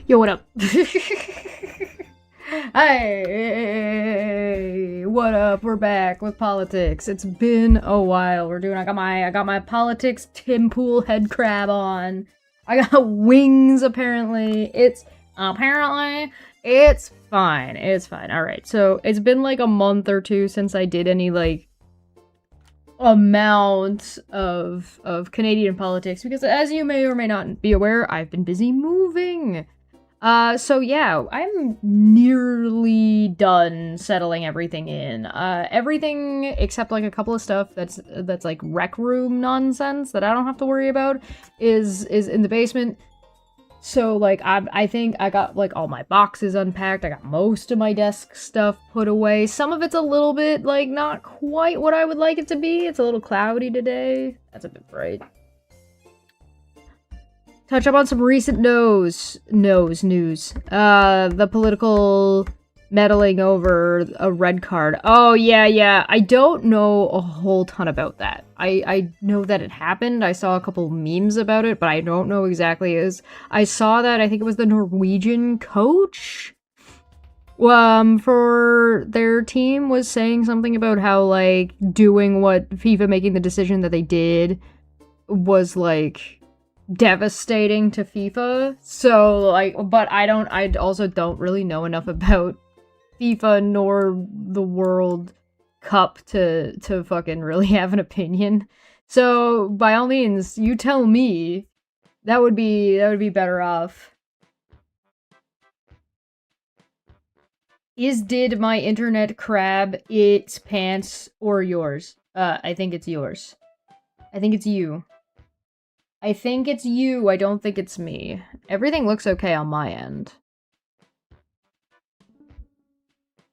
Yo, what up? Hey, what up? We're back with politics. It's been a while. I got my politics Tim Pool head crab on. I got wings apparently. It's fine. It's fine. All right. So, it's been like a month or two since I did any like amount of Canadian politics because as you may or may not be aware, I've been busy moving. So yeah, I'm nearly done settling everything in. Everything except like a couple of stuff that's like rec room nonsense that I don't have to worry about is in the basement. So like I think I got like all my boxes unpacked. I got most of my desk stuff put away. Some of it's a little bit like not quite what I would like it to be. It's a little cloudy today. That's a bit bright. Touch up on some recent news. The political meddling over a red card. Oh, yeah. I don't know a whole ton about that. I know that it happened. I saw a couple memes about it, but I don't know exactly. I saw that, I think it was the Norwegian coach for their team was saying something about how, like, doing what FIFA making the decision that they did was, like, devastating to FIFA. So like, but I also don't really know enough about FIFA nor the World Cup to fucking really have an opinion. So by all means, you tell me. That would be better off. Did my internet crab its pants or yours? I think it's yours. I think it's you. I think it's you, I don't think it's me. Everything looks okay on my end.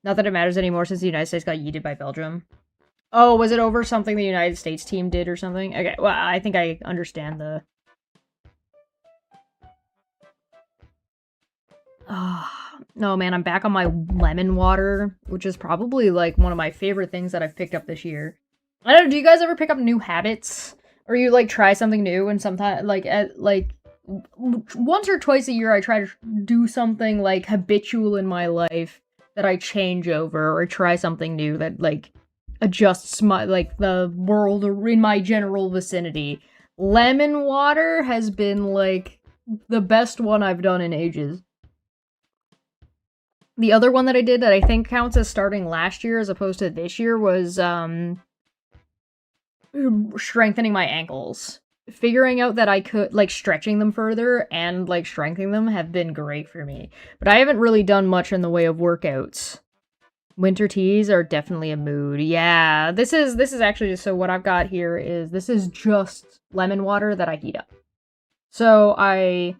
Not that it matters anymore since the United States got yeeted by Belgium. Oh, was it over something the United States team did or something? Okay, well, I think I understand the... No, man, I'm back on my lemon water, which is probably, like, one of my favorite things that I've picked up this year. I don't know, do you guys ever pick up new habits? Or you, like, try something new and sometimes, like, once or twice a year I try to do something, like, habitual in my life that I change over or try something new that, like, adjusts my, like, the world or in my general vicinity. Lemon water has been, like, the best one I've done in ages. The other one that I did that I think counts as starting last year as opposed to this year was, strengthening my ankles. Figuring out that I could, like, stretching them further and, like, strengthening them have been great for me. But I haven't really done much in the way of workouts. Winter teas are definitely a mood. Yeah, this is actually just, so what I've got here is, this is just lemon water that I heat up. So I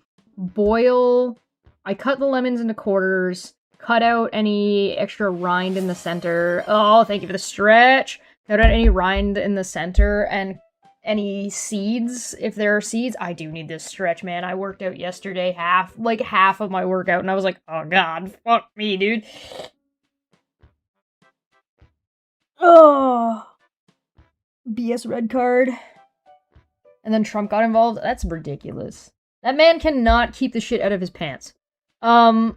cut the lemons into quarters, cut out any extra rind in the center. Oh, thank you for the stretch. Cut out any rind in the center and any seeds. If there are seeds, I do need this stretch, man. I worked out yesterday, half of my workout, and I was like, oh god, fuck me, dude. Oh, BS red card. And then Trump got involved. That's ridiculous. That man cannot keep the shit out of his pants. What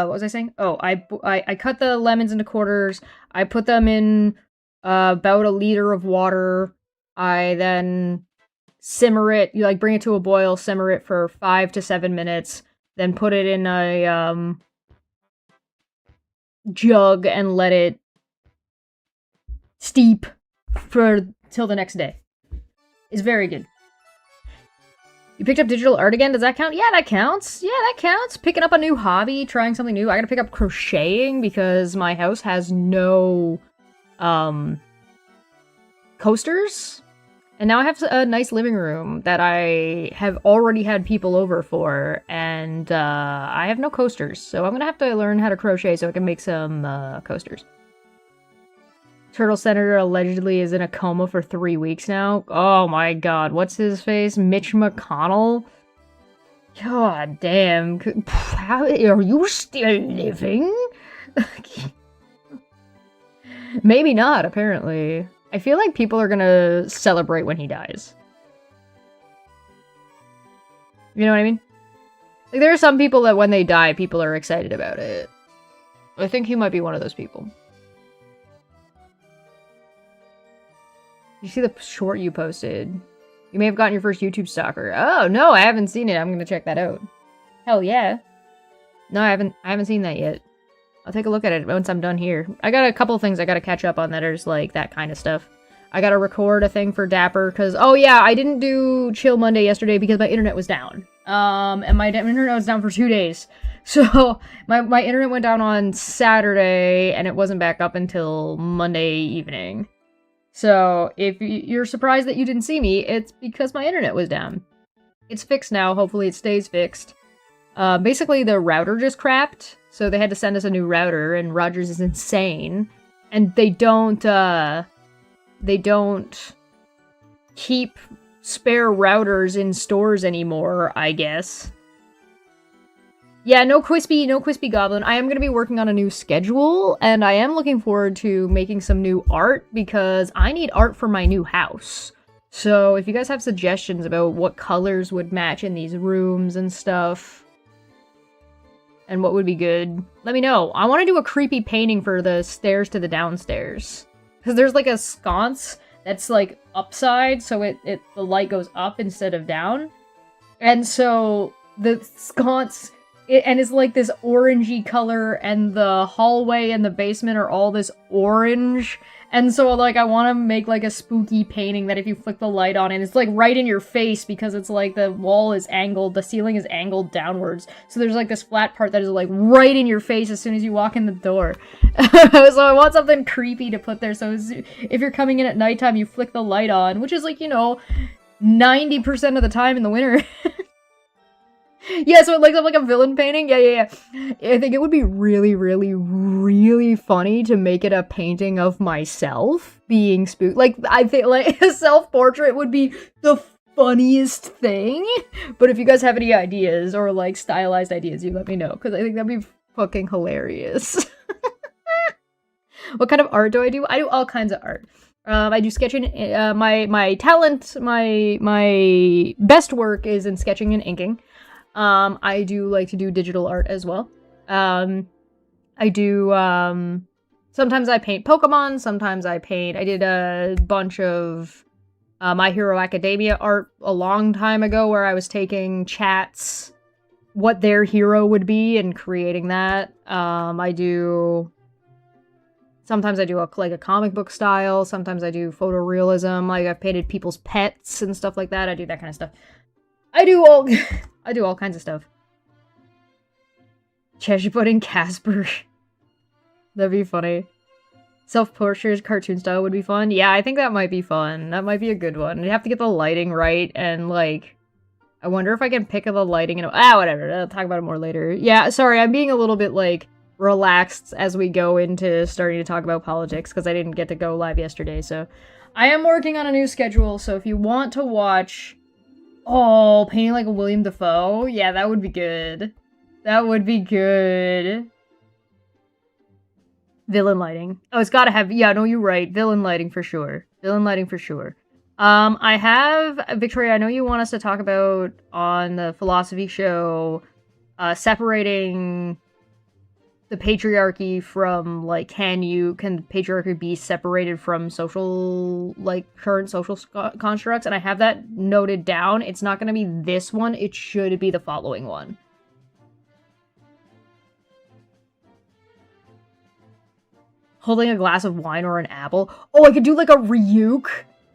was I saying? Oh, I cut the lemons into quarters. I put them in about a liter of water. I then simmer it. You like bring it to a boil, simmer it for 5 to 7 minutes, then put it in a jug and let it steep till the next day. It's very good. You picked up digital art again? Does that count? Yeah, that counts. Yeah, that counts. Picking up a new hobby, trying something new. I gotta pick up crocheting because my house has no, coasters. And now I have a nice living room that I have already had people over for, and, I have no coasters. So I'm gonna have to learn how to crochet so I can make some, coasters. Turtle Senator allegedly is in a coma for 3 weeks now. Oh my god, what's his face? Mitch McConnell? God damn. How, are you still living? Maybe not, apparently. I feel like people are gonna celebrate when he dies. You know what I mean? Like, there are some people that when they die, people are excited about it. I think you might be one of those people. You see the short you posted? You may have gotten your first YouTube stalker. Oh, no, I haven't seen it. I'm gonna check that out. Hell yeah. No, I haven't seen that yet. I'll take a look at it once I'm done here. I got a couple things I gotta catch up on that are just, like, that kind of stuff. I gotta record a thing for Dapper, because, oh yeah, I didn't do Chill Monday yesterday because my internet was down. And my internet was down for 2 days. So, my internet went down on Saturday, and it wasn't back up until Monday evening. So, if you're surprised that you didn't see me, it's because my internet was down. It's fixed now, hopefully it stays fixed. Basically, the router just crapped, so they had to send us a new router, and Rogers is insane. And they don't keep spare routers in stores anymore, I guess. Yeah, no Quispy Goblin. I am going to be working on a new schedule, and I am looking forward to making some new art, because I need art for my new house. So, if you guys have suggestions about what colors would match in these rooms and stuff, and what would be good, let me know. I want to do a creepy painting for the stairs to the downstairs. Because there's, like, a sconce that's, like, upside, so the light goes up instead of down. And so, the sconce... and it's like this orangey color, and the hallway and the basement are all this orange. And so, like, I want to make, like, a spooky painting that if you flick the light on, and it's, like, right in your face, because it's, like, the wall is angled, the ceiling is angled downwards. So there's, like, this flat part that is, like, right in your face as soon as you walk in the door. So I want something creepy to put there, so if you're coming in at nighttime, you flick the light on, which is, like, you know, 90% of the time in the winter. Yeah, so it looks like a villain painting? Yeah. I think it would be really, really, really funny to make it a painting of myself being spooked. Like, I think, like, a self-portrait would be the funniest thing. But if you guys have any ideas, or, like, stylized ideas, you let me know, because I think that'd be fucking hilarious. What kind of art do? I do all kinds of art. I do sketching. My talent, my best work is in sketching and inking. I do like to do digital art as well. I do, sometimes I paint Pokemon, sometimes I did a bunch of, My Hero Academia art a long time ago, where I was taking chats, what their hero would be, and creating that. Sometimes I do a comic book style, sometimes I do photorealism, like I've painted people's pets and stuff like that. I do that kind of stuff. I do all kinds of stuff. Cheshire Pudding Casper. That'd be funny. Self-portrait cartoon style would be fun. Yeah, I think that might be fun. That might be a good one. You have to get the lighting right, and, like, I wonder if I can pick the lighting and... whatever. I'll talk about it more later. Yeah, sorry, I'm being a little bit, like, relaxed as we go into starting to talk about politics, because I didn't get to go live yesterday, so... I am working on a new schedule, so if you want to watch... Oh, painting like a William Dafoe? Yeah, that would be good. That would be good. Villain lighting. Oh, it's gotta have... Yeah, no, you're right. Villain lighting for sure. Villain lighting for sure. I have... Victoria, I know you want us to talk about on the philosophy show, separating the patriarchy from, like, can patriarchy be separated from social, like, current social constructs? And I have that noted down. It's not going to be this one. It should be the following one. Holding a glass of wine or an apple. Oh, I could do, like, a Ryuk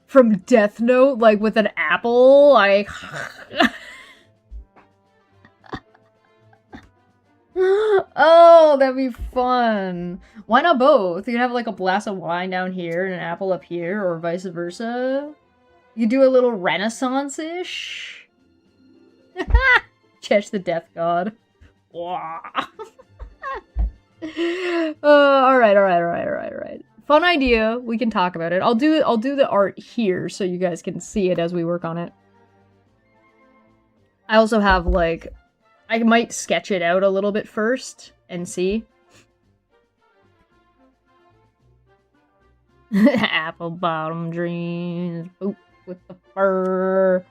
from Death Note, like, with an apple. Like... Oh, that'd be fun. Why not both? You can have, like, a glass of wine down here and an apple up here, or vice versa. You do a little Renaissance-ish. Chesh the Death God. Alright. Fun idea. We can talk about it. I'll do the art here so you guys can see it as we work on it. I also have, like... I might sketch it out a little bit first and see. Apple bottom dreams. Boop with the fur.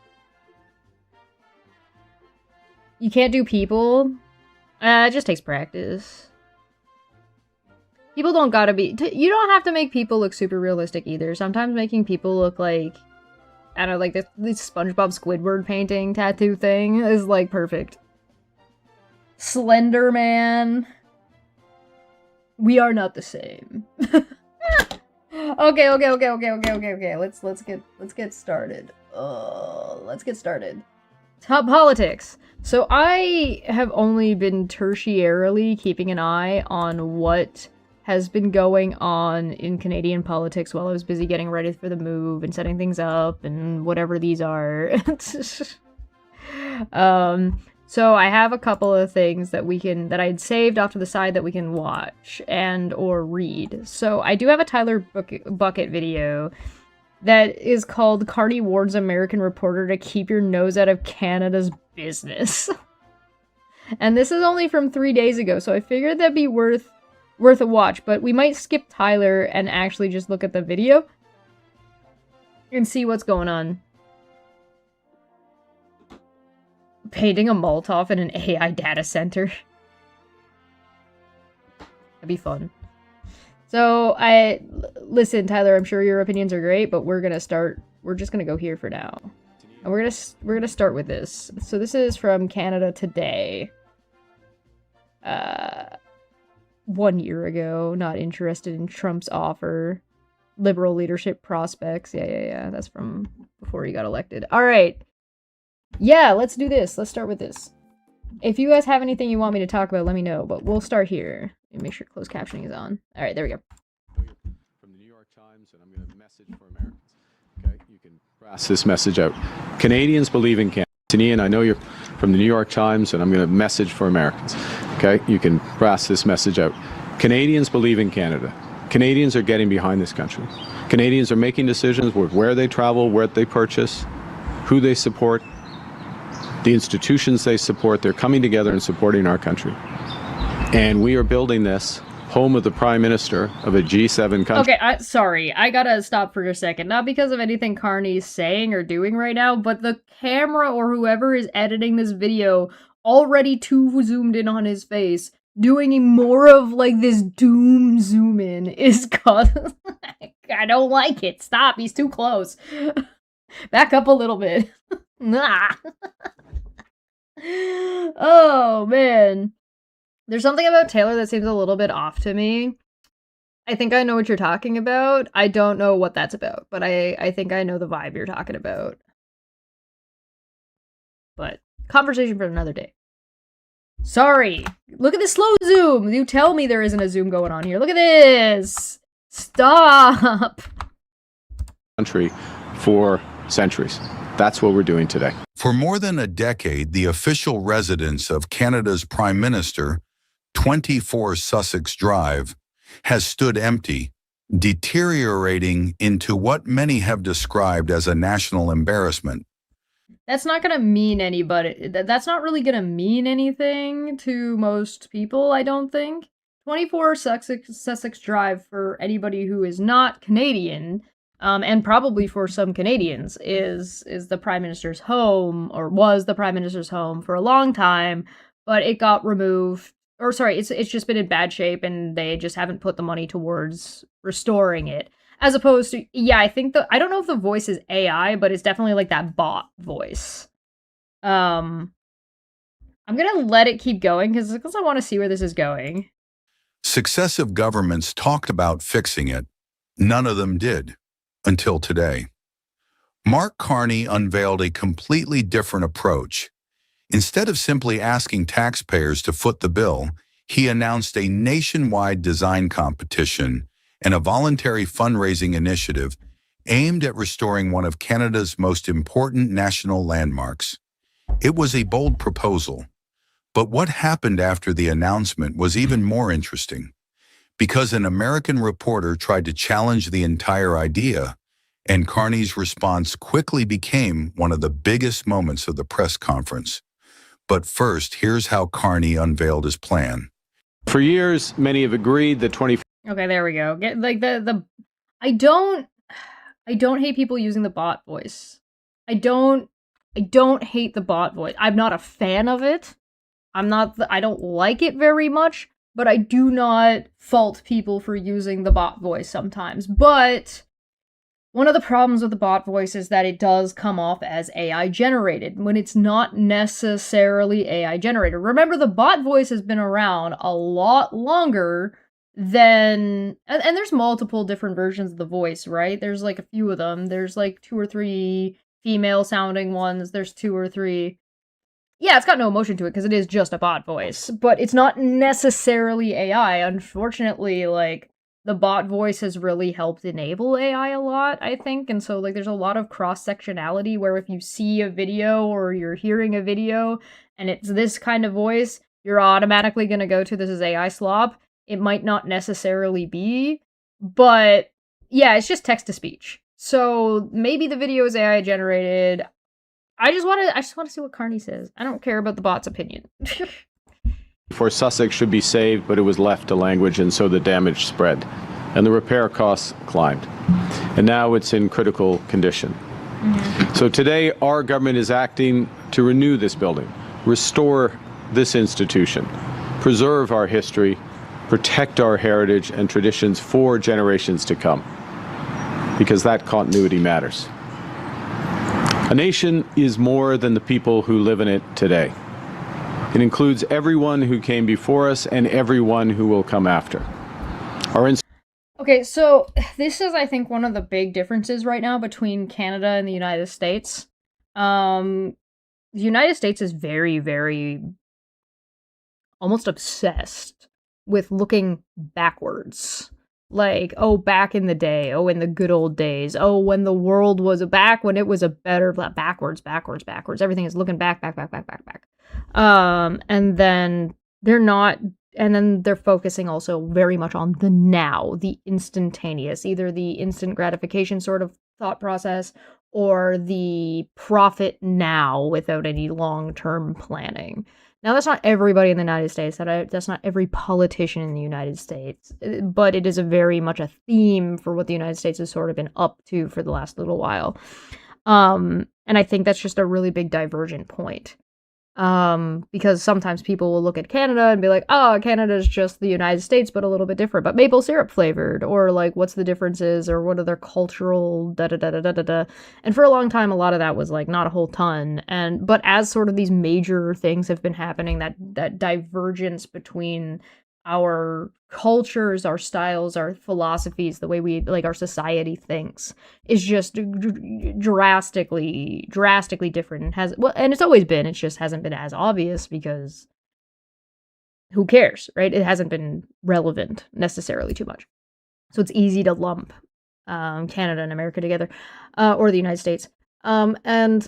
You can't do people. It just takes practice. People don't gotta be... You don't have to make people look super realistic either. Sometimes making people look like... I don't know, like this SpongeBob Squidward painting tattoo thing is, like, perfect. Slender Man. We are not the same. Okay. Let's get started. Let's get started. Top politics. So I have only been tertiarily keeping an eye on what has been going on in Canadian politics while I was busy getting ready for the move and setting things up and whatever these are. So I have a couple of things that that I'd saved off to the side that we can watch and or read. So I do have a Tyler Bucket video that is called Carney Warns American Reporter to Keep Your Nose Out of Canada's Business. And this is only from 3 days ago, so I figured that'd be worth a watch, but we might skip Tyler and actually just look at the video and see what's going on. Painting a Molotov in an AI data center. That'd be fun. So, listen, Tyler, I'm sure your opinions are great, but we're just gonna go here for now. And we're gonna start with this. So this is from Canada Today. 1 year ago, not interested in Trump's offer. Liberal leadership prospects. Yeah. That's from before he got elected. All right. Yeah, let's do this. Let's start with this. If you guys have anything you want me to talk about, let me know, but we'll start here. Let me make sure closed captioning is on. All right, there we go. From the New York Times, and I'm going to message for Americans. Okay, you can pass this message out. Canadians believe in Canada. Ian, I know you're from the New York Times, and I'm going to message for Americans. Okay, you can pass this message out. Canadians believe in Canada. Canadians are getting behind this country. Canadians are making decisions with where they travel, where they purchase, who they support, the institutions they support. They're coming together and supporting our country. And we are building this home of the Prime Minister of a G7 country. Okay, sorry. I gotta stop for a second. Not because of anything Carney's saying or doing right now, but the camera or whoever is editing this video already too zoomed in on his face, doing more of, like, this doom zoom in is cause... I don't like it. Stop. He's too close. Back up a little bit. Oh, man. There's something about Taylor that seems a little bit off to me. I think I know what you're talking about. I don't know what that's about, but I think I know the vibe you're talking about. But conversation for another day. Sorry. Look at the slow zoom. You tell me there isn't a zoom going on here. Look at this. Stop. Country for centuries. That's what we're doing today. For more than a decade, the official residence of Canada's Prime Minister, 24 Sussex Drive, has stood empty, deteriorating into what many have described as a national embarrassment. That's not gonna mean anybody. That's not really gonna mean anything to most people, I don't think. 24 Sussex Drive, for anybody who is not Canadian, and probably for some Canadians, is the Prime Minister's home, or was the Prime Minister's home for a long time, but it got removed. Or sorry, it's just been in bad shape, and they just haven't put the money towards restoring it. As opposed to, yeah, I don't know if the voice is AI, but it's definitely like that bot voice. I'm gonna let it keep going, because I want to see where this is going. Successive governments talked about fixing it. None of them did, until today. Mark Carney unveiled a completely different approach. Instead of simply asking taxpayers to foot the bill, he announced a nationwide design competition and a voluntary fundraising initiative aimed at restoring one of Canada's most important national landmarks. It was a bold proposal, but what happened after the announcement was even more interesting, because an American reporter tried to challenge the entire idea, and Carney's response quickly became one of the biggest moments of the press conference. But first, here's how Carney unveiled his plan. For years, many have agreed that 24... Okay, there we go. Get like I don't hate people using the bot voice. I don't I don't hate the bot voice. I'm not a fan of it. I don't like it very much, but I do not fault people for using the bot voice sometimes. But one of the problems with the bot voice is that it does come off as AI generated when it's not necessarily AI generated. Remember, the bot voice has been around a lot longer than. And there's multiple different versions of the voice, right? There's like a few of them. There's like 2 or 3 female sounding ones. There's 2 or 3. Yeah, it's got no emotion to it because it is just a bot voice, but it's not necessarily AI. Unfortunately, like, the bot voice has really helped enable AI a lot, I think, and so, like, there's a lot of cross-sectionality where if you see a video or you're hearing a video and it's this kind of voice, you're automatically gonna go to this is AI slop. It might not necessarily be, but yeah, it's just text-to-speech. So maybe the video is AI generated. I just want to see what Carney says. I don't care about the bot's opinion. For Sussex should be saved, but it was left to language, and so the damage spread, and the repair costs climbed, and now it's in critical condition. So today, our government is acting to renew this building, restore this institution, preserve our history, protect our heritage and traditions for generations to come, because that continuity matters. A nation is more than the people who live in it today. It includes everyone who came before us and everyone who will come after. Okay, so this is, I think, one of the big differences right now between Canada and the United States. The United States is very, very almost obsessed with looking backwards. Like, oh, back in the day, oh, in the good old days, oh, when the world was back, when it was a better, backwards. Everything is looking back. And then they're focusing also very much on the now, the instantaneous, either the instant gratification sort of thought process or the profit now without any long-term planning. Now, that's not everybody in the United States. That's not every politician in the United States. But it is a very much a theme for what the United States has sort of been up to for the last little while. And I think that's just a really big divergent point. Because sometimes people will look at Canada and be like, oh, Canada's just the United States, but a little bit different, but maple syrup flavored, or like, what's the differences, or what are their cultural da-da-da-da-da-da-da. And for a long time, a lot of that was like not a whole ton. But as sort of these major things have been happening, that divergence between our cultures, our styles, our philosophies, the way we, like, our society thinks is just drastically different, and it's always been, it just hasn't been as obvious because who cares, right? It hasn't been relevant necessarily too much. So it's easy to lump Canada and America together, or the United States. And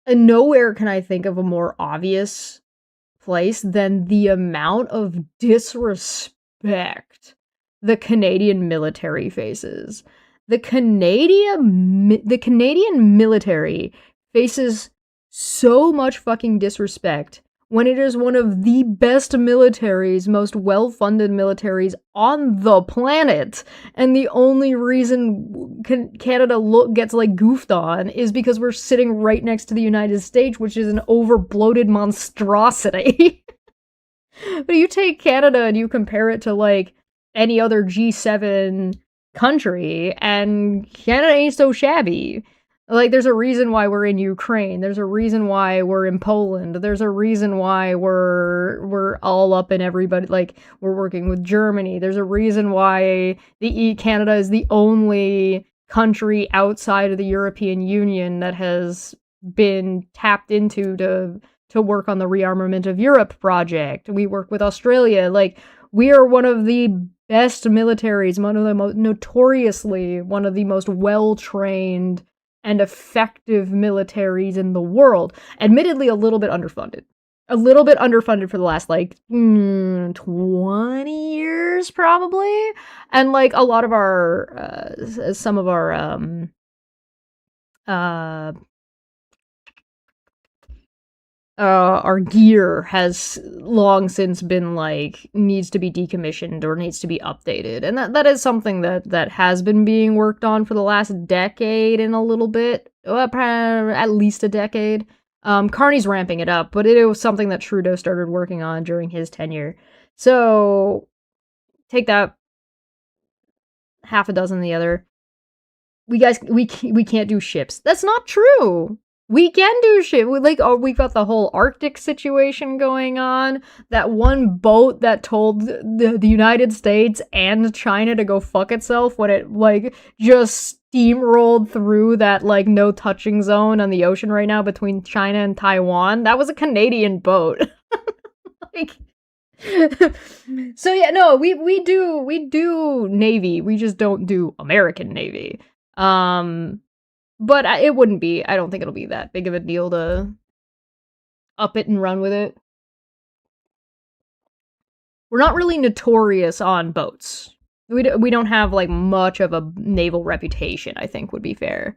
nowhere can I think of a more obvious place than the amount of disrespect the Canadian military faces. The Canadian military faces so much fucking disrespect when it is one of the best militaries, most well-funded militaries on the planet. And the only reason Canada gets, like, goofed on is because we're sitting right next to the United States, which is an over-bloated monstrosity. But you take Canada and you compare it to, like, any other G7 country, and Canada ain't so shabby. Like, there's a reason why we're in Ukraine. There's a reason why we're in Poland. There's a reason why we're all up in everybody. Like, we're working with Germany. There's a reason why Canada is the only country outside of the European Union that has been tapped into to work on the rearmament of Europe project. We work with Australia. Like, we are one of the best militaries, one of the notoriously one of the most well-trained and effective militaries in the world. Admittedly, a little bit underfunded. A little bit underfunded for the last, like, 20 years, probably. And, like, a lot of our, some of our, our gear has long since been like needs to be decommissioned or needs to be updated, and that is something that has been being worked on for the last decade and a little bit, at least a decade. Carney's ramping it up, but it was something that Trudeau started working on during his tenure. So take that, half a dozen the other. We can't do ships. That's not true. We can do shit. We've got the whole Arctic situation going on. That one boat that told the United States and China to go fuck itself when it, like, just steamrolled through that, like, no touching zone on the ocean right now between China and Taiwan. That was a Canadian boat. Like, so yeah, no, we do Navy. We just don't do American Navy. But it wouldn't be. I don't think it'll be that big of a deal to up it and run with it. We're not really notorious on boats. We don't have, like, much of a naval reputation, I think would be fair.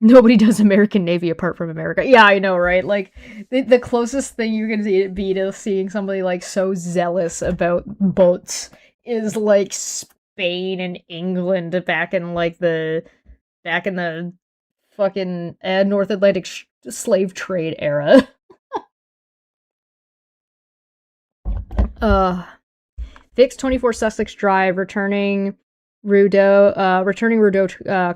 Nobody does American Navy apart from America. Yeah, I know, right? Like, the closest thing you can be to seeing somebody, like, so zealous about boats is, like, Spain and England back in the fucking North Atlantic slave trade era. Fix 24 Sussex Drive, returning Rudeau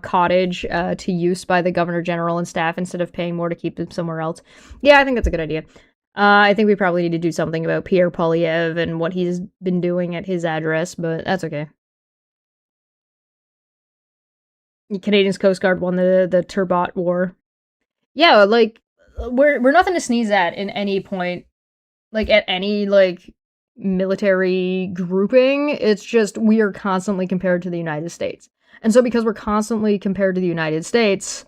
Cottage to use by the Governor General and staff instead of paying more to keep them somewhere else. Yeah, I think that's a good idea. I think we probably need to do something about Pierre Polyev and what he's been doing at his address, but that's okay. Canadians Coast Guard won the Turbot War. Yeah, like, we're nothing to sneeze at in any point, like, at any, like, military grouping. It's just we are constantly compared to the United States. And so because we're constantly compared to the United States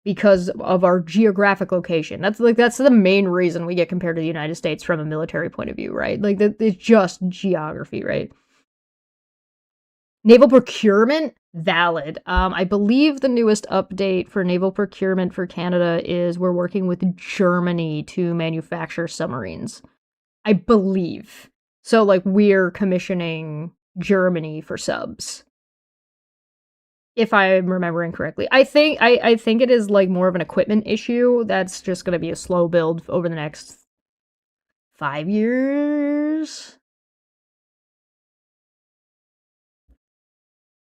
because of our geographic location, that's the main reason we get compared to the United States from a military point of view, right? Like, it's just geography, right? Naval procurement, valid. I believe the newest update for naval procurement for Canada is we're working with Germany to manufacture submarines. I believe. So, like, we're commissioning Germany for subs. If I'm remembering correctly. I think it is, like, more of an equipment issue that's just going to be a slow build over the next 5 years.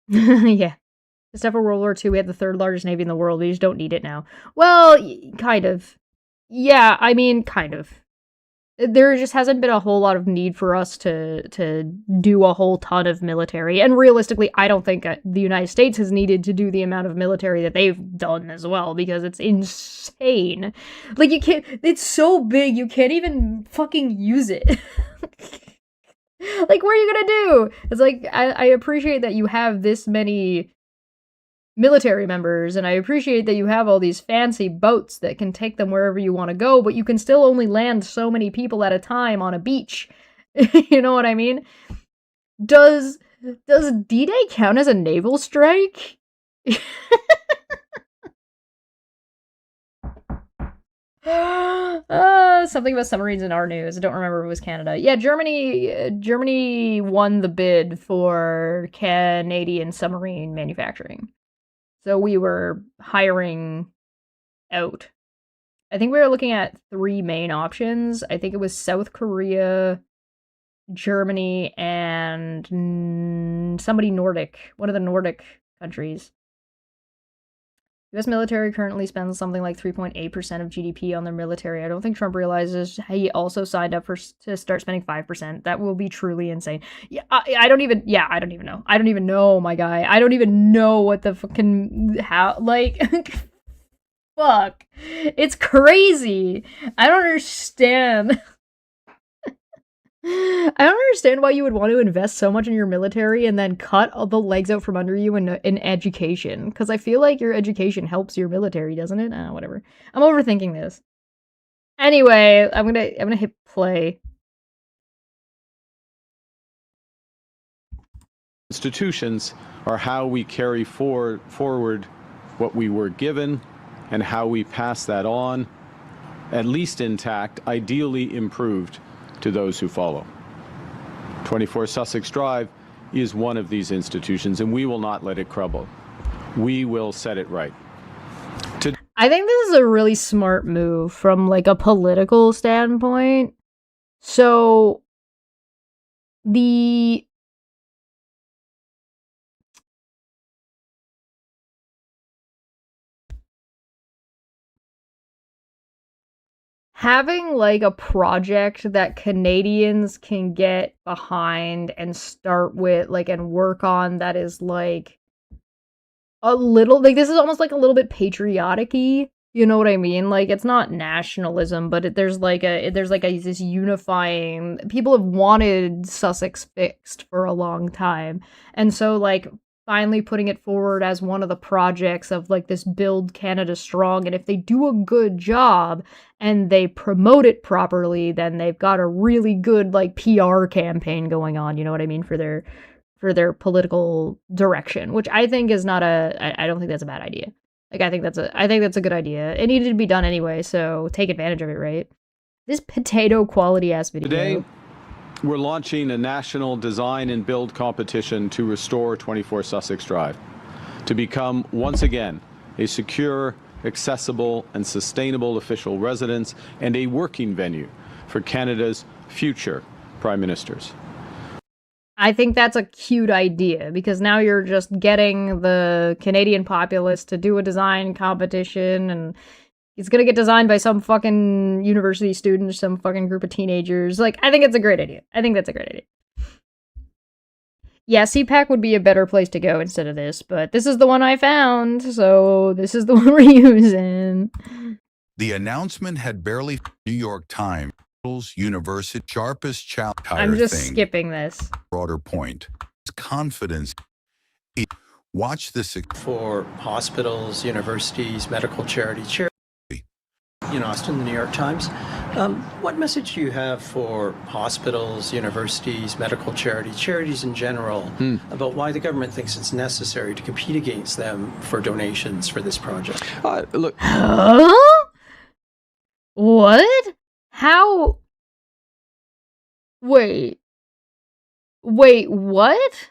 Yeah. Just after World War II, we had the third largest navy in the world. We just don't need it now. Well, kind of. Yeah, I mean, kind of. There just hasn't been a whole lot of need for us to do a whole ton of military. And realistically, I don't think the United States has needed to do the amount of military that they've done as well, because it's insane. Like, you can't, it's so big, you can't even fucking use it. Like, what are you gonna do? It's like, I appreciate that you have this many military members, and I appreciate that you have all these fancy boats that can take them wherever you want to go, but you can still only land so many people at a time on a beach. You know what I mean? Does D-Day count as a naval strike? Something about submarines in our news. I don't remember if it was Canada. Yeah, Germany won the bid for Canadian submarine manufacturing. So we were hiring out. I think we were looking at 3 main options. I think it was South Korea, Germany, and somebody Nordic. One of the Nordic countries. U.S. military currently spends something like 3.8% of GDP on their military. I don't think Trump realizes he also signed up to start spending 5%. That will be truly insane. Yeah, I don't even know. I don't even know, my guy. I don't even know what the fucking, how, like, fuck. It's crazy. I don't understand. I don't understand why you would want to invest so much in your military and then cut all the legs out from under you in education. Because I feel like your education helps your military, doesn't it? Whatever. I'm overthinking this. Anyway, I'm gonna hit play. Institutions are how we carry forward what we were given and how we pass that on at least intact, ideally improved to those who follow. 24 Sussex Drive is one of these institutions, and we will not let it crumble. We will set it right. I think this is a really smart move from, like, a political standpoint. So, having, like, a project that Canadians can get behind and start with, like, and work on that is, like, a little, like, this is almost, like, a little bit patriotic-y, you know what I mean? Like, it's not nationalism, but there's, like, this unifying, people have wanted Sussex fixed for a long time, and so, like, finally putting it forward as one of the projects of, like, this Build Canada Strong, and if they do a good job and they promote it properly, then they've got a really good, like, PR campaign going on, you know what I mean, for their political direction, which I think is not I don't think that's a bad idea. Like, I think that's a good idea. It needed to be done anyway, so take advantage of it, right? This potato quality ass video. Today, we're launching a national design and build competition to restore 24 Sussex Drive, to become, once again, a secure, accessible, and sustainable official residence and a working venue for Canada's future prime ministers. I think that's a cute idea, because now you're just getting the Canadian populace to do a design competition, and it's gonna get designed by some fucking university students, some fucking group of teenagers. Like, I think it's a great idea. I think that's a great idea. Yeah, CPAC would be a better place to go instead of this, but this is the one I found, so this is the one we're using. The announcement had barely New York Times, University, sharpest challenge. I'm just skipping this. Broader point. Confidence. Watch this. For hospitals, universities, medical charities, in Austin, the New York Times. What message do you have for hospitals, universities, medical charities in general, about why the government thinks it's necessary to compete against them for donations for this project? Look. Huh? What? How? Wait, what?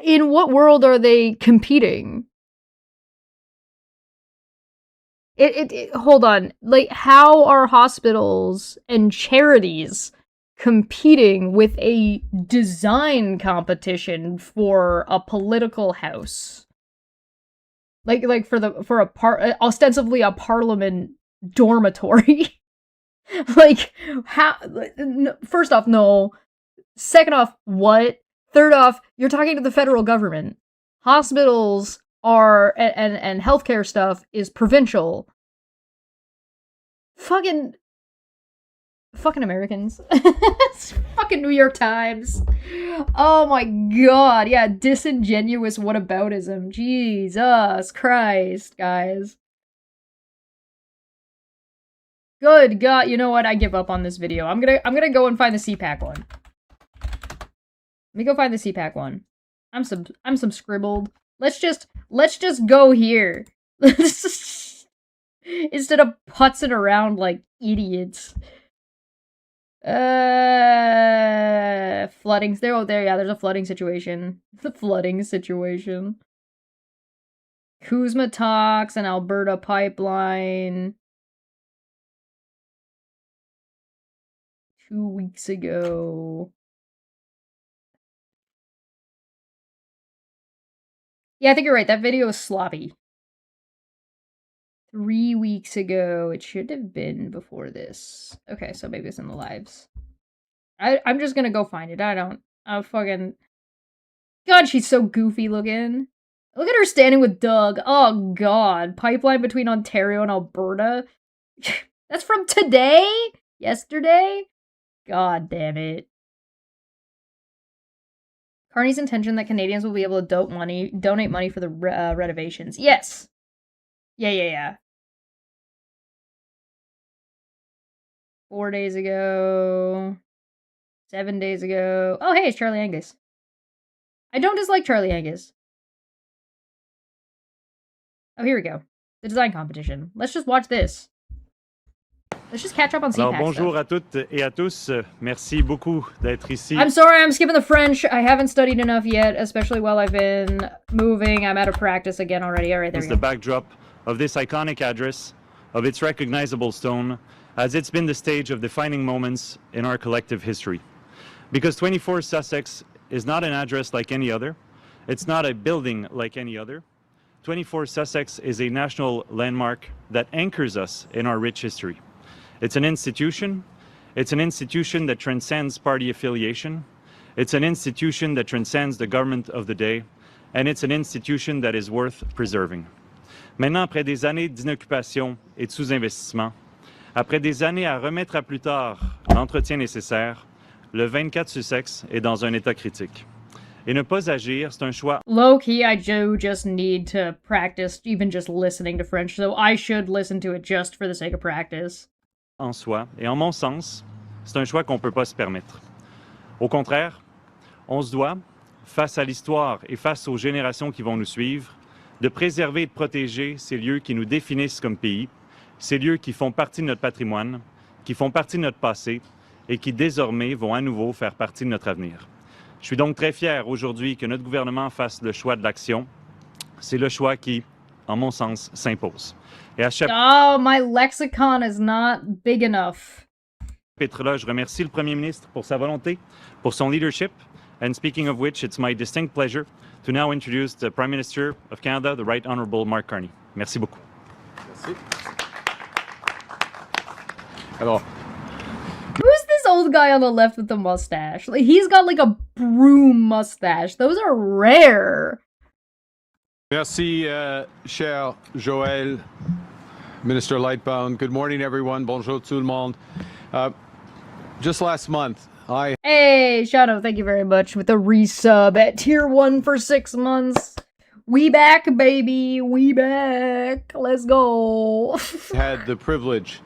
In what world are they competing? Hold on. Like, how are hospitals and charities competing with a design competition for a political house? Like ostensibly a parliament dormitory. Like, how? First off, no. Second off, what? Third off, you're talking to the federal government. Hospitals are, and healthcare stuff is provincial. Fucking Americans. Fucking New York Times. Oh my god. Yeah, disingenuous whataboutism. Jesus Christ, guys. Good god, you know what? I give up on this video. I'm gonna go and find the CPAC one. Let me go find the CPAC one. I'm some scribbled. Let's just go here. Instead of putzing around like idiots. Flooding. Oh, there, yeah, there's a flooding situation. The flooding situation. Kuzma talks and Alberta pipeline. 2 weeks ago. Yeah, I think you're right. That video is sloppy. 3 weeks ago. It should have been before this. Okay, so maybe it's in the lives. I'm just gonna go find it. Fucking... God, she's so goofy looking. Look at her standing with Doug. Oh, God. Pipeline between Ontario and Alberta. That's from today? Yesterday? God damn it. Carney's intention that Canadians will be able to donate money for the renovations. Yes. Yeah. 4 days ago. 7 days ago. Oh, hey, it's Charlie Angus. I don't dislike Charlie Angus. Oh, here we go. The design competition. Let's just watch this. Let's just catch up on Alors, CPAC bonjour stuff. à toutes et à tous. Merci beaucoup d'être ici. I'm sorry, I'm skipping the French. I haven't studied enough yet, especially while I've been moving. I'm out of practice again already. All right, there we The go. backdrop of this iconic address, of its recognizable stone, as it's been the stage of defining moments in our collective history. Because 24 Sussex is not an address like any other. It's not a building like any other. 24 Sussex is a national landmark that anchors us in our rich history. It's an institution. It's an institution that transcends party affiliation. It's an institution that transcends the government of the day. And it's an institution that is worth preserving. Maintenant, après des années d'inoccupation et de sous-investissement, après des années à remettre à plus tard l'entretien nécessaire, le 24 Sussex est dans un état critique. Et ne pas agir, c'est un choix Low-key, I do just need to practice even just listening to French, so I should listen to it just for the sake of practice. en soi. Et en mon sens, c'est un choix qu'on ne peut pas se permettre. Au contraire, on se doit, face à l'histoire et face aux générations qui vont nous suivre, de préserver et de protéger ces lieux qui nous définissent comme pays, ces lieux qui font partie de notre patrimoine, qui font partie de notre passé et qui désormais vont à nouveau faire partie de notre avenir. Je suis donc très fier aujourd'hui que notre gouvernement fasse le choix de l'action. C'est le choix qui, en mon sens, s'impose. Et à ce Oh, my lexicon is not big enough. chapitre-là, je remercie le premier ministre pour sa volonté, pour son leadership. And speaking of which, it's my distinct pleasure to now introduce the Prime Minister of Canada, the Right Honourable Mark Carney. Merci beaucoup. Merci. Alors, Who's this old guy on the left with the mustache? Like, he's got like a broom mustache. Those are rare. merci, cher Joël, Minister Lightbound. Good morning, everyone. Bonjour tout le monde. Just last month, I Hey, Shadow, thank you very much with the resub at tier 1 for 6 months. We back, baby. We back. Let's go. had the privilege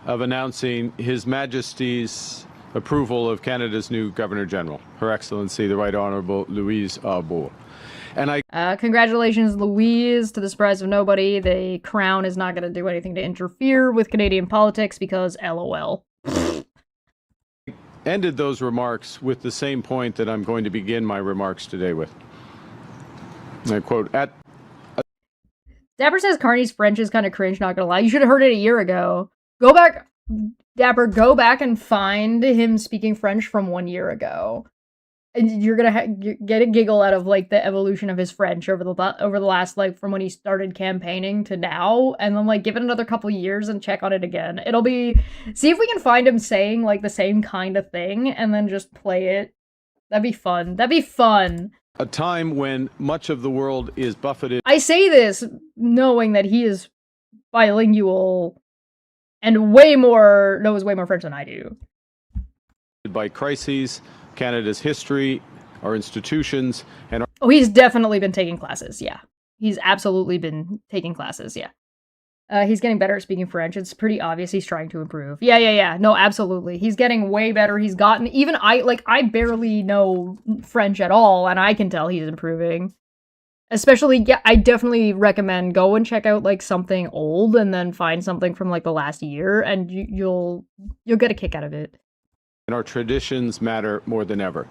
of announcing His Majesty's approval of Canada's new Governor General, Her Excellency, the Right Honourable Louise Arbour. And I Congratulations, Louise, to the surprise of nobody. The crown is not going to do anything to interfere with Canadian politics because LOL. ended those remarks with the same point that I'm going to begin my remarks today with. I quote, Dapper says Carney's French is kind of cringe, not gonna lie. You should have heard it a year ago. Go back, Dapper, go back and find him speaking French from 1 year ago. And you're gonna get a giggle out of, like, the evolution of his French over the last, like, from when he started campaigning to now. And then, like, give it another couple years and check on it again. It'll be... See if we can find him saying, like, the same kind of thing and then just play it. That'd be fun. That'd be fun. a time when much of the world is buffeted I say this knowing that he is bilingual and knows way more French than I do. by crises, Canada's history, our institutions, and our Oh, he's definitely been taking classes, yeah. He's absolutely been taking classes, yeah. He's getting better at speaking French. It's pretty obvious he's trying to improve. Yeah. No, absolutely. He's getting way better. He's gotten... Even I barely know French at all, and I can tell he's improving. Especially, yeah, I definitely recommend go and check out, like, something old and then find something from, like, the last year, and you'll get a kick out of it. our traditions matter more than ever.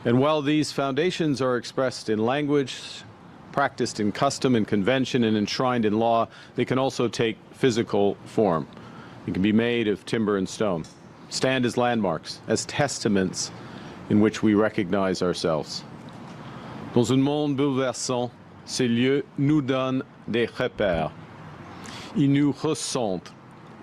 And while these foundations are expressed in language, practiced in custom and convention, and enshrined in law, they can also take physical form. They can be made of timber and stone, stand as landmarks, as testaments in which we recognize ourselves. Dans un monde bouleversant, ces lieux nous donnent des repères. Ils nous ressentent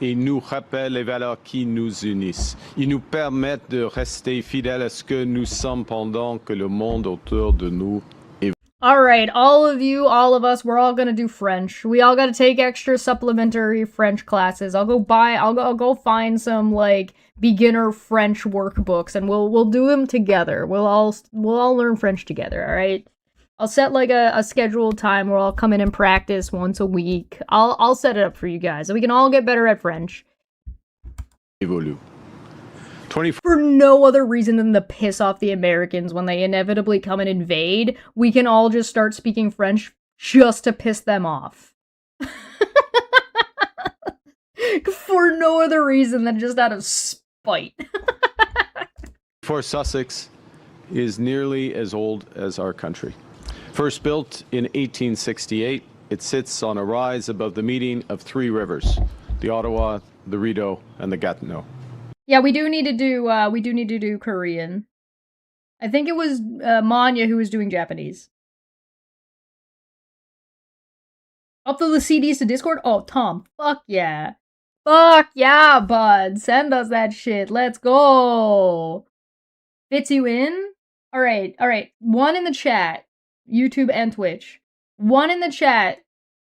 et nous rappellent les valeurs qui nous unissent. Ils nous permettent de rester fidèles à ce que nous sommes pendant que le monde autour de nous évolue. Alright, all of you, all of us, we're all gonna do French. We all gotta take extra supplementary French classes. I'll go find some, like, beginner French workbooks, and we'll do them together. We'll all learn French together, alright? I'll set, like, a scheduled time where I'll come in and practice once a week. I'll set it up for you guys, so we can all get better at French. Évolue. 24 For no other reason than to piss off the Americans when they inevitably come and invade. We can all just start speaking French just to piss them off. For no other reason than just out of spite. Fort Sussex is nearly as old as our country. First built in 1868, it sits on a rise above the meeting of three rivers, the Ottawa, the Rideau, and the Gatineau. Yeah, we do need to do Korean. I think it was Manya who was doing Japanese. Upload the CDs to Discord? Oh, Tom, fuck yeah. Fuck yeah, bud. Send us that shit. Let's go. Fits you in? Alright. One in the chat. YouTube and Twitch. One in the chat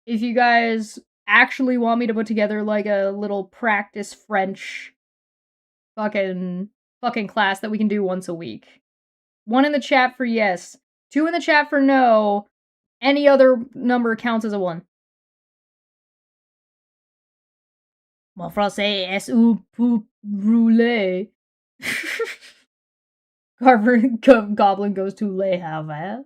if you guys actually want me to put together like a little practice French fucking class that we can do once a week. One in the chat for yes. Two in the chat for no. Any other number counts as a one. Mon français est un peu roulé. Goblin goes to Le Havre.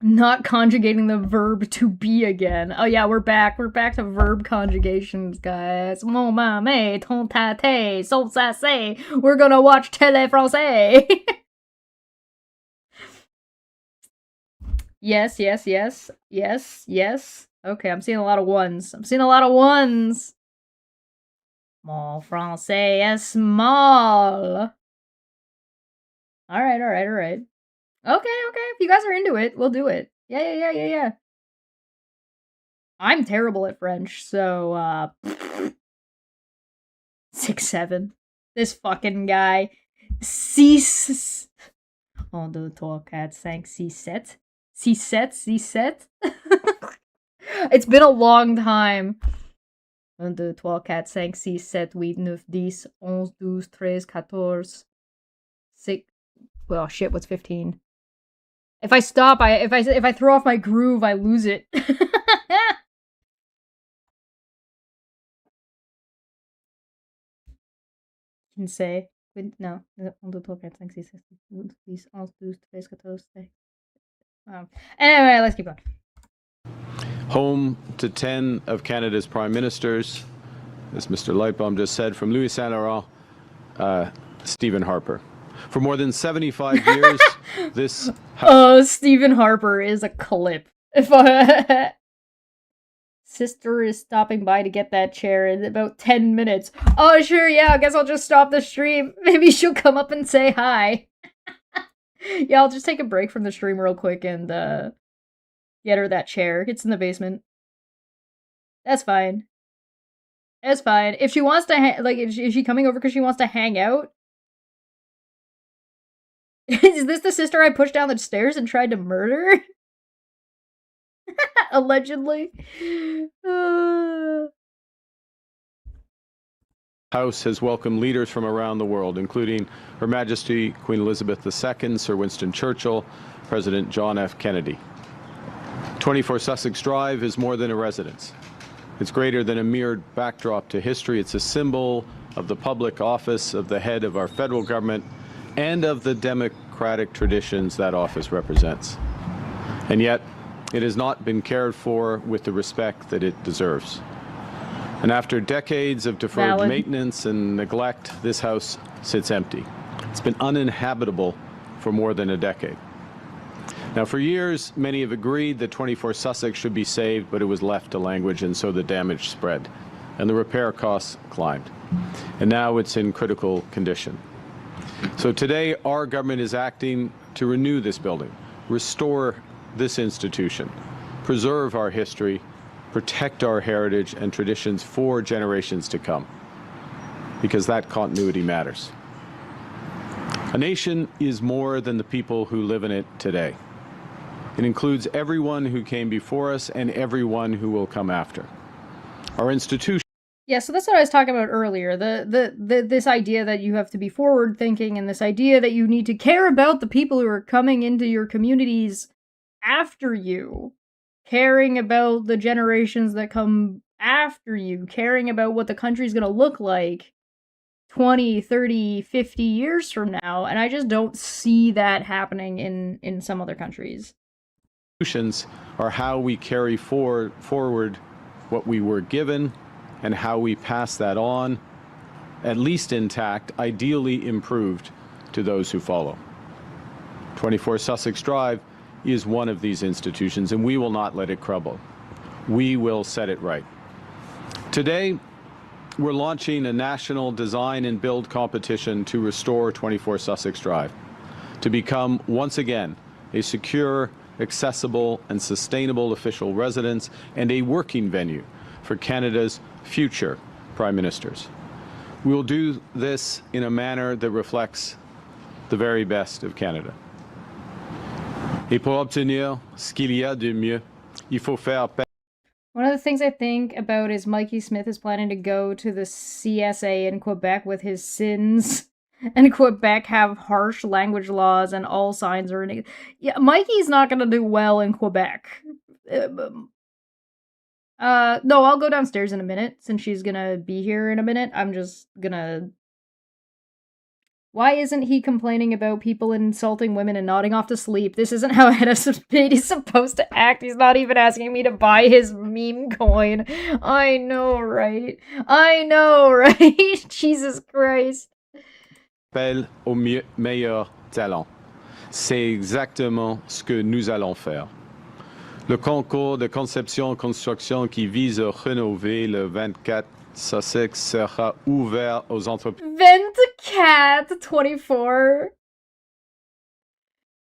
Not conjugating the verb to be again. Oh yeah, we're back. We're back to verb conjugations, guys. Mon maman, ton tate, son sase. We're gonna watch Télé Français. Yes. Okay, I'm seeing a lot of ones. Mon français est small. Alright. Okay. If you guys are into it, we'll do it. Yeah. I'm terrible at French, so 6-7. This fucking guy. 6. 1, 2, 3, 4, 5, 6, 7. 6. It's been a long time. 1, 2, 3, 4, 5, 6, 7, 8, 9, 10, 11, 12, 13, 14. 6. Well, shit, what's 15? If I stop, if I throw off my groove, I lose it. Can say no. Anyway, let's keep going. Home to 10 of Canada's prime ministers, as Mr. Lightbaum just said, from Louis Saint Laurent, Stephen Harper. For more than 75 years, this... Stephen Harper is a clip. If Sister is stopping by to get that chair in about 10 minutes. Oh, sure, yeah, I guess I'll just stop the stream. Maybe she'll come up and say hi. Yeah, I'll just take a break from the stream real quick and get her that chair. It's in the basement. That's fine. If she wants to, is she coming over because she wants to hang out? Is this the sister I pushed down the stairs and tried to murder? Allegedly. House has welcomed leaders from around the world, including Her Majesty Queen Elizabeth II, Sir Winston Churchill, President John F. Kennedy. 24 Sussex Drive is more than a residence. It's greater than a mere backdrop to history. It's a symbol of the public office of the head of our federal government and of the democratic traditions that office represents. And yet, it has not been cared for with the respect that it deserves. And after decades of deferred maintenance and neglect, this house sits empty. It's been uninhabitable for more than a decade. Now, for years, many have agreed that 24 Sussex should be saved, but it was left to language, and so the damage spread, and the repair costs climbed. And now it's in critical condition. So today, our government is acting to renew this building, restore this institution, preserve our history, protect our heritage and traditions for generations to come, because that continuity matters. A nation is more than the people who live in it today. It includes everyone who came before us and everyone who will come after. Our institution. Yeah, so that's what I was talking about earlier. This idea that you have to be forward thinking, and this idea that you need to care about the people who are coming into your communities after you, caring about the generations that come after you, caring about what the country's going to look like 20, 30, 50 years from now. And I just don't see that happening in some other countries. institutions are how we carry forward what we were given and how we pass that on, at least intact, ideally improved to those who follow. 24 Sussex Drive is one of these institutions, and we will not let it crumble. We will set it right. Today, we're launching a national design and build competition to restore 24 Sussex Drive, to become, once again, a secure, accessible, and sustainable official residence and a working venue for Canada's future Prime Ministers. We will do this in a manner that reflects the very best of Canada. Et pour obtenir ce qu'il y a de mieux, il faut faire. One of the things I think about is Mikey Smith is planning to go to the CSA in Quebec with his sins. And Quebec have harsh language laws and all signs are in. Yeah, Mikey's not gonna do well in Quebec. No, I'll go downstairs in a minute since she's gonna be here in a minute. I'm just gonna. Why isn't he complaining about people insulting women and nodding off to sleep? This isn't how Head of Speed is supposed to act. He's not even asking me to buy his meme coin. I know, right? I know, right? Jesus Christ. Appel au meilleur talent. C'est exactement ce que nous allons faire. Le concours de conception-construction qui vise à rénover le 24 Sussex sera ouvert aux entreprises. 24, 24.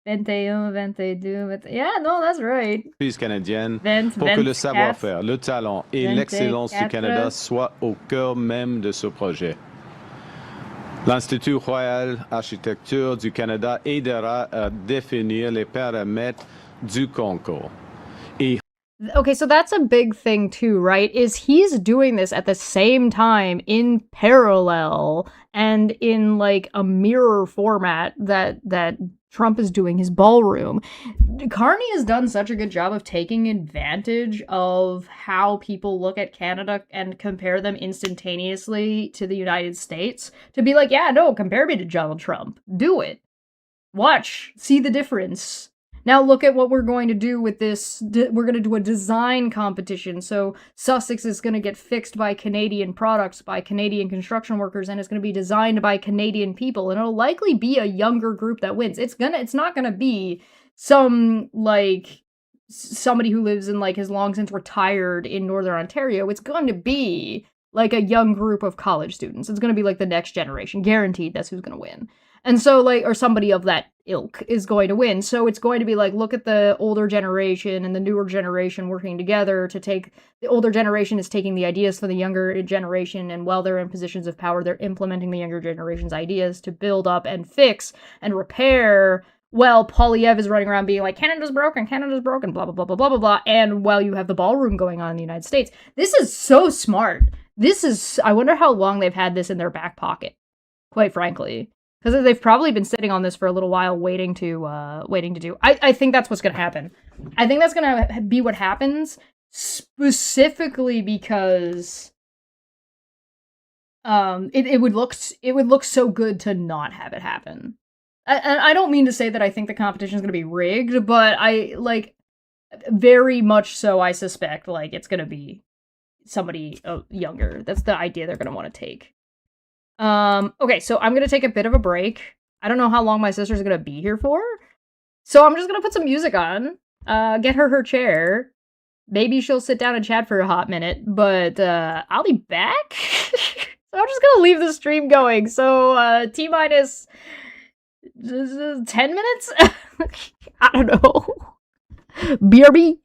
21, 22, yeah, no, that's right. Canadiennes pour que le savoir-faire, le talent et l'excellence du Canada soient au cœur même de ce projet. L'Institut Royal Architecture du Canada aidera à définir les paramètres du concours. Okay, so that's a big thing too, right? Is he's doing this at the same time in parallel and in like a mirror format that Trump is doing his ballroom. Carney has done such a good job of taking advantage of how people look at Canada and compare them instantaneously to the United States to be like, yeah, no, compare me to Donald Trump. Do it. Watch. See the difference. Now look at what we're going to do with this. We're going to do a design competition. So Sussex is going to get fixed by Canadian products, by Canadian construction workers, and it's going to be designed by Canadian people. And it'll likely be a younger group that wins. It's not going to be some, like, somebody who lives in, like, has long since retired in Northern Ontario. It's going to be, like, a young group of college students. It's going to be, like, the next generation. Guaranteed that's who's going to win. And so, like, or somebody of that ilk is going to win. So it's going to be like, look at the older generation and the newer generation working together to take, the older generation is taking the ideas for the younger generation, and while they're in positions of power, they're implementing the younger generation's ideas to build up and fix and repair, while Polyev is running around being like, Canada's broken, blah, blah, blah, blah, blah, blah, blah, and while you have the ballroom going on in the United States. This is so smart. I wonder how long they've had this in their back pocket, quite frankly. Because they've probably been sitting on this for a little while, waiting to do. I think that's what's going to happen. I think that's going to be what happens, specifically because it would look so good to not have it happen. And I don't mean to say that I think the competition is going to be rigged, but I like very much so. I suspect like it's going to be somebody younger. That's the idea they're going to want to take. Okay, so I'm gonna take a bit of a break. I don't know how long my sister's gonna be here for, so I'm just gonna put some music on, get her chair. Maybe she'll sit down and chat for a hot minute, but I'll be back. So I'm just gonna leave the stream going. So T-minus 10 minutes? I don't know. BRB?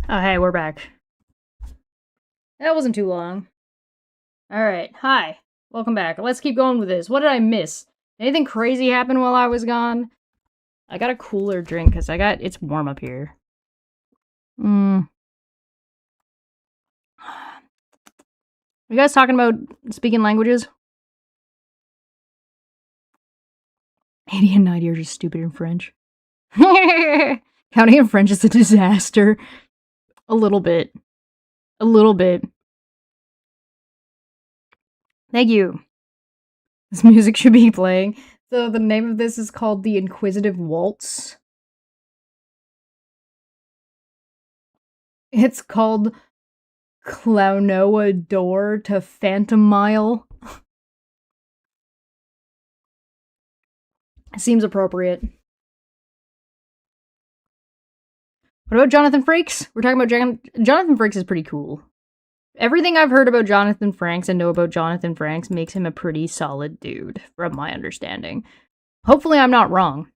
Oh, hey, we're back. That wasn't too long. Alright, hi. Welcome back. Let's keep going with this. What did I miss? Anything crazy happen while I was gone? I got a cooler drink, because it's warm up here. You guys talking about speaking languages? 80 and 90 are just stupid in French. Counting in French is a disaster. A little bit. A little bit. Thank you. This music should be playing. So the name of this is called The Inquisitive Waltz. It's called Clownoa Door to Phantom Mile. Seems appropriate. What about Jonathan Frakes? We're talking about Jonathan Frakes is pretty cool. Everything I've heard about Jonathan Frakes and know about Jonathan Frakes makes him a pretty solid dude, from my understanding. Hopefully I'm not wrong.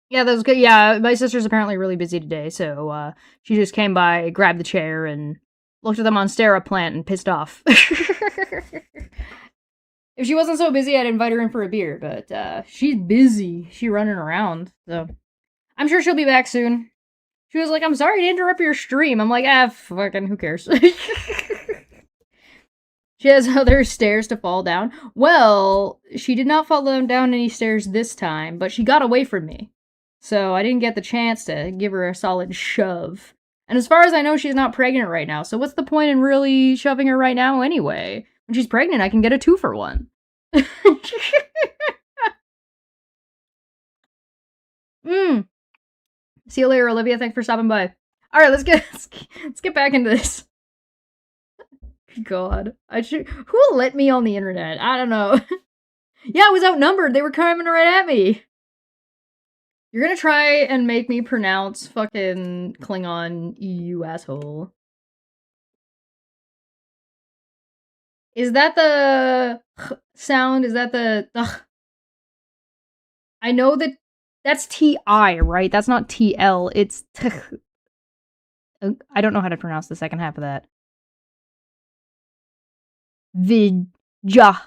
Yeah, that was good. Yeah, my sister's apparently really busy today, so she just came by, grabbed the chair, and looked at the Monstera plant and pissed off. If she wasn't so busy, I'd invite her in for a beer, but she's busy. She's running around, so I'm sure she'll be back soon. She was like, I'm sorry to interrupt your stream. I'm like, fucking, who cares? She has other stairs to fall down. Well, she did not fall down any stairs this time, but she got away from me. So I didn't get the chance to give her a solid shove. And as far as I know, she's not pregnant right now, so what's the point in really shoving her right now anyway? When she's pregnant, I can get a 2-for-1. See you later, Olivia. Thanks for stopping by. Alright, let's get back into this. God. Who let me on the internet? I don't know. Yeah, I was outnumbered. They were coming right at me. You're gonna try and make me pronounce fucking Klingon, you asshole. Is that the sound? Is that the... I know that that's T-I, right? That's not T-L. It's I don't know how to pronounce the second half of that. Vija.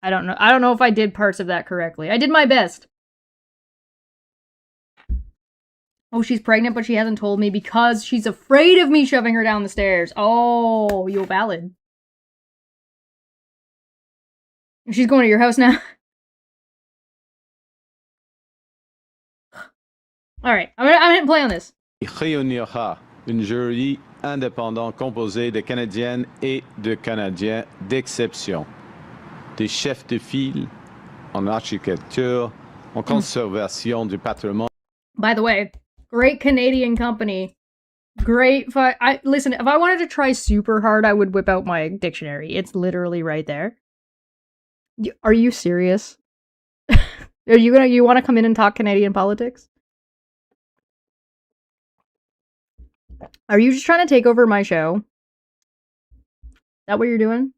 I don't know. I don't know if I did parts of that correctly. I did my best. Oh, she's pregnant, but she hasn't told me because she's afraid of me shoving her down the stairs. Oh, you're valid. She's going to your house now. Alright, I'm gonna play on this. Réunira une jury indépendant composée de Canadiennes et de Canadiens d'exception, des chefs de file en architecture, en conservation du patrimoine. By the way, great Canadian company. Great. Listen, if I wanted to try super hard, I would whip out my dictionary. It's literally right there. Are you serious? You want to come in and talk Canadian politics? Are you just trying to take over my show? Is that what you're doing?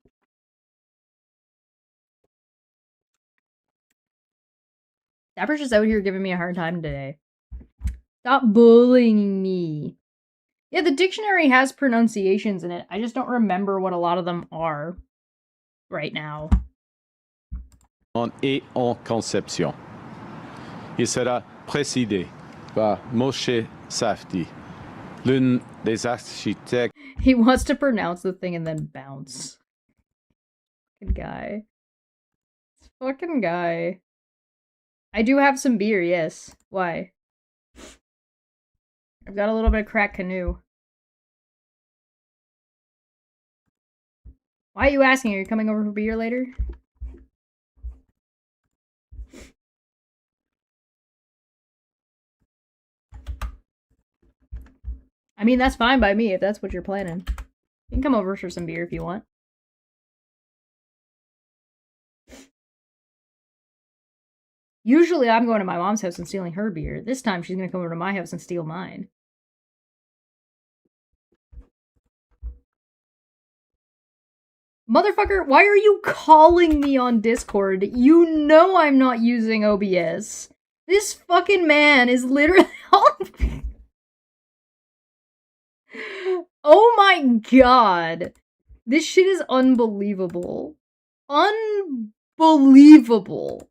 Dapper's just out here giving me a hard time today. Stop bullying me. Yeah, the dictionary has pronunciations in it. I just don't remember what a lot of them are right now. Et en conception. Il sera présidé par Moshe Safdie, l'un des architectes. He wants to pronounce the thing and then bounce. Fucking guy. This fucking guy. I do have some beer, yes. Why? I've got a little bit of cracked canoe. Why are you asking? Are you coming over for beer later? I mean, that's fine by me if that's what you're planning. You can come over for some beer if you want. Usually I'm going to my mom's house and stealing her beer. This time she's gonna come over to my house and steal mine. Motherfucker, why are you calling me on Discord? You know I'm not using OBS. This fucking man is literally... Oh my god. This shit is unbelievable. Unbelievable.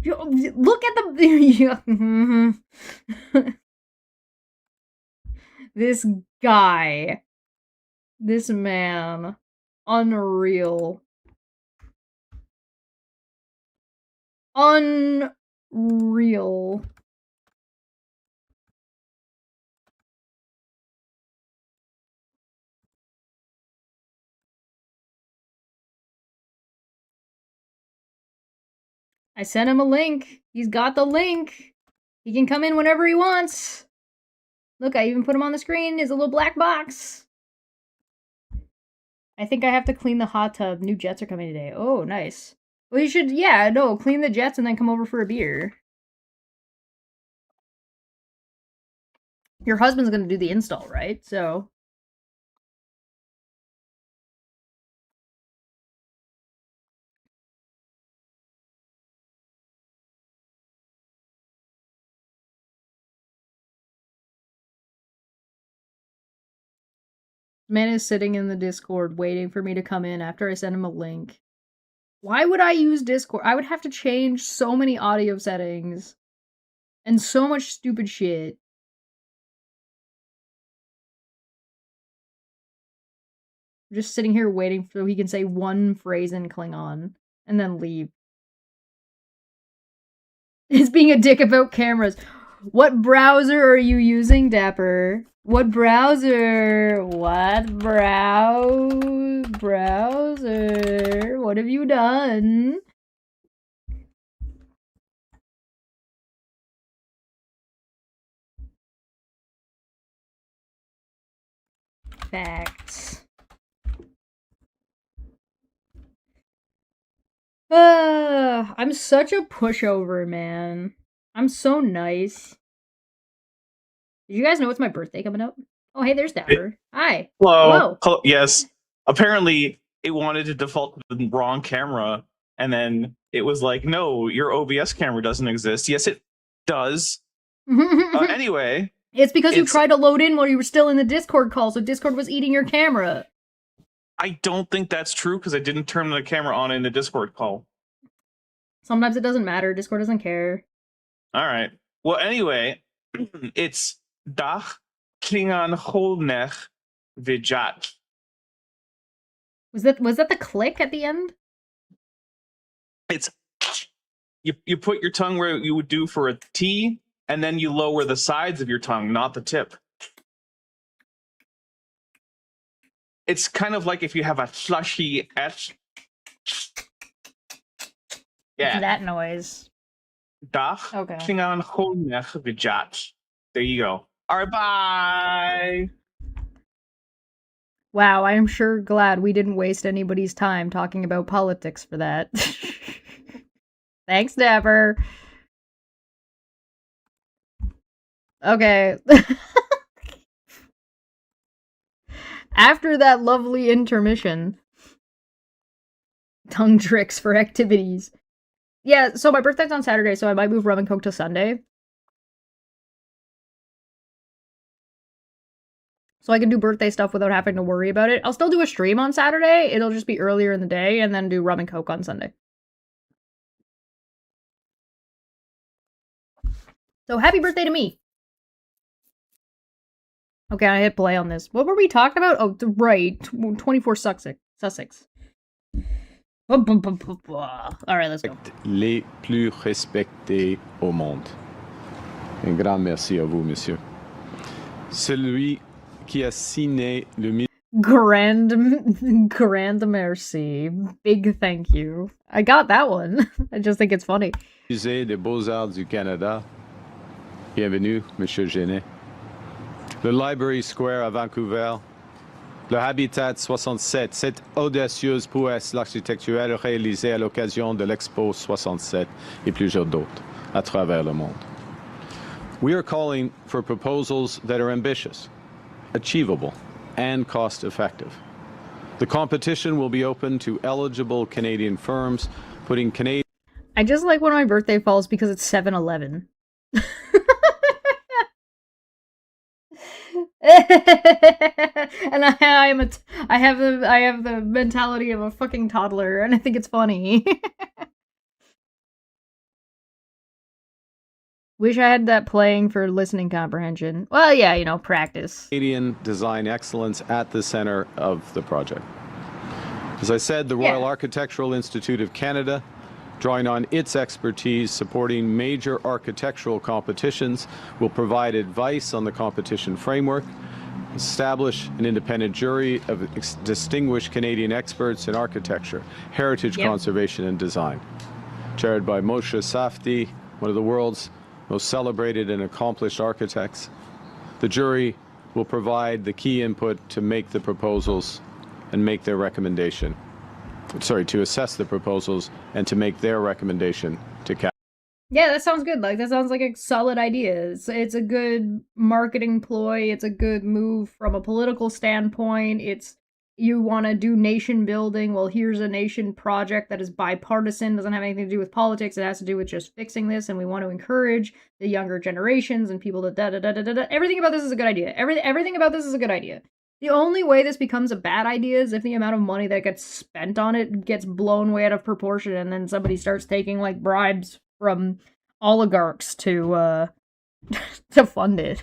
Look at the... This guy. This man. Unreal. Unreal. I sent him a link. He's got the link. He can come in whenever he wants. Look, I even put him on the screen. It's a little black box. I think I have to clean the hot tub. New jets are coming today. Oh, nice. Well, you should, yeah, no, clean the jets and then come over for a beer. Your husband's gonna do the install, right? So... Man is sitting in the Discord waiting for me to come in after I send him a link. Why would I use Discord? I would have to change so many audio settings. And so much stupid shit. I'm just sitting here waiting so he can say one phrase in Klingon. And then leave. It's being a dick about cameras. What browser are you using, Dapper? What browser? What browser? What have you done? Facts. I'm such a pushover, man. I'm so nice. Did you guys know it's my birthday coming up? Oh, hey, there's Dapper. Hi. Hello. Hello. Yes. Apparently, it wanted to default to the wrong camera, and then it was like, no, your OBS camera doesn't exist. Yes, it does. Anyway. It's because you tried to load in while you were still in the Discord call, so Discord was eating your camera. I don't think that's true, because I didn't turn the camera on in the Discord call. Sometimes it doesn't matter. Discord doesn't care. All right. Well, anyway, it's Dag Klingan Holnech Vijat. Was that the click at the end? It's you put your tongue where you would do for a T, and then you lower the sides of your tongue, not the tip. It's kind of like if you have a slushy S. Yeah. That noise. Dag. Okay. Klingan Holnech Vijat. There you go. All right, bye. Wow, I am sure glad we didn't waste anybody's time talking about politics for that. Thanks, Dapper. Okay. After that lovely intermission, tongue tricks for activities. Yeah, so my birthday's on Saturday, so I might move Rum and Coke to Sunday. So I can do birthday stuff without having to worry about it. I'll still do a stream on Saturday. It'll just be earlier in the day, and then do Rum and Coke on Sunday. So happy birthday to me! Okay, I hit play on this. What were we talking about? Oh, right. 24 Sussex. Alright, let's go. Les plus respectés au monde. Un grand merci à vous, monsieur. Celui qui a signé le Grand merci. Big thank you. I got that one. I just think it's funny. Musée des Beaux-Arts du Canada. Bienvenue, Monsieur Genet. Le Library Square à Vancouver. Le Habitat 67, cette audacieuse prouesse architecturale réalisée à l'occasion de l'Expo 67 et plusieurs d'autres à travers le monde. We are calling for proposals that are ambitious, achievable, and cost-effective. The competition will be open to eligible Canadian firms, putting Canadian... I just like when my birthday falls because it's 7-Eleven. And I have the mentality of a fucking toddler, and I think it's funny. Wish I had that playing for listening comprehension. Well, yeah, you know, practice. Canadian design excellence at the center of the project. As I said, the Royal Architectural Institute of Canada, drawing on its expertise supporting major architectural competitions, will provide advice on the competition framework, establish an independent jury of distinguished Canadian experts in architecture, heritage conservation, and design. Chaired by Moshe Safdie, one of the world's most celebrated and accomplished architects. The jury will provide the key input to make the proposals and make their recommendation. Sorry, to assess the proposals and to make their recommendation to Cabinet. Yeah, that sounds good. Like, that sounds like a solid idea. It's a good marketing ploy. It's a good move from a political standpoint. You want to do nation building. Well, here's a nation project that is bipartisan, doesn't have anything to do with politics. It has to do with just fixing this, and we want to encourage the younger generations and people to da-da-da-da-da-da. Everything about this is a good idea. Everything about this is a good idea. The only way this becomes a bad idea is if the amount of money that gets spent on it gets blown way out of proportion, and then somebody starts taking, like, bribes from oligarchs to to fund it.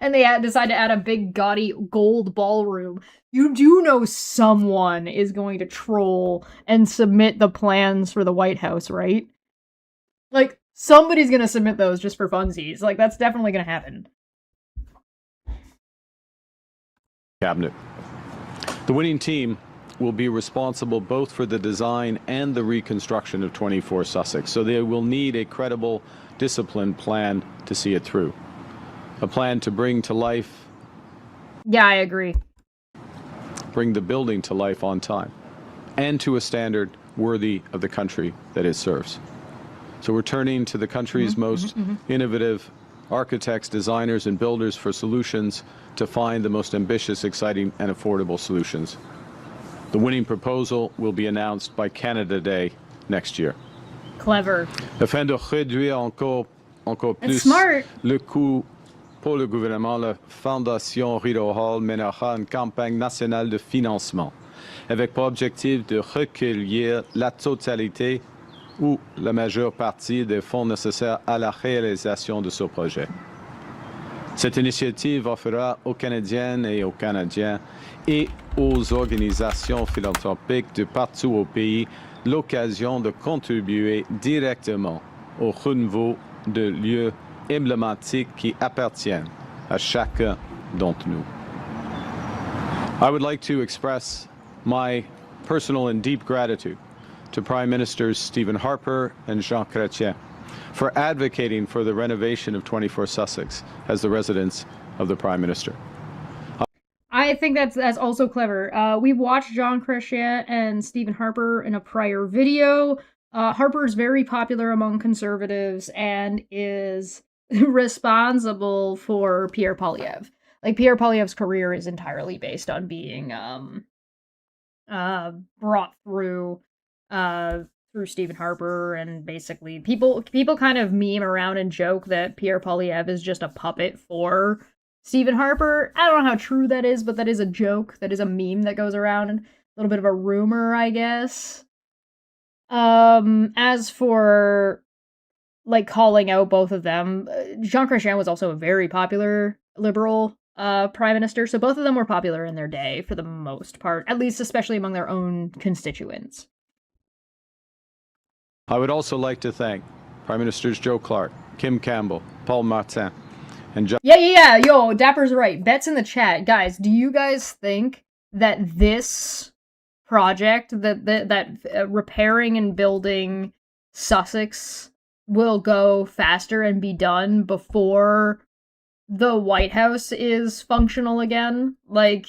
And they decide to add a big gaudy gold ballroom. You do know someone is going to troll and submit the plans for the White House, right? Like, somebody's gonna submit those just for funsies. Like, that's definitely gonna happen. Cabinet. The winning team will be responsible both for the design and the reconstruction of 24 Sussex, so they will need a credible, disciplined plan to see it through. A plan to bring to life... Yeah, I agree. Bring the building to life on time, and to a standard worthy of the country that it serves. So we're turning to the country's most innovative architects, designers, and builders for solutions to find the most ambitious, exciting, and affordable solutions. The winning proposal will be announced by Canada Day next year. Clever. Afin de réduire encore plus le coût pour le gouvernement, la Fondation Rideau Hall mènera une campagne nationale de financement avec pour objectif de recueillir la totalité ou la majeure partie des fonds nécessaires à la réalisation de ce projet. Cette initiative offrira aux Canadiennes et aux Canadiens et aux organisations philanthropiques de partout au pays l'occasion de contribuer directement au renouveau de lieux emblématiques qui appartiennent à chacun d'entre nous. I would like to express my personal and deep gratitude to Prime Ministers Stephen Harper and Jean Chrétien for advocating for the renovation of 24 Sussex as the residence of the Prime Minister. I think that's also clever. We've watched Jean Chrétien and Stephen Harper in a prior video. Harper is very popular among conservatives and is responsible for Pierre Poilievre. Like, Pierre Poilievre's career is entirely based on being brought through Stephen Harper, and basically people kind of meme around and joke that Pierre Poilievre is just a puppet for Stephen Harper. I don't know how true that is, but that is a joke. That is a meme that goes around, and a little bit of a rumor, I guess. As for like calling out both of them, Jean Chrétien was also a very popular liberal prime minister, so both of them were popular in their day for the most part, at least especially among their own constituents. I would also like to thank Prime Ministers Joe Clark, Kim Campbell, Paul Martin, and Yeah. Yo, Dapper's right. Bets in the chat. Guys, do you guys think that this project, that repairing and building Sussex will go faster and be done before the White House is functional again? Like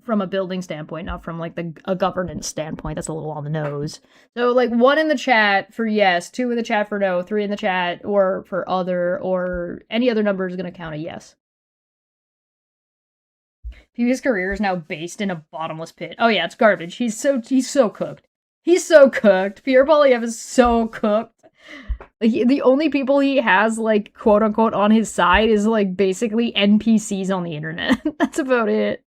from a building standpoint, not from like a governance standpoint. That's a little on the nose. So like 1 in the chat for yes, 2 in the chat for no, 3 in the chat or for other, or any other number is going to count a yes. PB's career is now based in a bottomless pit. Oh yeah, it's garbage. He's so cooked. He's so cooked. Pierre Poilievre is so cooked. Like, the only people he has, like, quote unquote, on his side is, like, basically NPCs on the internet. That's about it.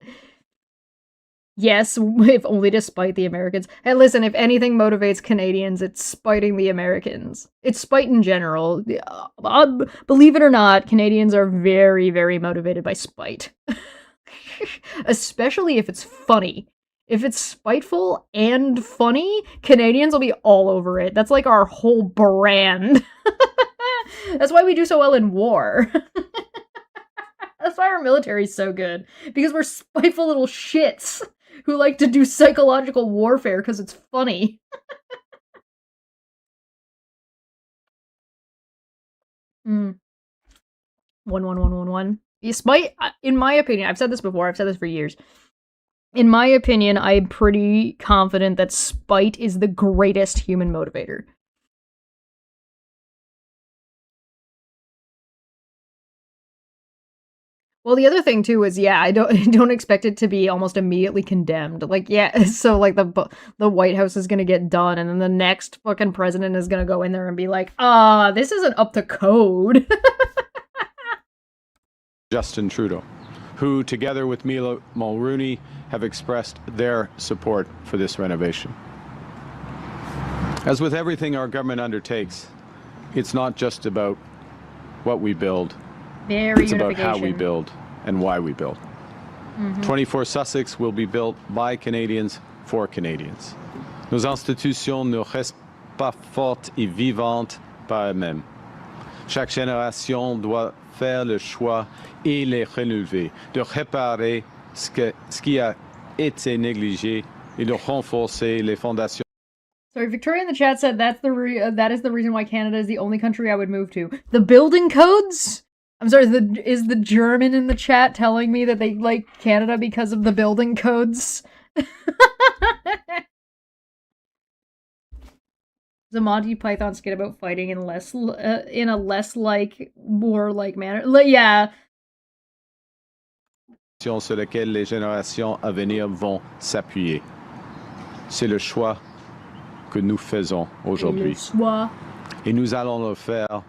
Yes, if only to spite the Americans. Hey, listen, if anything motivates Canadians, it's spiting the Americans. It's spite in general. Believe it or not, Canadians are very, very motivated by spite. Especially if it's funny. If it's spiteful and funny, Canadians will be all over it. That's like our whole brand. That's why we do so well in war. That's why our military is so good. Because we're spiteful little shits who like to do psychological warfare because it's funny. 11111. Spite, in my opinion, I've said this before, I've said this for years. In my opinion, I'm pretty confident that spite is the greatest human motivator. Well, the other thing too is, yeah, I don't expect it to be almost immediately condemned. Like, yeah, so like the White House is gonna get done, and then the next fucking president is gonna go in there and be like, this isn't up to code. Justin Trudeau, who, together with Mila Mulrooney, have expressed their support for this renovation. As with everything our government undertakes, it's not just about what we build. It's about how we build and why we build. 24 Sussex will be built by Canadians for Canadians. Nos institutions ne restent pas fortes et vivantes par elles-mêmes. Chaque génération doit faire le choix et les renouveler, de réparer ce qui a été négligé et de renforcer les fondations. Sorry, Victoria in the chat said that is the reason why Canada is the only country I would move to. The building codes? I'm sorry, is the German in the chat telling me that they like Canada because of the building codes? The Monty Python skit about fighting in a less like, warlike manner. Yeah. Sur lesquelles les générations à venir vont s'appuyer. C'est le choix que nous faisons aujourd'hui. Et nous allons le faire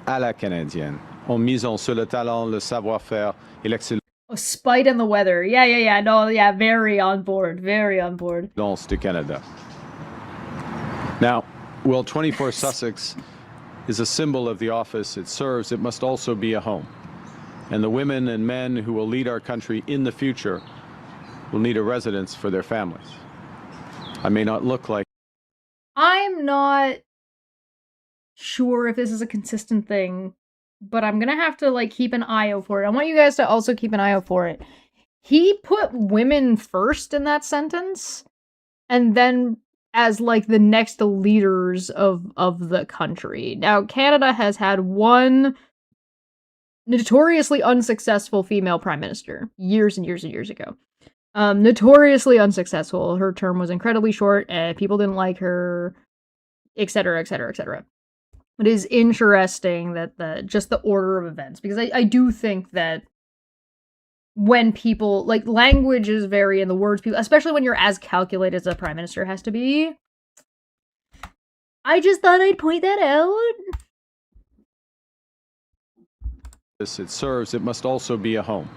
à la canadienne, en misant sur le talent, le savoir-faire et l'excellence. Oh, spite and the weather. Yeah. No, yeah, very on board. Very on board. De Canada. Now, while 24 Sussex is a symbol of the office it serves, it must also be a home. And the women and men who will lead our country in the future will need a residence for their families. I may not look like... I'm not sure if this is a consistent thing, but I'm gonna have to, like, keep an eye out for it. I want you guys to also keep an eye out for it. He put women first in that sentence, and then as, like, the next leaders of the country. Now, Canada has had one notoriously unsuccessful female prime minister years and years and years ago. Notoriously unsuccessful. Her term was incredibly short, and people didn't like her, etc., etc., etc. It is interesting that just the order of events, because I do think that when people, like, languages vary and the words people, especially when you're as calculated as a prime minister has to be. I just thought I'd point that out. It serves, it must also be a home.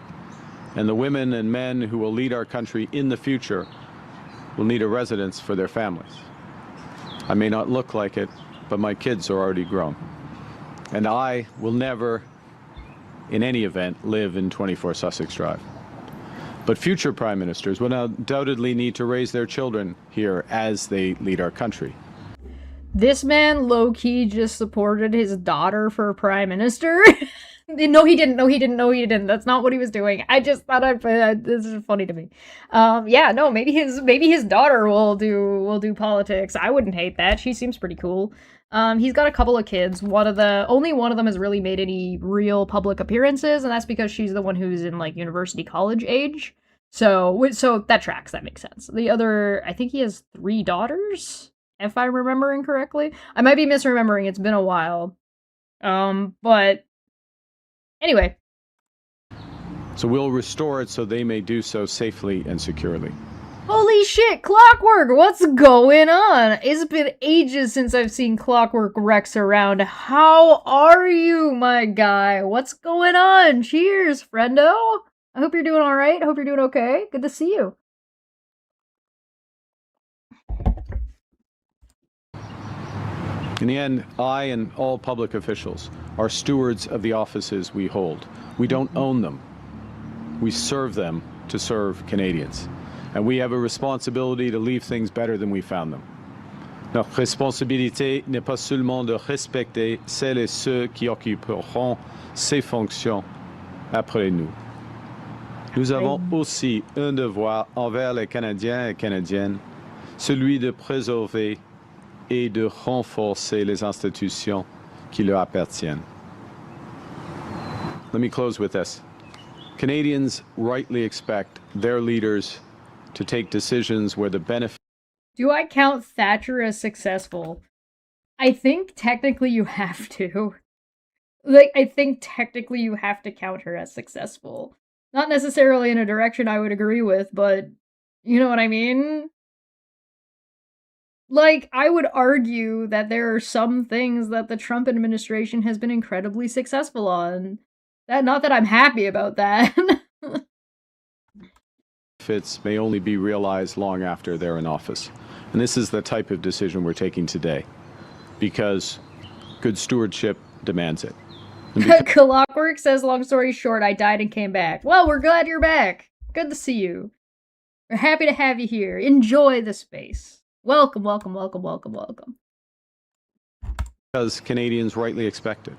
And the women and men who will lead our country in the future will need a residence for their families. I may not look like it, but my kids are already grown. And I will never, in any event, live in 24 Sussex Drive. But future prime ministers will undoubtedly need to raise their children here as they lead our country. This man low-key just supported his daughter for prime minister. No, he didn't. No, he didn't. No, he didn't. That's not what he was doing. I just thought this is funny to me. Yeah, no, maybe his daughter will do politics. I wouldn't hate that. She seems pretty cool. He's got a couple of kids. Only one of them has really made any real public appearances, and that's because she's the one who's in like university college age. So that tracks. That makes sense. The other, I think he has 3 daughters, if I'm remembering correctly. I might be misremembering. It's been a while. But anyway. So we'll restore it so they may do so safely and securely. Holy shit, Clockwork, what's going on? It's been ages since I've seen Clockwork Rex around. How are you, my guy? What's going on? Cheers, friendo. I hope you're doing alright. I hope you're doing okay. Good to see you. In the end, I and all public officials are stewards of the offices we hold. We don't own them. We serve them to serve Canadians. And we have a responsibility to leave things better than we found them. Notre responsabilité n'est pas seulement de respecter celles et ceux qui occuperont ces fonctions après nous. Nous avons aussi un devoir envers les Canadiens et Canadiennes, celui de préserver et de renforcer les institutions qui leur appartiennent. Let me close with this. Canadians rightly expect their leaders to take decisions where the benefit. Do I count Thatcher as successful? I think technically you have to. I think technically you have to count her as successful. Not necessarily in a direction I would agree with, but you know what I mean? I would argue that there are some things that the Trump administration has been incredibly successful on. Not that I'm happy about that. Benefits may only be realized long after they're in office. And this is the type of decision we're taking today, because good stewardship demands it. Clockwork says, long story short, I died and came back. Well, we're glad you're back. Good to see you. We're happy to have you here. Enjoy the space. Welcome, welcome, welcome, welcome, welcome. Because Canadians rightly expect it.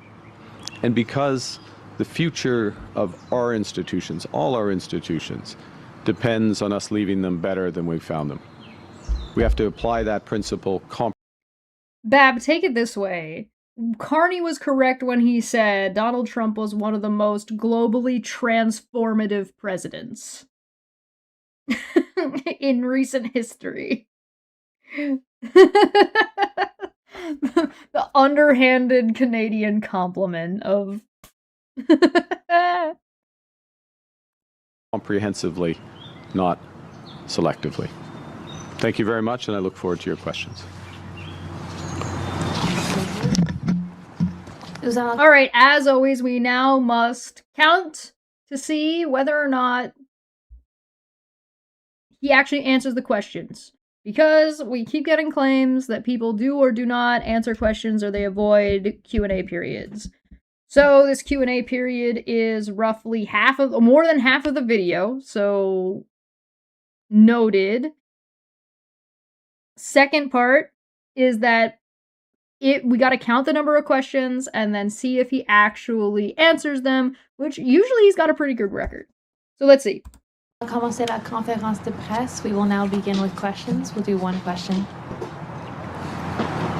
And because the future of our institutions, all our institutions, depends on us leaving them better than we found them. We have to apply that principle. Bab, take it this way. Carney was correct when he said Donald Trump was one of the most globally transformative presidents in recent history. The underhanded Canadian compliment of comprehensively, not selectively. Thank you very much, and I look forward to your questions. All right, as always, we now must count to see whether or not he actually answers the questions. Because we keep getting claims that people do or do not answer questions or they avoid Q&A periods. So this Q&A period is roughly more than half of the video, so noted. Second part is that we got to count the number of questions and then see if he actually answers them, which usually he's got a pretty good record. So let's see. On va commencer la conférence de presse. We will now begin with questions. We'll do one question.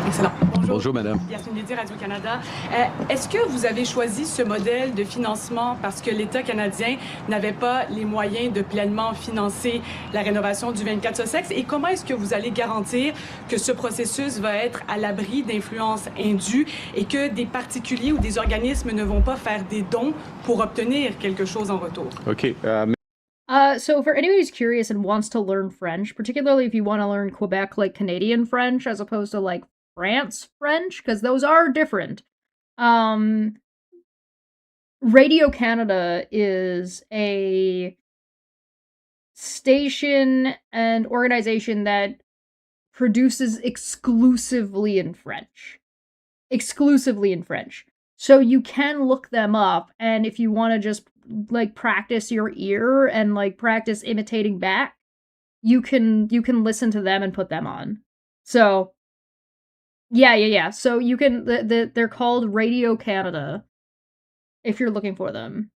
Excellent. Bonjour, madame. Yasmine Lédy, Radio-Canada. Est-ce que vous avez choisi ce modèle de financement parce que l'État canadien n'avait pas les moyens de pleinement financer la rénovation du 24 Sussex? Et comment est-ce que vous allez garantir que ce processus va être à l'abri d'influences indues et que des particuliers ou des organismes ne vont pas faire des dons pour obtenir quelque chose en retour? OK. So for anybody who's curious and wants to learn French, particularly if you want to learn Quebec like Canadian French as opposed to like France French, because those are different. Radio Canada is a station and organization that produces exclusively in French. Exclusively in French. So you can look them up, and if you want to just like practice your ear and like practice imitating back, you can listen to them and put them on. So yeah. So you can they're called Radio Canada if you're looking for them.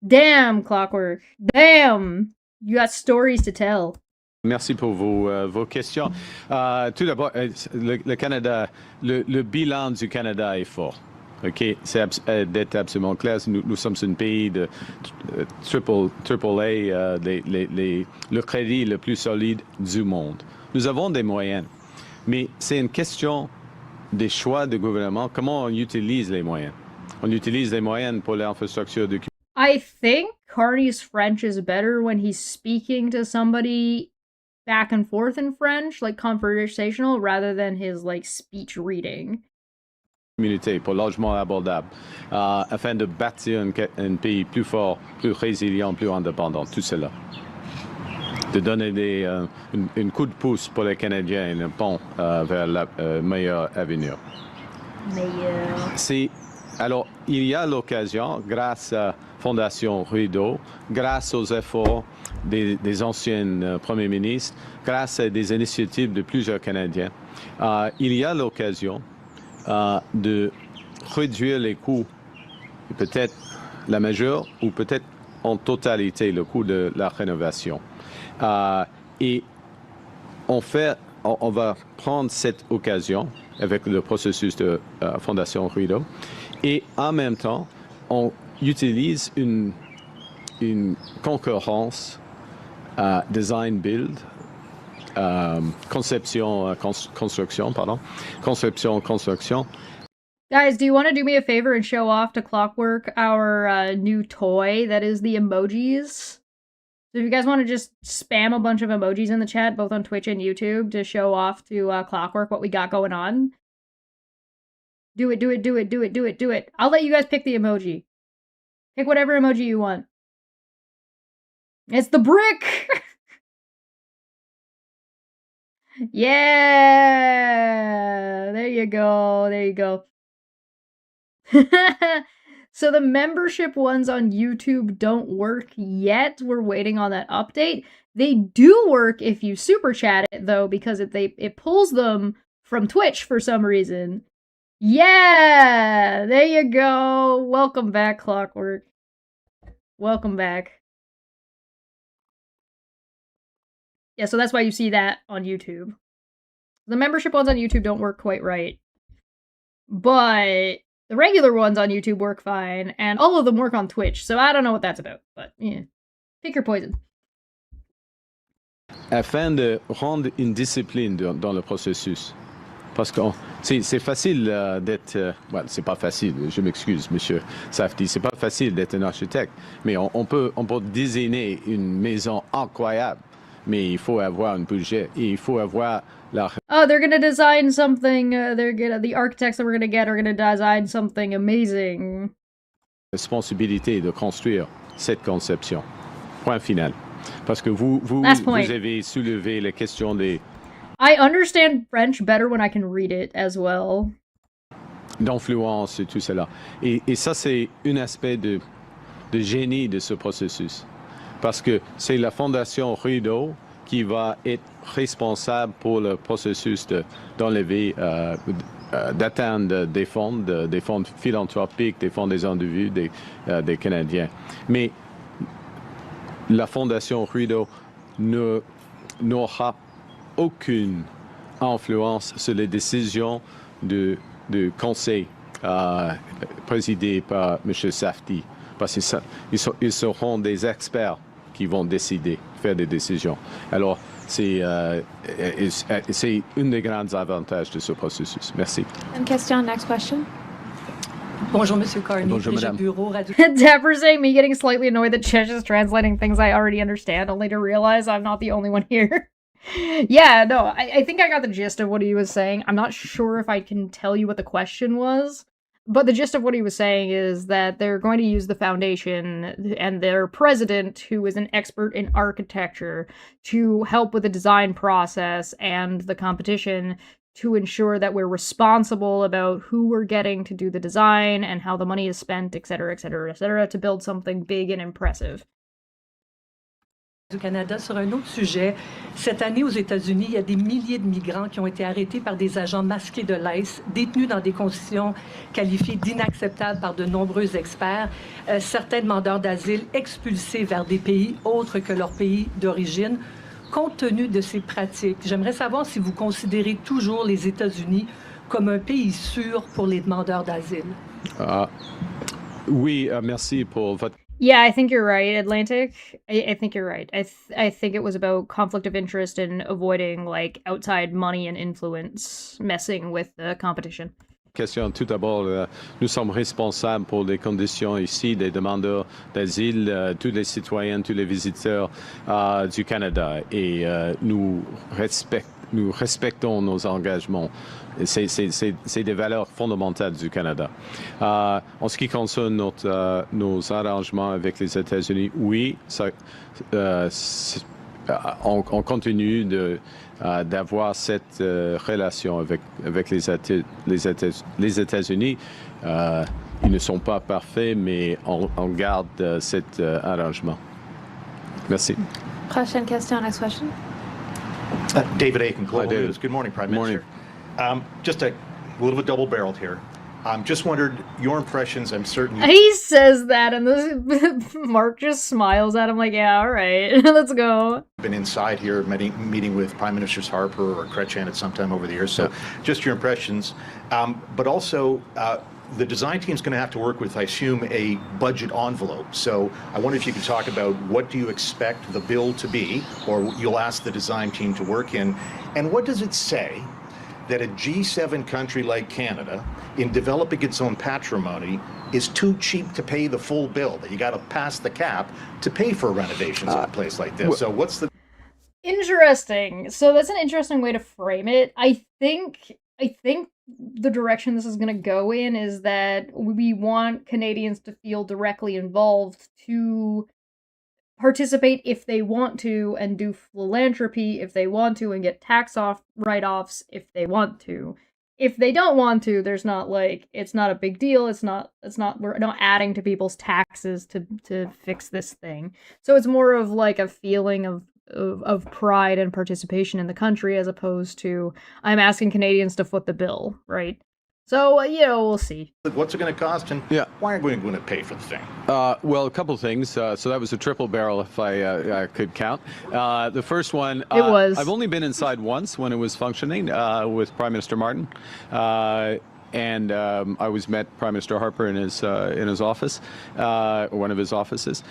Damn, Clockwork. Damn. You got stories to tell. Merci pour vos questions. Tout d'abord, le Canada, le bilan du Canada est fort. OK? C'est d'être absolument clair. Nous sommes un pays de AAA, le crédit le plus solide du monde. Nous avons des moyens, mais c'est une question des choix du gouvernement. Comment on utilise les moyens? On utilise les moyens pour l'infrastructure de... I think Carney's French is better when he's speaking to somebody back and forth in French, like conversational, rather than his like speech reading. Communauté pour logement abordable, afin de bâtir un pays plus fort, plus résilient, plus indépendant, tout cela. De donner un coup de pouce pour les Canadiens et un pont vers le meilleur avenir. Alors, il y a l'occasion, grâce à Fondation Rideau, grâce aux efforts des anciens premiers ministres, grâce à des initiatives de plusieurs Canadiens, il y a l'occasion de réduire les coûts, peut-être la majeure ou peut-être en totalité le coût de la rénovation. Et on va prendre cette occasion avec le processus de Fondation Rideau et en même temps, on utilise une concurrence design-build, construction. Guys, do you want to do me a favor and show off to Clockwork our new toy that is the emojis? So if you guys want to just spam a bunch of emojis in the chat, both on Twitch and YouTube, to show off to Clockwork what we got going on. Do it. I'll let you guys pick the emoji. Pick whatever emoji you want. It's the brick! Yeah! There you go. So the membership ones on YouTube don't work yet. We're waiting on that update. They do work if you super chat it, though, because it pulls them from Twitch for some reason. Yeah! There you go. Welcome back, Clockwork. Welcome back. Yeah, so that's why you see that on YouTube. The membership ones on YouTube don't work quite right. But the regular ones on YouTube work fine, and all of them work on Twitch, so I don't know what that's about, but yeah. Pick your poison. Afin de rendre une discipline dans le processus. Parce que c'est facile d'être... c'est pas facile, je m'excuse, monsieur Safdie, c'est pas facile d'être un architecte, mais on peut designer une maison incroyable, mais il faut avoir un budget, et il faut avoir la... Oh, they're gonna design something, the architects that we're gonna get are gonna design something amazing. Responsabilité de construire cette conception. Point final. Parce que vous avez soulevé la question des... I understand French better when I can read it as well. D'influence et tout cela. Et ça, c'est un aspect de génie de ce processus. Parce que c'est la Fondation Rideau qui va être responsable pour le processus d'enlever, d'atteindre des fonds philanthropiques, des fonds des individus, des Canadiens. Mais la Fondation Rideau n'aura aucune influence sur les décisions du conseil présidé par M. Safdie. Parce qu'ils seront des experts qui vont décider, faire des décisions. Alors, c'est un des grands avantages de ce processus. Merci. Une question, next question. Bonjour, Monsieur Carney. Bonjour, madame. Bureau Radio. Dapper saying me getting slightly annoyed that Chesh is translating things I already understand, only to realize I'm not the only one here. Yeah, no, I think I got the gist of what he was saying. I'm not sure if I can tell you what the question was, but the gist of what he was saying is that they're going to use the foundation and their president, who is an expert in architecture, to help with the design process and the competition to ensure that we're responsible about who we're getting to do the design and how the money is spent, etc., etc., etc., to build something big and impressive. Du Canada sur un autre sujet. Cette année, aux États-Unis, il y a des milliers de migrants qui ont été arrêtés par des agents masqués de l'ICE, détenus dans des conditions qualifiées d'inacceptables par de nombreux experts. Certains demandeurs d'asile expulsés vers des pays autres que leur pays d'origine. Compte tenu de ces pratiques, j'aimerais savoir si vous considérez toujours les États-Unis comme un pays sûr pour les demandeurs d'asile. Oui, merci pour votre... Yeah, I think you're right, Atlantic. I think you're right. I think it was about conflict of interest and avoiding, like, outside money and influence messing with the competition. Question. Tout d'abord, nous sommes responsables pour les conditions ici des demandeurs d'asile, tous les citoyens, tous les visiteurs du Canada, et nous respectons nos engagements. C'est des valeurs fondamentales du Canada. En ce qui concerne nos arrangements avec les États-Unis, oui, on continue d'avoir cette relation avec les États-Unis. Ils ne sont pas parfaits, mais on garde cet arrangement. Merci. Prochaine question, next question. David Aiken, Global David. News. Good morning, Prime Morning. Minister. Just a little bit double-barreled here. Just wondered your impressions. I'm certain He says that, and Mark just smiles at him like, yeah, all right, let's go. been inside here meeting with Prime Ministers Harper or Chrétien at some time over the years. So just your impressions. But also, the design team's going to have to work with, I assume, a budget envelope. So I wonder if you could talk about what do you expect the bill to be, or you'll ask the design team to work in, and what does it say that a G7 country like Canada, in developing its own patrimony, is too cheap to pay the full bill, that you got to pass the cap to pay for renovations of a place like this. So what's the... Interesting. So that's an interesting way to frame it. I think the direction this is going to go in is that we want Canadians to feel directly involved, to participate if they want to, and do philanthropy if they want to, and get write-offs if they want to. If they don't want to, there's not, like, it's not a big deal. We're not adding to people's taxes to fix this thing. So it's more of like a feeling of pride and participation in the country, as opposed to I'm asking Canadians to foot the bill, right? So, we'll see. What's it going to cost, and why are we going to pay for the thing? Well, a couple things. So that was a triple barrel, if I could count. The first one, it was. I've only been inside once when it was functioning with Prime Minister Martin. And I always met Prime Minister Harper in his office, one of his offices.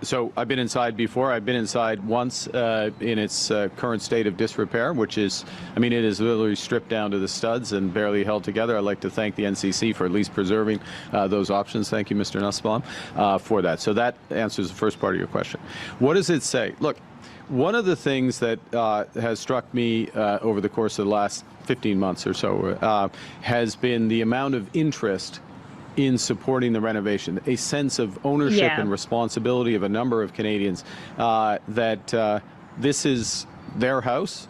So I've been inside before. I've been inside once in its current state of disrepair, which is, it is literally stripped down to the studs and barely held together. I'd like to thank the NCC for at least preserving those options. Thank you, Mr. Nussbaum, for that. So that answers the first part of your question. What does it say? Look, one of the things that has struck me over the course of the last 15 months or so has been the amount of interest in supporting the renovation, a sense of ownership and responsibility of a number of Canadians that this is their house.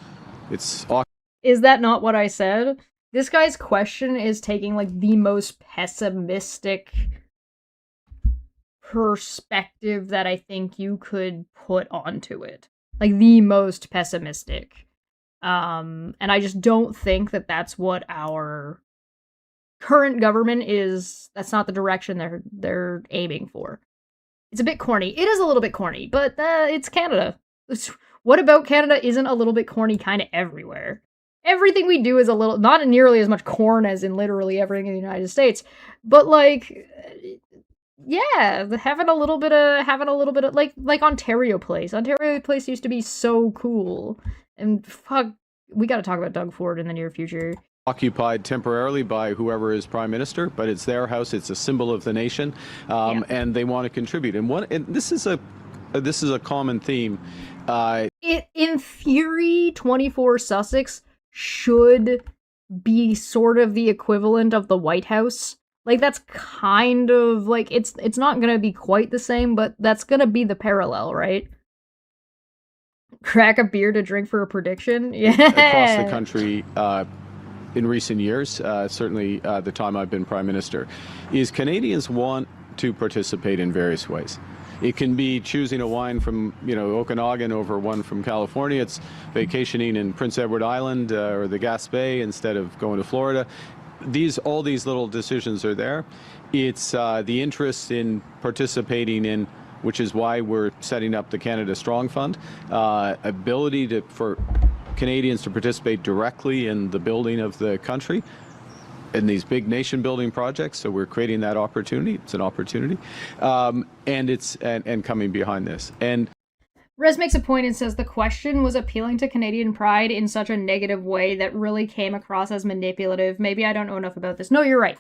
Is that not what I said? This guy's question is taking, like, the most pessimistic perspective that I think you could put onto it. Like, the most pessimistic. And I just don't think that that's what our current government is. That's not the direction they're aiming for. It's a bit corny. It is a little bit corny, but it's Canada. What about Canada isn't a little bit corny kind of everywhere? Everything we do is a little, not nearly as much corn as in literally everything in the United States, but like, yeah, having a little bit of like Ontario Place. Ontario Place used to be so cool, and fuck, we got to talk about Doug Ford in the near future. Occupied temporarily by whoever is prime minister, but it's their house. It's a symbol of the nation, and they want to contribute. And this is a common theme. In theory, 24 Sussex should be sort of the equivalent of the White House. Like, that's kind of like, it's not gonna be quite the same, but that's gonna be the parallel, right? Crack a beer to drink for a prediction? Yeah. Across the country in recent years, certainly the time I've been Prime Minister, is Canadians want to participate in various ways. It can be choosing a wine from, Okanagan over one from California. It's vacationing in Prince Edward Island or the Gaspé instead of going to Florida. All these little decisions are there. It's the interest in participating in, which is why we're setting up the Canada Strong Fund, ability for Canadians to participate directly in the building of the country in these big nation building projects. So we're creating that opportunity. It's an opportunity. And coming behind this. And Rez makes a point and says the question was appealing to Canadian pride in such a negative way that really came across as manipulative. Maybe I don't know enough about this. No, you're right.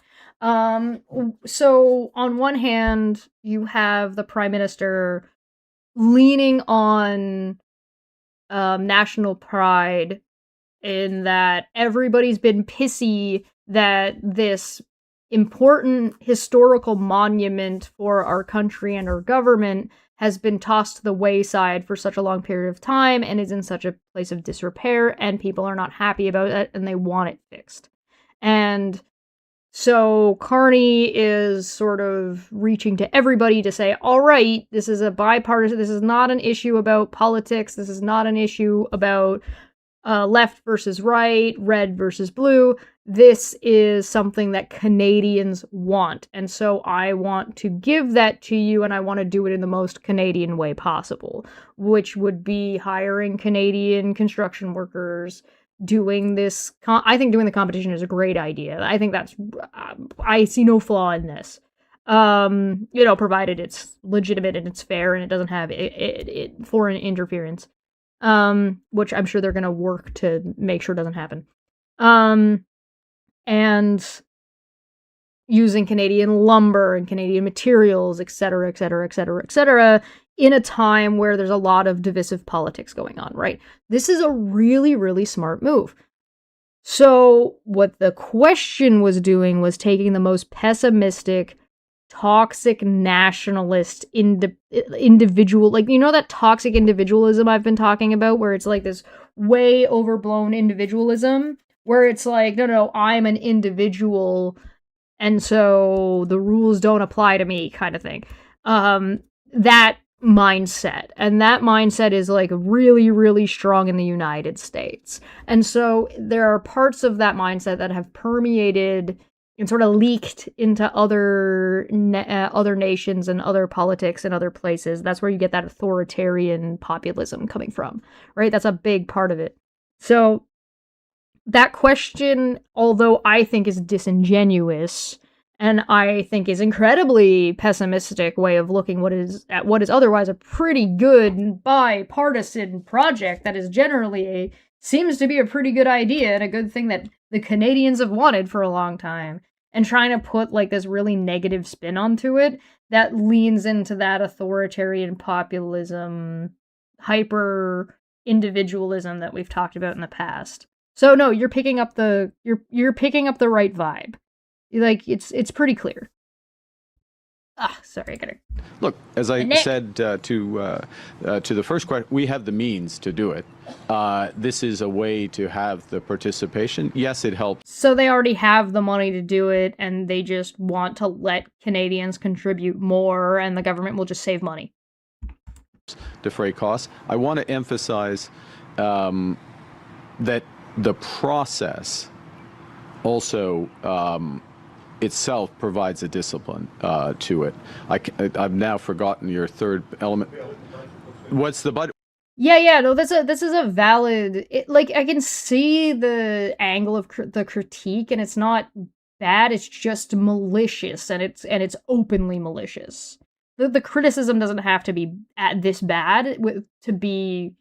So on one hand, you have the Prime Minister leaning on national pride in that everybody's been pissy that this important historical monument for our country and our government has been tossed to the wayside for such a long period of time and is in such a place of disrepair, and people are not happy about it and they want it fixed. And so Carney is sort of reaching to everybody to say, all right, this is a bipartisan, this is not an issue about politics, this is not an issue about left versus right, red versus blue. This is something that Canadians want. And so I want to give that to you, and I want to do it in the most Canadian way possible, which would be hiring Canadian construction workers, doing this. I think doing the competition is a great idea. I think that's, I see no flaw in this. Provided it's legitimate and it's fair and it doesn't have foreign interference. Which I'm sure they're going to work to make sure doesn't happen. And using Canadian lumber and Canadian materials, etc., etc., etc., etc., in a time where there's a lot of divisive politics going on, right? This is a really, really smart move. So what the question was doing was taking the most pessimistic, toxic nationalist individual, like, that toxic individualism I've been talking about, where it's like this way overblown individualism, where it's like, no, I'm an individual, and so the rules don't apply to me, kind of thing. That mindset. And that mindset is like really, really strong in the United States. And so there are parts of that mindset that have permeated and sort of leaked into other nations and other politics and other places. That's where you get that authoritarian populism coming from, right? That's a big part of it. So that question, although I think is disingenuous and I think is incredibly pessimistic way of looking at what is otherwise a pretty good bipartisan project that is generally seems to be a pretty good idea and a good thing that the Canadians have wanted for a long time, and trying to put like this really negative spin onto it that leans into that authoritarian populism, hyper individualism that we've talked about in the past. So no, you're picking up the right vibe. Like, it's pretty clear. Sorry, I gotta look. As I said to the first question, we have the means to do it. This is a way to have the participation. Yes, it helps. So they already have the money to do it, and they just want to let Canadians contribute more, and the government will just save money. Defray costs. I want to emphasize that the process also itself provides a discipline to it. I've now forgotten your third element. What's the budget? Yeah, no, this is a valid. Like, I can see the angle of the critique, and it's not bad. It's just malicious, and it's openly malicious. The criticism doesn't have to be at this bad to be.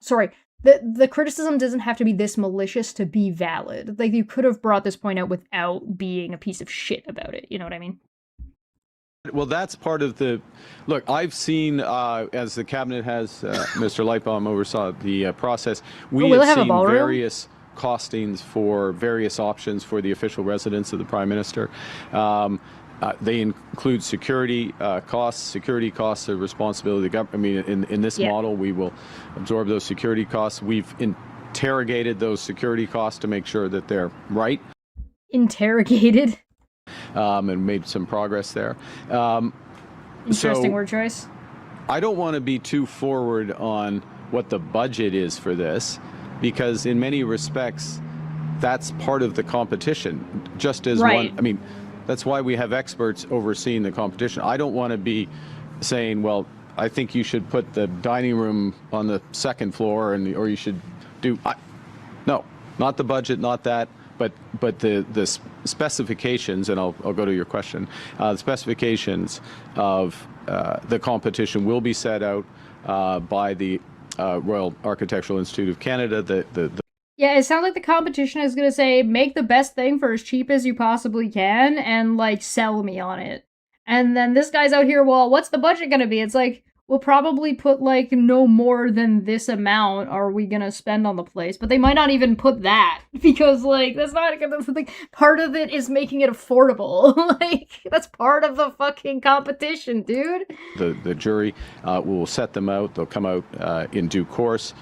Sorry, the criticism doesn't have to be this malicious to be valid. Like, you could have brought this point out without being a piece of shit about it. You know what I mean? Well, that's part of the look. I've seen, as the cabinet has, Mr. Lightbaum oversaw the process. We'll have a seen ballroom? various costings for various options for the official residence of the Prime Minister. They include security costs. Security costs are responsibility of the government. I mean, in this model, we will absorb those security costs. We've interrogated those security costs to make sure that they're right. Interrogated. And made some progress there. Interesting word choice. I don't want to be too forward on what the budget is for this, because in many respects, that's part of the competition. Just as right. I mean, that's why we have experts overseeing the competition. I don't want to be saying, well, I think you should put the dining room on the second floor, or you should do. No, not the budget, not that. But the specifications, and I'll go to your question, the specifications of the competition will be set out by the Royal Architectural Institute of Canada. Yeah, it sounds like the competition is going to say, make the best thing for as cheap as you possibly can, and, like, sell me on it. And then this guy's out here, well, what's the budget going to be? It's like, we'll probably put, like, no more than this amount are we gonna spend on the place. But they might not even put that, because, like, that's not gonna, like, part of it is making it affordable. Like, that's part of the fucking competition, dude. The jury will set them out. They'll come out in due course.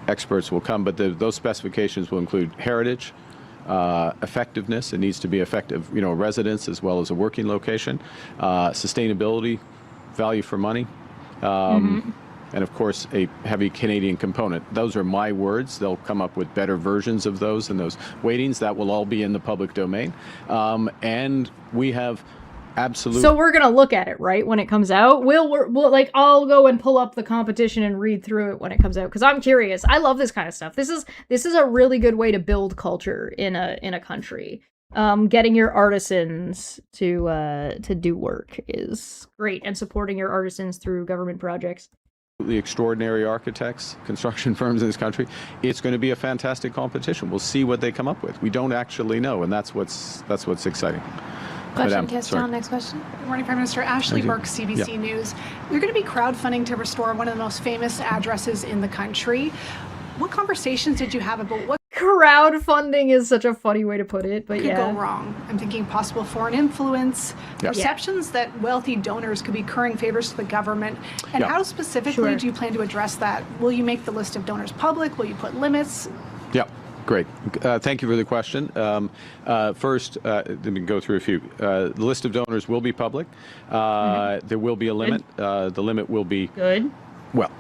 Experts will come, but those specifications will include heritage, effectiveness. It needs to be effective, you know, residence as well as a working location, sustainability, value for money, and of course a heavy Canadian component. Those are my words. They'll come up with better versions of those and those weightings. That will all be in the public domain. And we have absolute. So we're gonna look at it, right, when it comes out. We'll like, I'll go and pull up the competition and read through it when it comes out, because I'm curious. I love this kind of stuff. This is a really good way to build culture in a country. Getting your artisans to do work is great, and supporting your artisans through government projects. The extraordinary architects, construction firms in this country. It's going to be a fantastic competition. We'll see what they come up with. We don't actually know, and that's what's exciting. Question, Keston, next question. Good morning, Prime Minister. Ashley Burke, CBC News. You're going to be crowdfunding to restore one of the most famous addresses in the country. What conversations did you have about what crowdfunding is such a funny way to put it, but could go wrong? I'm thinking possible foreign influence, perceptions that wealthy donors could be currying favors to the government, and how specifically do you plan to address that? Will you make the list of donors public? Will you put limits? Yeah. Great. Thank you for the question. First, let me go through a few. The list of donors will be public. There will be a limit. The limit will be... Good. Well,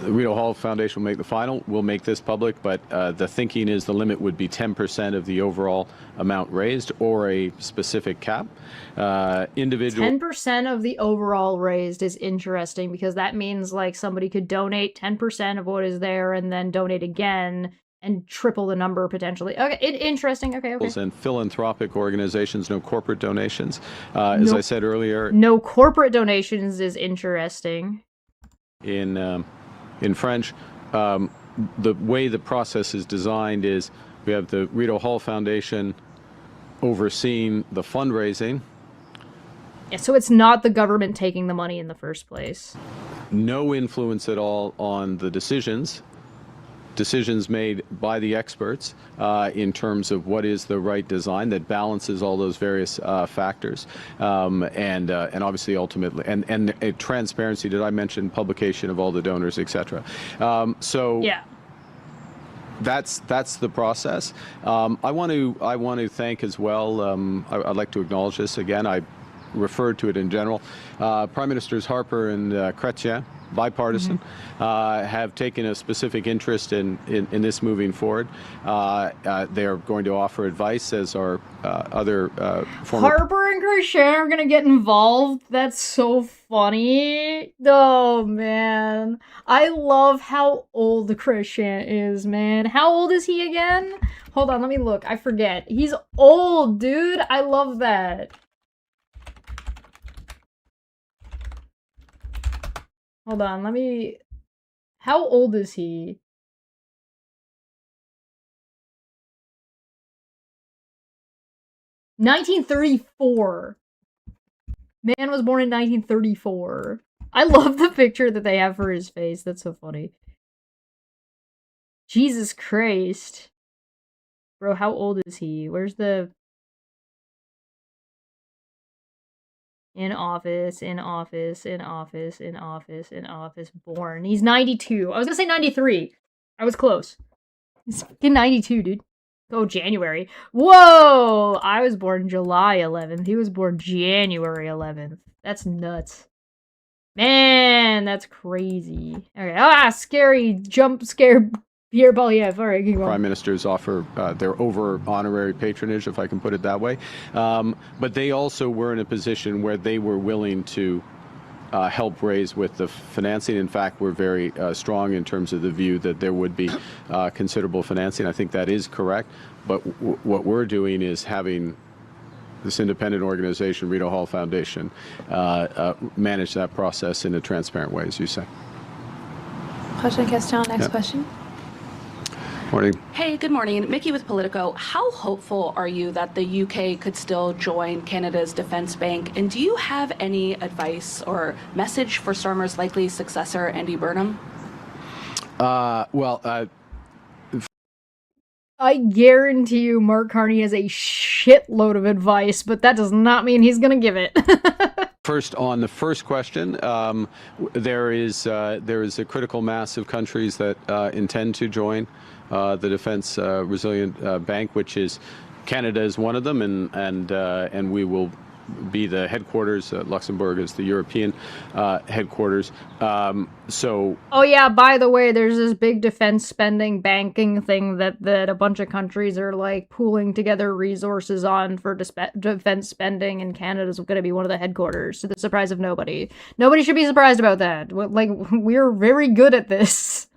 the Rideau Hall Foundation will make the final. We'll make this public, but the thinking is the limit would be 10% of the overall amount raised, or a specific cap. 10% of the overall raised is interesting, because that means, like, somebody could donate 10% of what is there and then donate again and triple the number potentially. Okay, interesting. Okay. And philanthropic organizations, no corporate donations. As I said earlier, no corporate donations is interesting. In French, the way the process is designed is we have the Rideau Hall Foundation overseeing the fundraising. Yeah, so it's not the government taking the money in the first place. No influence at all on the decisions made by the experts in terms of what is the right design that balances all those various factors, and obviously ultimately and transparency. Did I mention publication of all the donors, etc.? So yeah, that's the process. I want to thank as well. I'd like to acknowledge this again. referred to it in general. Prime Ministers Harper and Chrétien, bipartisan, have taken a specific interest in this moving forward. They're going to offer advice, as our other former... Harper and Chrétien are gonna get involved? That's so funny. Oh, man. I love how old Chrétien is, man. How old is he again? Hold on, let me look. I forget. He's old, dude. I love that. Hold on, let me... How old is he? (1934). Man was born in 1934. I love the picture that they have for his face. That's so funny. Jesus Christ. Bro, how old is he? Where's the... In office, born. He's 92. I was gonna say 93. I was close. He's fucking 92, dude. Oh, January. Whoa! I was born July 11th. He was born January 11th. That's nuts. Man, that's crazy. Okay, scary jump scare Pierre Polyev. All right, keep going. Prime ministers offer their over-honorary patronage, if I can put it that way. But they also were in a position where they were willing to help raise with the financing. In fact, we're very strong in terms of the view that there would be considerable financing. I think that is correct. But what we're doing is having this independent organization, Rideau Hall Foundation, manage that process in a transparent way, as you say. Prochaine question, next question. Morning. Hey, good morning. Mickey with Politico. How hopeful are you that the UK could still join Canada's defence bank? And do you have any advice or message for Starmer's likely successor, Andy Burnham? I guarantee you Mark Carney has a shitload of advice, but that does not mean he's gonna give it. First, on the first question, there is a critical mass of countries that intend to join the Defence Resilient Bank, which is Canada is one of them, and we will be the headquarters. Luxembourg is the European headquarters. Oh yeah, by the way, there's this big defense spending banking thing that a bunch of countries are like pooling together resources on for defense spending, and Canada's going to be one of the headquarters, to the surprise of nobody. Nobody should be surprised about that. Like, we're very good at this.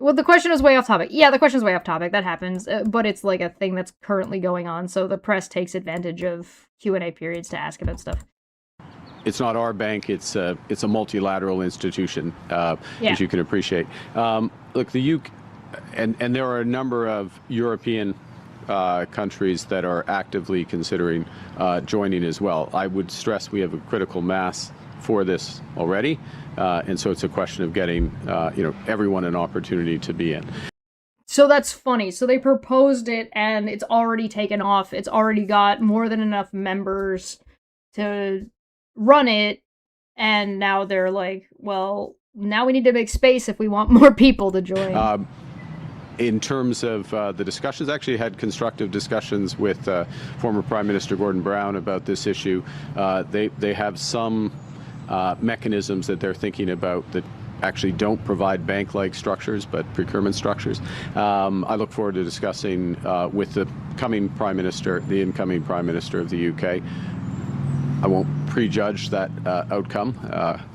Well, the question is way off topic. Yeah, the question is way off topic. That happens, but it's like a thing that's currently going on, so the press takes advantage of Q&A periods to ask about stuff. It's not our bank. It's a multilateral institution, as you can appreciate. Look, the UK, and there are a number of European countries that are actively considering joining as well. I would stress we have a critical mass for this already, and so it's a question of getting everyone an opportunity to be in. So that's funny. So they proposed it, and it's already taken off. It's already got more than enough members to run it, and now they're like, well, now we need to make space if we want more people to join. In terms of the discussions, actually had constructive discussions with former Prime Minister Gordon Brown about this issue. They have some mechanisms that they're thinking about that actually don't provide bank-like structures, but procurement structures. I look forward to discussing with the incoming Prime Minister of the UK. I won't prejudge that outcome,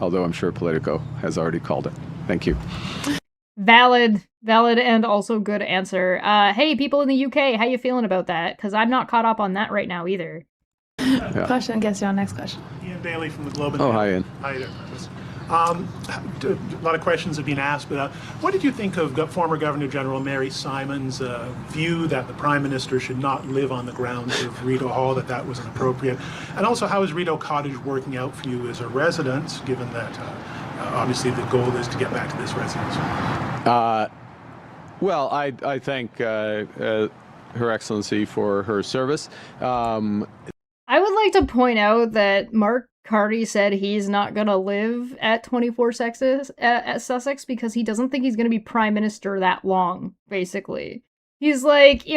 although I'm sure Politico has already called it. Thank you. Valid, and also good answer. Hey, people in the UK, how you feeling about that? Because I'm not caught up on that right now either. Question, question, next question. Ian Bailey from the Globe and Mail. Oh, hi, Ian. Hi there. A lot of questions have been asked, but what did you think of former Governor General Mary Simon's view that the Prime Minister should not live on the grounds of Rideau Hall, that was inappropriate? And also, how is Rideau Cottage working out for you as a resident, given that obviously the goal is to get back to this residence? Well, I thank Her Excellency for her service. I would like to point out that Mark Carney said he's not going to live at 24 at Sussex because he doesn't think he's going to be Prime Minister that long, basically. He's like,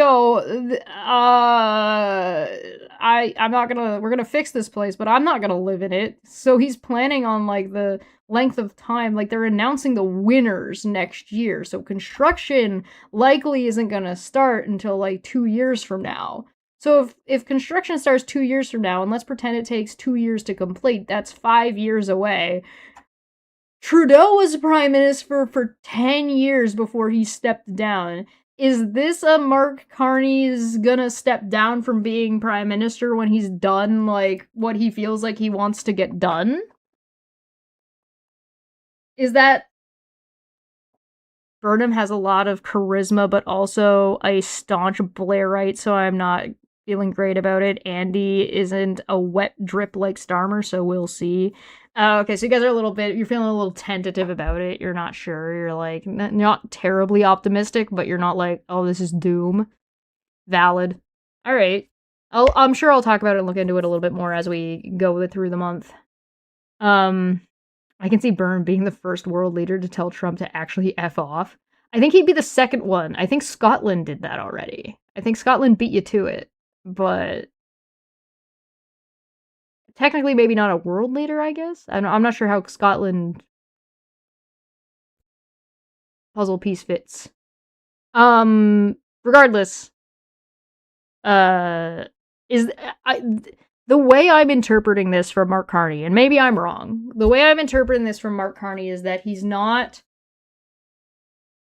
I'm not gonna, we're gonna fix this place, but I'm not gonna live in it. So he's planning on, like, the length of time, like, they're announcing the winners next year, so construction likely isn't gonna start until, like, 2 years from now. So if construction starts 2 years from now, and let's pretend it takes 2 years to complete, that's 5 years away. Trudeau was prime minister for 10 years before he stepped down. Is this a Mark Carney's gonna step down from being prime minister when he's done, like, what he feels like he wants to get done? Is that... Burnham has a lot of charisma, but also a staunch Blairite, so I'm not feeling great about it. Andy isn't a wet drip like Starmer, so we'll see. Okay, so you guys are you're feeling a little tentative about it. You're not sure. You're, like, not terribly optimistic, but you're not like, oh, this is doom. Valid. Alright. I'm sure I'll talk about it and look into it a little bit more as we go through the month. I can see Byrne being the first world leader to tell Trump to actually F off. I think he'd be the second one. I think Scotland did that already. I think Scotland beat you to it. But technically maybe not a world leader, I guess? I'm not sure how Scotland puzzle piece fits. Regardless, the way I'm interpreting this from Mark Carney, and maybe I'm wrong, the way I'm interpreting this from Mark Carney is that he's not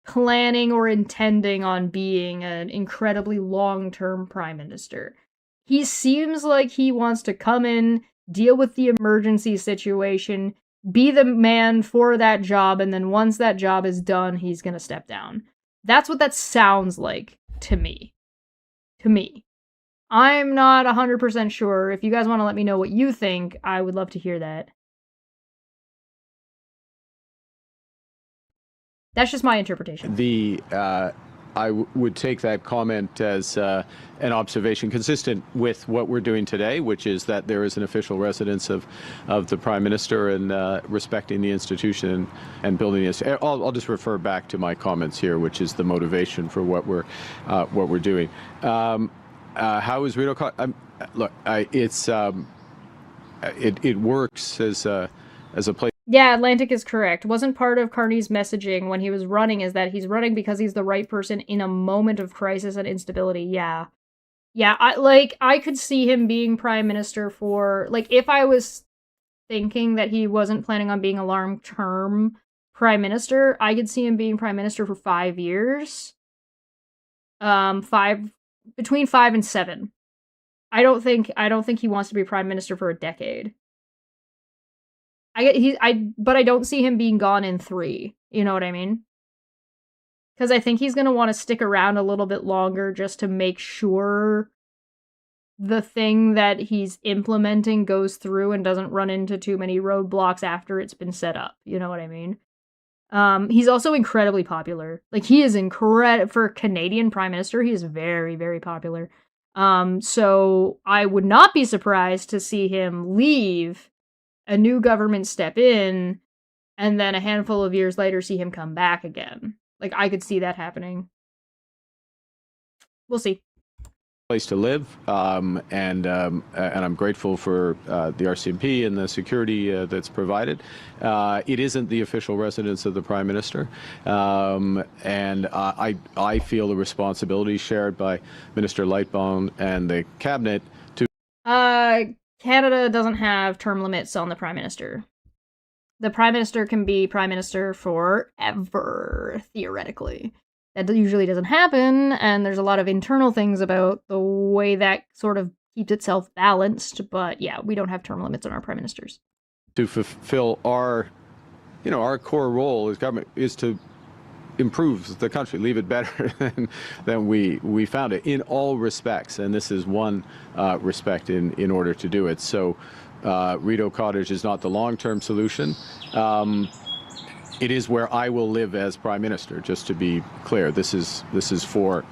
planning or intending on being an incredibly long-term prime minister. He seems like he wants to come in, deal with the emergency situation, be the man for that job, and then once that job is done, he's gonna step down. That's what that sounds like to me. I'm not 100% sure. If you guys want to let me know what you think, I would love to hear that. That's just my interpretation. I would take that comment as an observation consistent with what we're doing today, which is that there is an official residence of the Prime Minister and respecting the institution and building this. I'll just refer back to my comments here, which is the motivation for what we're doing. How is Rito? Look, it works as a place. Yeah, Atlantic is correct. Wasn't part of Carney's messaging when he was running is that he's running because he's the right person in a moment of crisis and instability. Yeah. Yeah, I could see him being prime minister for, like, if I was thinking that he wasn't planning on being a long-term prime minister, I could see him being prime minister for 5 years. Between 5 and 7. I don't think he wants to be prime minister for a decade. But I don't see him being gone in 3. You know what I mean? Because I think he's going to want to stick around a little bit longer just to make sure the thing that he's implementing goes through and doesn't run into too many roadblocks after it's been set up. You know what I mean? He's also incredibly popular. Like, he is for a Canadian prime minister, he is very, very popular. So I would not be surprised to see him leave, a new government step in, and then a handful of years later see him come back again. Like, I could see that happening. We'll see. Place to live, and I'm grateful for the RCMP and the security that's provided. It isn't the official residence of the Prime Minister, and I feel the responsibility shared by Minister Lightbone and the Cabinet to... Canada doesn't have term limits on the Prime Minister. The Prime Minister can be Prime Minister forever, theoretically. That usually doesn't happen, and there's a lot of internal things about the way that sort of keeps itself balanced, but yeah, we don't have term limits on our Prime Ministers. To fulfill our core role as government is to improve the country, leave it better than we found it in all respects, and this is one respect in order to do it. So Rideau Cottage is not the long-term solution. It is where I will live as Prime Minister, just to be clear. This is for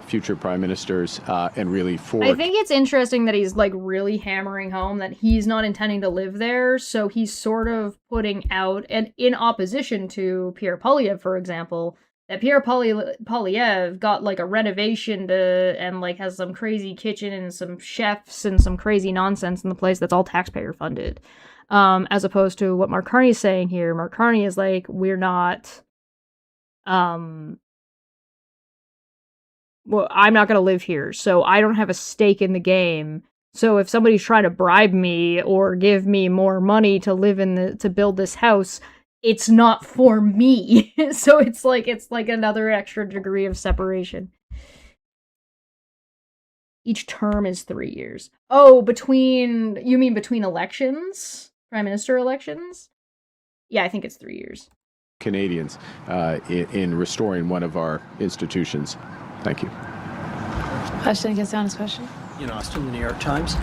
future Prime Ministers and really for... I think it's interesting that he's, like, really hammering home that he's not intending to live there, so he's sort of putting out, and in opposition to Pierre Poilievre, for example, that Pierre Polyev got like a renovation and like has some crazy kitchen and some chefs and some crazy nonsense in the place that's all taxpayer funded. As opposed to what Mark Carney's saying here. Mark Carney is like, we're not, well, I'm not going to live here, so I don't have a stake in the game. So if somebody's trying to bribe me or give me more money to to build this house, it's not for me. So it's like another extra degree of separation. Each term is 3 years. Oh, you mean between elections? Prime Minister elections? Yeah, I think it's 3 years. Canadians in restoring one of our institutions. Thank you. Question, next question. In Austin, the New York Times.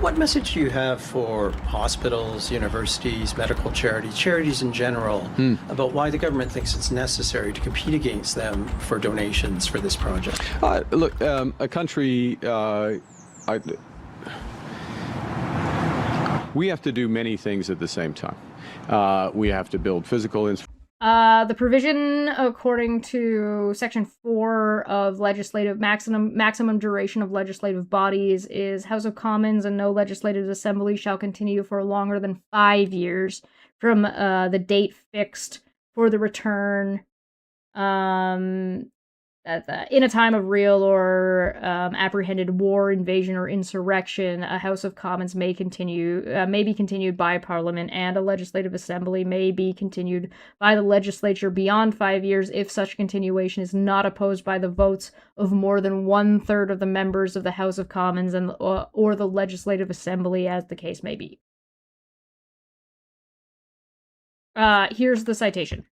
What message do you have for hospitals, universities, medical charities in general, about why the government thinks it's necessary to compete against them for donations for this project? Look, a country, we have to do many things at the same time. We have to build physical infrastructure. The provision, according to Section 4 of maximum duration of legislative bodies, is House of Commons and no legislative assembly shall continue for longer than 5 years from the date fixed for the return in a time of real or apprehended war, invasion, or insurrection. A House of Commons may be continued by Parliament, and a legislative assembly may be continued by the legislature beyond 5 years if such continuation is not opposed by the votes of more than 1/3 of the members of the House of Commons or the legislative assembly, as the case may be. Here's the citation.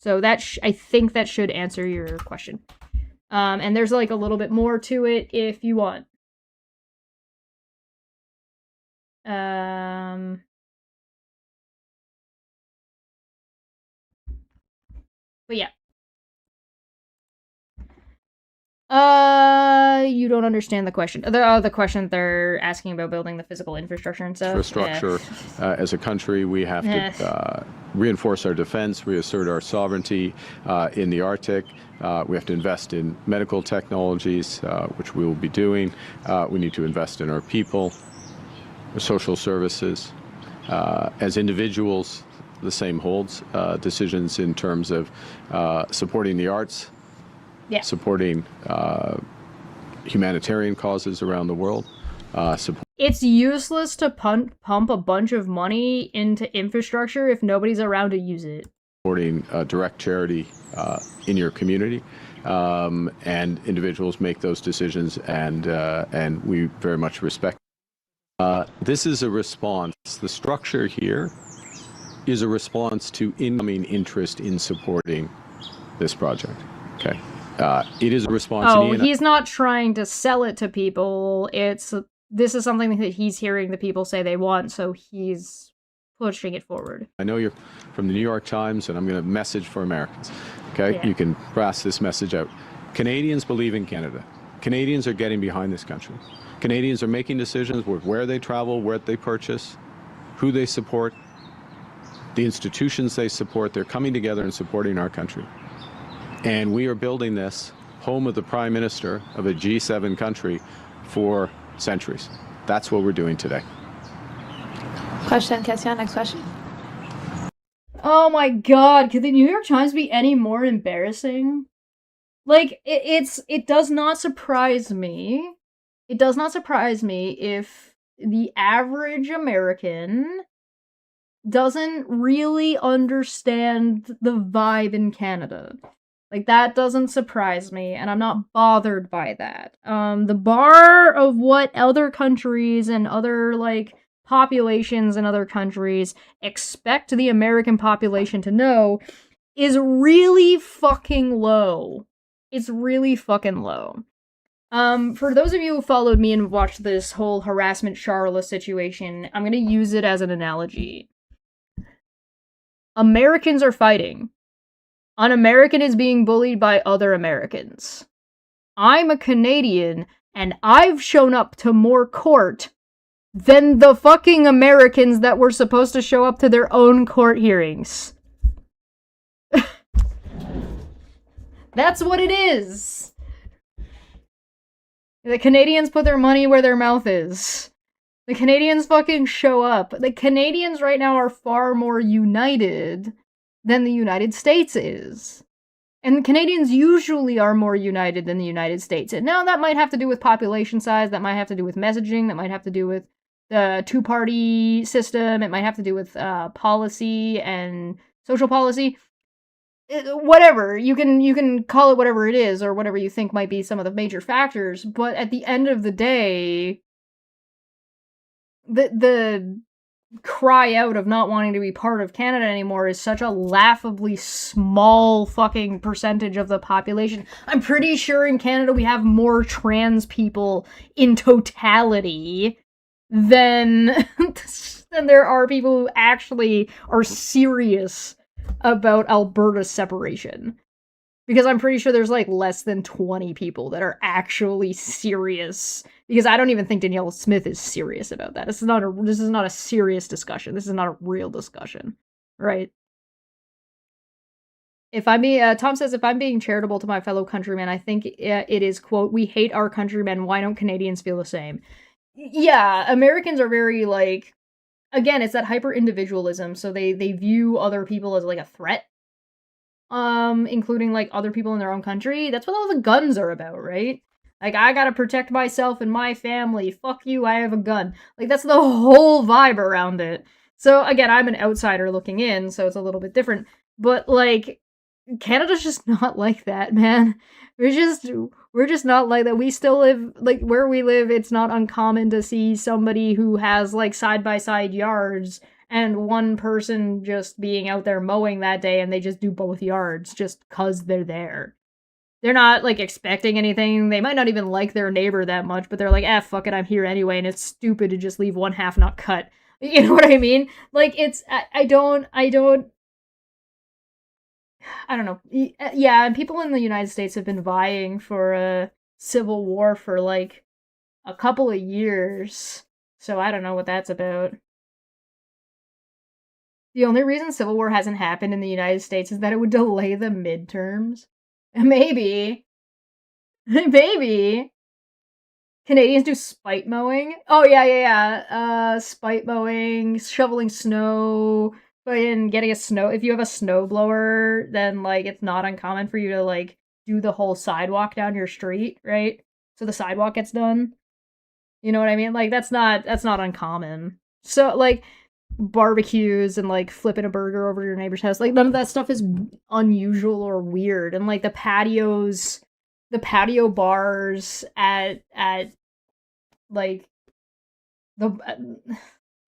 So that I think that should answer your question. And there's like a little bit more to it if you want. But yeah. You don't understand the question. The question they're asking about building the physical infrastructure and stuff. Infrastructure. As a country, we have to reinforce our defense, reassert our sovereignty in the Arctic. We have to invest in medical technologies, which we will be doing. We need to invest in our people, social services. As individuals, the same holds. Decisions in terms of supporting the arts, supporting humanitarian causes around the world. It's useless to pump a bunch of money into infrastructure if nobody's around to use it. Supporting direct charity in your community, and individuals make those decisions, and we very much respect. This is a response. The structure here is a response to incoming interest in supporting this project. Okay. It is a response. Oh, he's not trying to sell it to people. This is something that he's hearing the people say they want, so he's pushing it forward. I know you're from the New York Times, and I'm going to message for Americans. Okay, yeah. You can pass this message out. Canadians believe in Canada. Canadians are getting behind this country. Canadians are making decisions with where they travel, where they purchase, who they support, the institutions they support. They're coming together and supporting our country. And we are building this home of the Prime Minister of a G7 country for centuries. That's what we're doing today. Question, next question. Oh my god, could the New York Times be any more embarrassing? Like, it does not surprise me. It does not surprise me if the average American doesn't really understand the vibe in Canada. Like, that doesn't surprise me, and I'm not bothered by that. The bar of what other countries and other, like, populations in other countries expect the American population to know is really fucking low. It's really fucking low. For those of you who followed me and watched this whole harassment Charla situation, I'm gonna use it as an analogy. Americans are fighting. An American is being bullied by other Americans. I'm a Canadian, and I've shown up to more court than the fucking Americans that were supposed to show up to their own court hearings. That's what it is. The Canadians put their money where their mouth is. The Canadians fucking show up. The Canadians right now are far more united than the United States is. And Canadians usually are more united than the United States. And now that might have to do with population size, that might have to do with messaging, that might have to do with the two-party system, it might have to do with policy and social policy. Whatever, you can call it whatever it is, or whatever you think might be some of the major factors, but at the end of the day, the cry out of not wanting to be part of Canada anymore is such a laughably small fucking percentage of the population. I'm pretty sure in Canada we have more trans people in totality than there are people who actually are serious about Alberta's separation. Because I'm pretty sure there's, like, less than 20 people that are actually serious. Because I don't even think Danielle Smith is serious about that. This is not a serious discussion. This is not a real discussion. Right? Tom says, if I'm being charitable to my fellow countrymen, I think it is, quote, we hate our countrymen, why don't Canadians feel the same? Yeah, Americans are very, like, again, it's that hyper-individualism, so they view other people as, like, a threat. Including, like, other people in their own country. That's what all the guns are about, right? Like, I gotta protect myself and my family. Fuck you, I have a gun. Like, that's the whole vibe around it. So, again, I'm an outsider looking in, so it's a little bit different. But, like, Canada's just not like that, man. We're just not like that. We still live, like, where we live, it's not uncommon to see somebody who has, like, side-by-side yards and one person just being out there mowing that day and they just do both yards just cause they're there. They're not, like, expecting anything. They might not even like their neighbor that much, but they're like, fuck it, I'm here anyway, and it's stupid to just leave one half not cut. You know what I mean? Like, it's, I don't know. Yeah, and people in the United States have been vying for a civil war for, like, a couple of years. So I don't know what that's about. The only reason civil war hasn't happened in the United States is that it would delay the midterms. Maybe. Maybe. Canadians do spite mowing. Oh, yeah. Spite mowing, shoveling snow, and getting a snow. If you have a snow blower, then, like, it's not uncommon for you to, like, do the whole sidewalk down your street, right? So the sidewalk gets done. You know what I mean? Like, that's not uncommon. So, like, barbecues and, like, flipping a burger over your neighbor's house, like, none of that stuff is unusual or weird. And, like, the patio bars at like,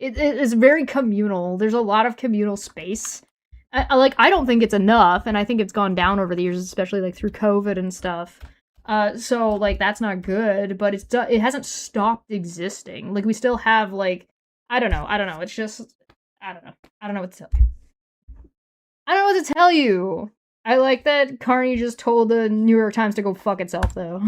it is very communal. There's a lot of communal space. I don't think it's enough, and I think it's gone down over the years, especially, like, through COVID and stuff. So, like, that's not good, but it hasn't stopped existing. Like, we still have, like, I don't know. It's just, I don't know. I don't know what to tell you. I don't know what to tell you. I like that Carney just told the New York Times to go fuck itself, though.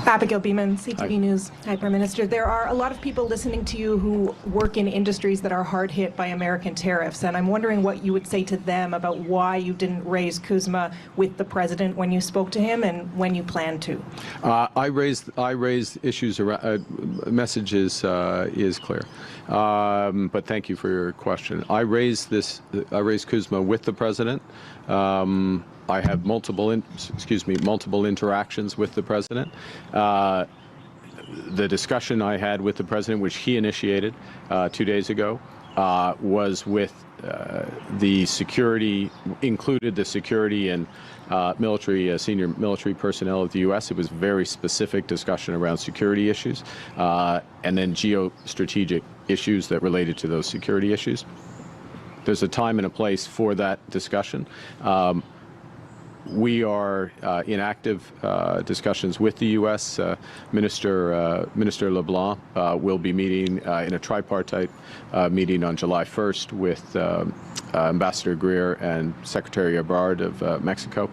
Abigail Beeman, CTV News. Hi, Prime Minister. There are a lot of people listening to you who work in industries that are hard hit by American tariffs, and I'm wondering what you would say to them about why you didn't raise CUSMA with the president when you spoke to him and when you plan to. I raised issues around messages is clear, but thank you for your question. I raised CUSMA with the president. I have multiple interactions with the president. The discussion I had with the president, which he initiated 2 days ago, was with the security, included the security and senior military personnel of the U.S. It was very specific discussion around security issues, and then geostrategic issues that related to those security issues. There's a time and a place for that discussion. We are in active discussions with the U.S. Minister LeBlanc will be meeting in a tripartite meeting on July 1st with Ambassador Greer and Secretary Ebrard of Mexico.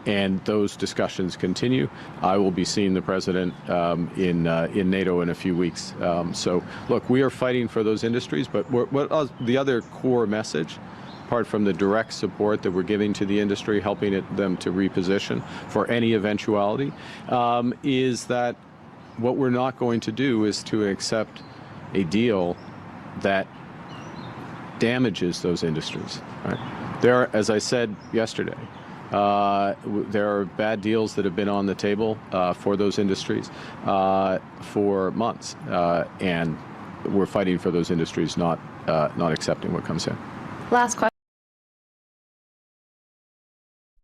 And those discussions continue. I will be seeing the president in NATO in a few weeks. So, look, we are fighting for those industries, but the other core message, apart from the direct support that we're giving to the industry, helping them to reposition for any eventuality, is that what we're not going to do is to accept a deal that damages those industries. Right? There, as I said yesterday, there are bad deals that have been on the table for those industries for months, and we're fighting for those industries, not accepting what comes in. Last question.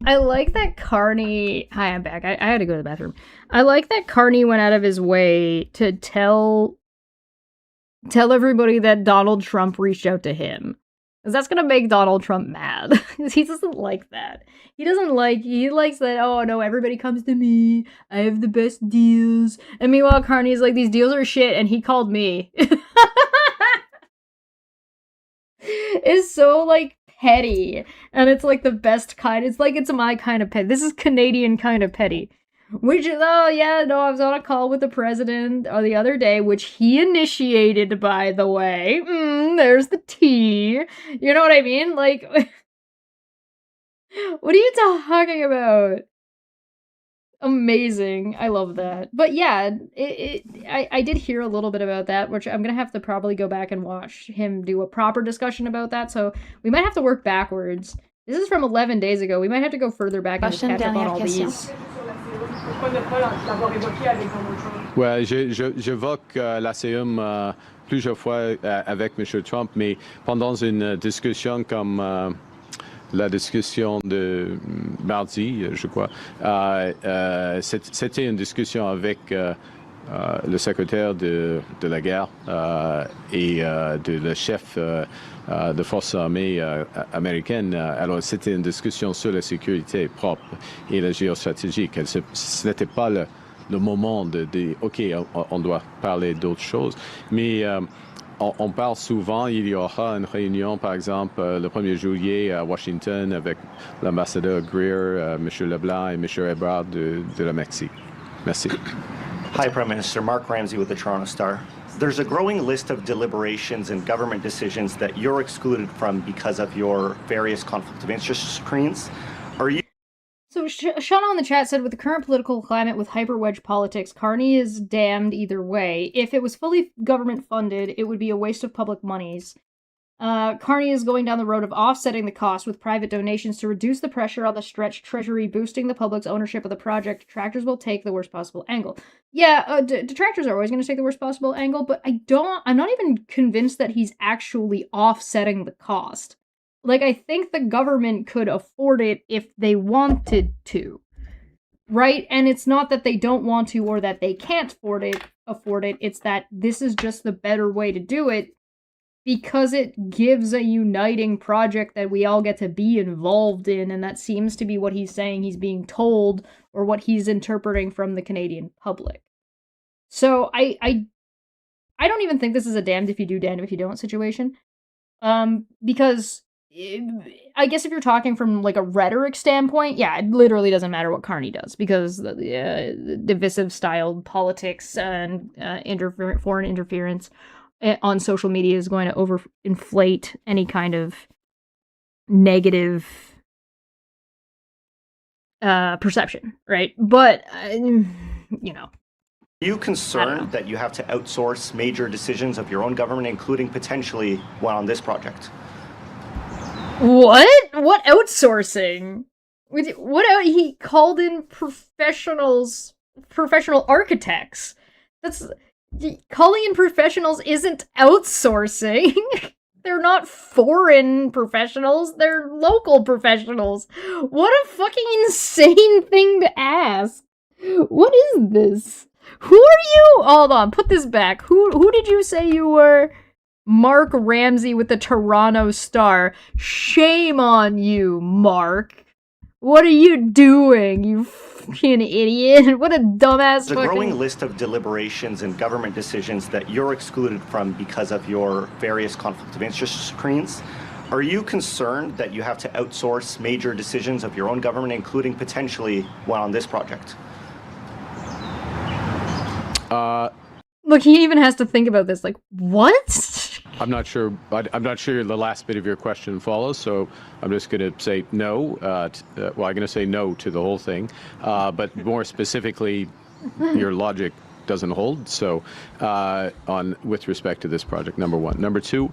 I like that Carney... Hi, I'm back. I had to go to the bathroom. I like that Carney went out of his way to tell everybody that Donald Trump reached out to him. Because that's going to make Donald Trump mad. Because he doesn't like that. He likes that, oh no, everybody comes to me. I have the best deals. And meanwhile, Carney's like, these deals are shit, and he called me. It's so, like, petty. And it's, like, the best kind. It's like it's my kind of petty. This is Canadian kind of petty. Which is, oh yeah, no, I was on a call with the president the other day, which he initiated, by the way. There's the tea. You know what I mean? Like, what are you talking about? Amazing. I love that. But yeah, I did hear a little bit about that, which I'm going to have to probably go back and watch him do a proper discussion about that. So we might have to work backwards. This is from 11 days ago. We might have to go further back and catch up on all these. Ouais, j'évoque l'ACM plusieurs fois avec M. Trump, mais pendant une discussion comme la discussion de mardi, je crois, c'était une discussion avec le secrétaire de la guerre et le chef de forces armées américaines. Alors, c'était une discussion sur la sécurité propre et la géostratégie. Ce n'était pas le moment de OK, on doit parler d'autres choses. Mais on parle souvent, il y aura une réunion, par exemple, le 1er juillet à Washington avec l'ambassadeur Greer, M. Leblanc et M. Ebrard de la Mexique. Merci. Hi, Prime Minister. Mark Ramsey with the Toronto Star. There's a growing list of deliberations and government decisions that you're excluded from because of your various conflict of interest screens. Are you... So Shauna in the chat said, with the current political climate with hyper-wedge politics, Carney is damned either way. If it was fully government funded, it would be a waste of public monies. Carney is going down the road of offsetting the cost with private donations to reduce the pressure on the stretched treasury, boosting the public's ownership of the project. Detractors will take the worst possible angle. Yeah, detractors are always going to take the worst possible angle, but I'm not even convinced that he's actually offsetting the cost. Like, I think the government could afford it if they wanted to. Right? And it's not that they don't want to or that they can't afford it. It's that this is just the better way to do it because it gives a uniting project that we all get to be involved in, and that seems to be what he's saying he's being told or what he's interpreting from the Canadian public. So I don't even think this is a damned if you do, damned if you don't situation. Because I guess if you're talking from like a rhetoric standpoint, yeah, it literally doesn't matter what Carney does because the divisive styled politics and foreign interference on social media is going to overinflate any kind of negative perception, right? But you know. Are you concerned that you have to outsource major decisions of your own government, including potentially one on this project? What? What outsourcing? He called in professional architects. Calling in professionals isn't outsourcing. They're not foreign professionals, they're local professionals. What a fucking insane thing to ask. What is this? Who are you? Hold on, put this back. Who did you say you were? Mark Ramsey with the Toronto Star. Shame on you, Mark. What are you doing, you fucking idiot? What a dumbass There's a growing list of deliberations and government decisions that you're excluded from because of your various conflict of interest screens. Are you concerned that you have to outsource major decisions of your own government, including potentially one on this project? Look, he even has to think about this. Like, what? I'm not sure. I'm not sure the last bit of your question follows, so I'm just going to say no. Well, I'm going to say no to the whole thing, but more specifically, your logic doesn't hold. So, with respect to this project, number one. Number two,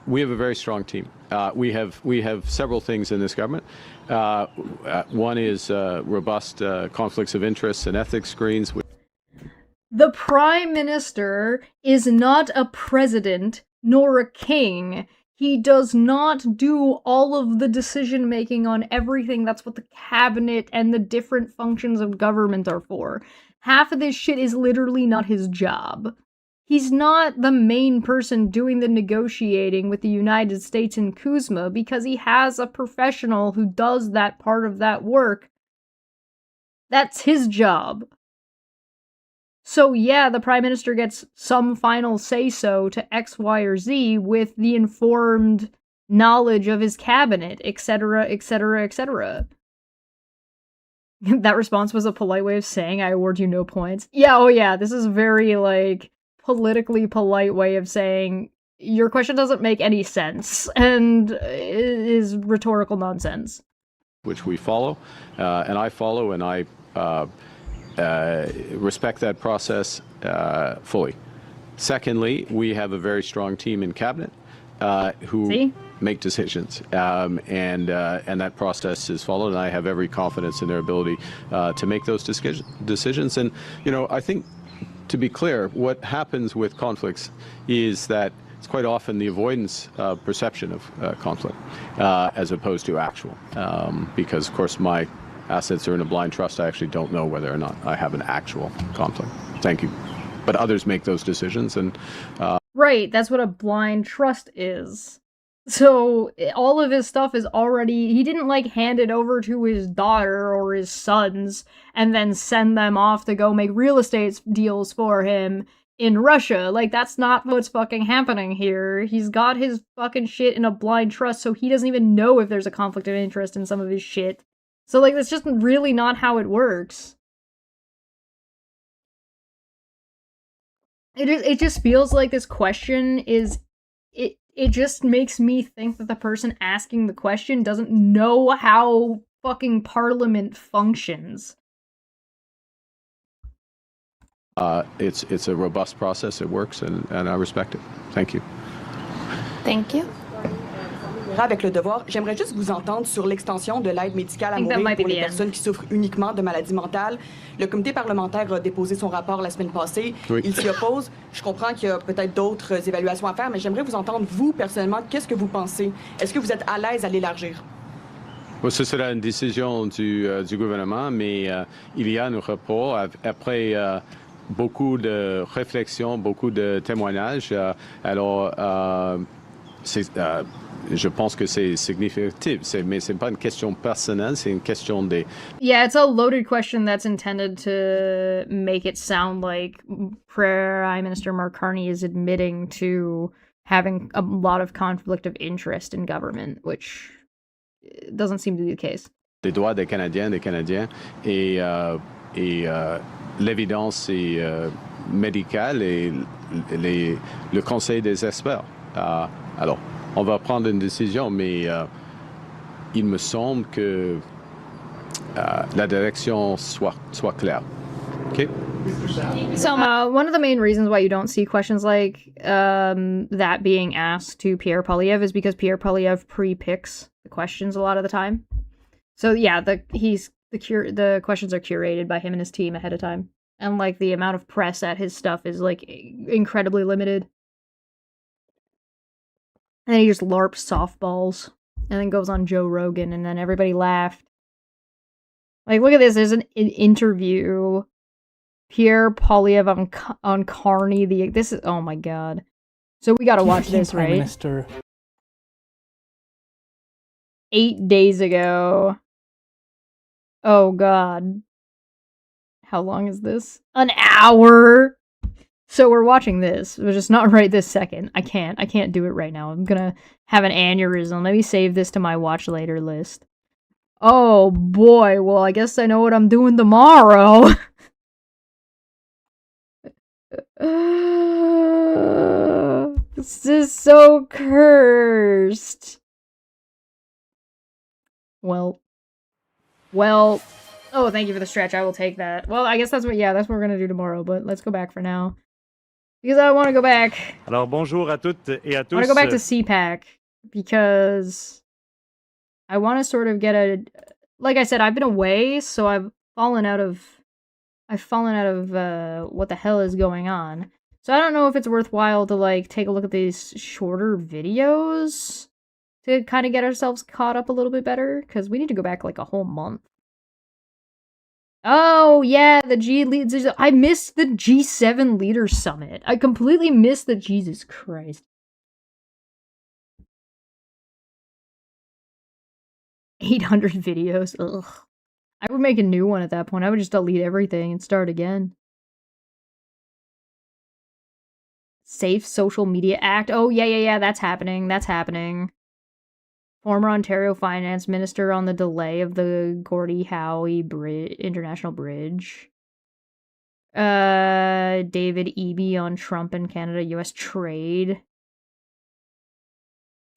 we have a very strong team. We have several things in this government. One is robust conflicts of interest and ethics screens. The Prime Minister is not a president nor a king. He does not do all of the decision making on everything. That's what the cabinet and the different functions of government are for. Half of this shit is literally not his job. He's not the main person doing the negotiating with the United States and Kuzma because he has a professional who does that part of that work. That's his job. So yeah, the Prime Minister gets some final say-so to X, Y, or Z with the informed knowledge of his cabinet, etc., etc., etc. That response was a polite way of saying, I award you no points. Yeah, oh yeah, this is very, like, politically polite way of saying, your question doesn't make any sense, and is rhetorical nonsense. Which we follow, and I follow, and I respect that process fully. Secondly, we have a very strong team in cabinet who make decisions, and that process is followed. And I have every confidence in their ability to make those decisions. And I think, to be clear, what happens with conflicts is that it's quite often the avoidance perception of conflict as opposed to actual, because of course my assets are in a blind trust. I actually don't know whether or not I have an actual conflict. Thank you. But others make those decisions, and right, that's what a blind trust is. So all of his stuff is already, he didn't like hand it over to his daughter or his sons and then send them off to go make real estate deals for him in Russia. Like, that's not what's fucking happening here. He's got his fucking shit in a blind trust, so he doesn't even know if there's a conflict of interest in some of his shit. So, like, that's just really not how it works. It just feels like this question is... It just makes me think that the person asking the question doesn't know how fucking Parliament functions. It's a robust process. It works, and I respect it. Thank you. Thank you. Avec le devoir, j'aimerais juste vous entendre sur l'extension de l'aide médicale à mourir pour les personnes qui souffrent uniquement de maladies mentales. Le comité parlementaire a déposé son rapport la semaine passée. Oui. Il s'y oppose. Je comprends qu'il y a peut-être d'autres évaluations à faire, mais j'aimerais vous entendre, vous, personnellement, qu'est-ce que vous pensez? Est-ce que vous êtes à l'aise à l'élargir? Bon, ce sera une décision du gouvernement, mais il y a un rapport après beaucoup de réflexions, beaucoup de témoignages. Je pense que c'est significatif, mais c'est pas une question personnelle, c'est une question des... Yeah, it's a loaded question that's intended to make it sound like Prime Minister Mark Carney is admitting to having a lot of conflict of interest in government, which doesn't seem to be the case. Des droits des Canadiens et l'évidence médicale et le conseil des experts. Alors, on va prendre une décision, mais il me semble que la direction soit claire. Okay? So, one of the main reasons why you don't see questions like that being asked to Pierre Poilievre is because Pierre Poilievre pre-picks the questions a lot of the time. So yeah, the questions are curated by him and his team ahead of time, and like the amount of press at his stuff is like incredibly limited. And then he just LARPs softballs, and then goes on Joe Rogan, and then everybody laughed. Like, look at this. There's an interview. Pierre Poilievre on Carney. This is, oh my god. So we gotta watch this, right? Prime Minister. 8 days ago. Oh god. How long is this? An hour! So we're watching this, but just not right this second. I can't do it right now. I'm gonna have an aneurysm. Let me save this to my watch later list. Oh boy, well I guess I know what I'm doing tomorrow. This is so cursed. Well. Oh, thank you for the stretch. I will take that. Well, I guess that's what we're gonna do tomorrow, but let's go back for now. Because I want to go back. Alors, bonjour à toutes et à tous. I want to go back to CPAC because I want to sort of get a... Like I said, I've been away, so I've fallen out of what the hell is going on. So I don't know if it's worthwhile to, like, take a look at these shorter videos to kind of get ourselves caught up a little bit better, because we need to go back, like, a whole month. Oh, yeah, I missed the G7 Leaders Summit. I completely missed the... Jesus Christ. 800 videos, ugh. I would make a new one at that point. I would just delete everything and start again. Safe Social Media Act. Oh, yeah, that's happening. That's happening. Former Ontario Finance Minister on the delay of the Gordie Howe International Bridge. David Eby on Trump and Canada-US trade.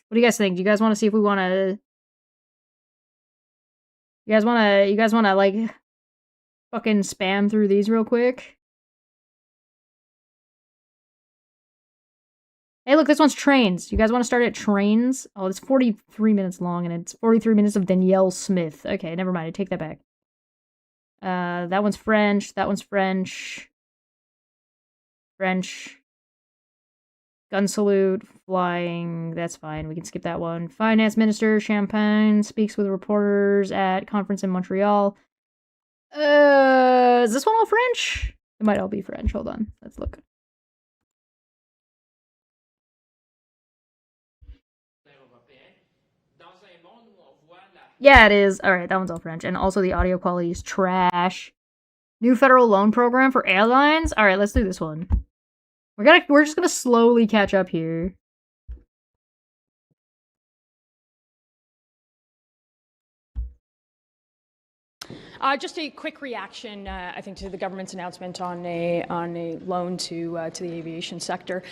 What do you guys think? Do you guys want to see if we want to... You guys want to, like, fucking spam through these real quick? Hey, look, this one's trains. You guys want to start at trains? Oh, it's 43 minutes long, and it's 43 minutes of Danielle Smith. Okay, never mind. I take that back. That one's French. That one's French. French. Gun salute. Flying. That's fine. We can skip that one. Finance Minister Champagne speaks with reporters at conference in Montreal. Is this one all French? It might all be French. Hold on. Let's look. Yeah, it is. Alright, that one's all French. And also the audio quality is trash. New federal loan program for airlines? Alright, let's do this one. We're just gonna slowly catch up here. Just a quick reaction, I think, to the government's announcement on a loan to the aviation sector.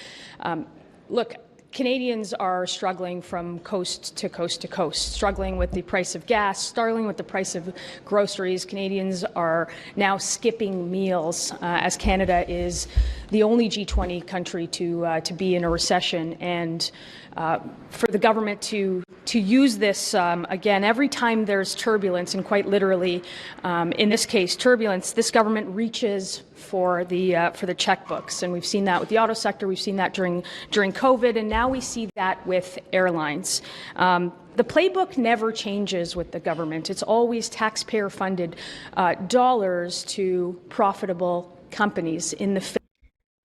Look, Canadians are struggling from coast to coast to coast, struggling with the price of gas, struggling with the price of groceries. Canadians are now skipping meals as Canada is the only G20 country to be in a recession. And for the government to use this, again, every time there's turbulence, and quite literally, in this case, turbulence, this government reaches for the checkbooks. And we've seen that with the auto sector, we've seen that during COVID, and now we see that with airlines. The playbook never changes with the government. It's always taxpayer-funded dollars to profitable companies in the...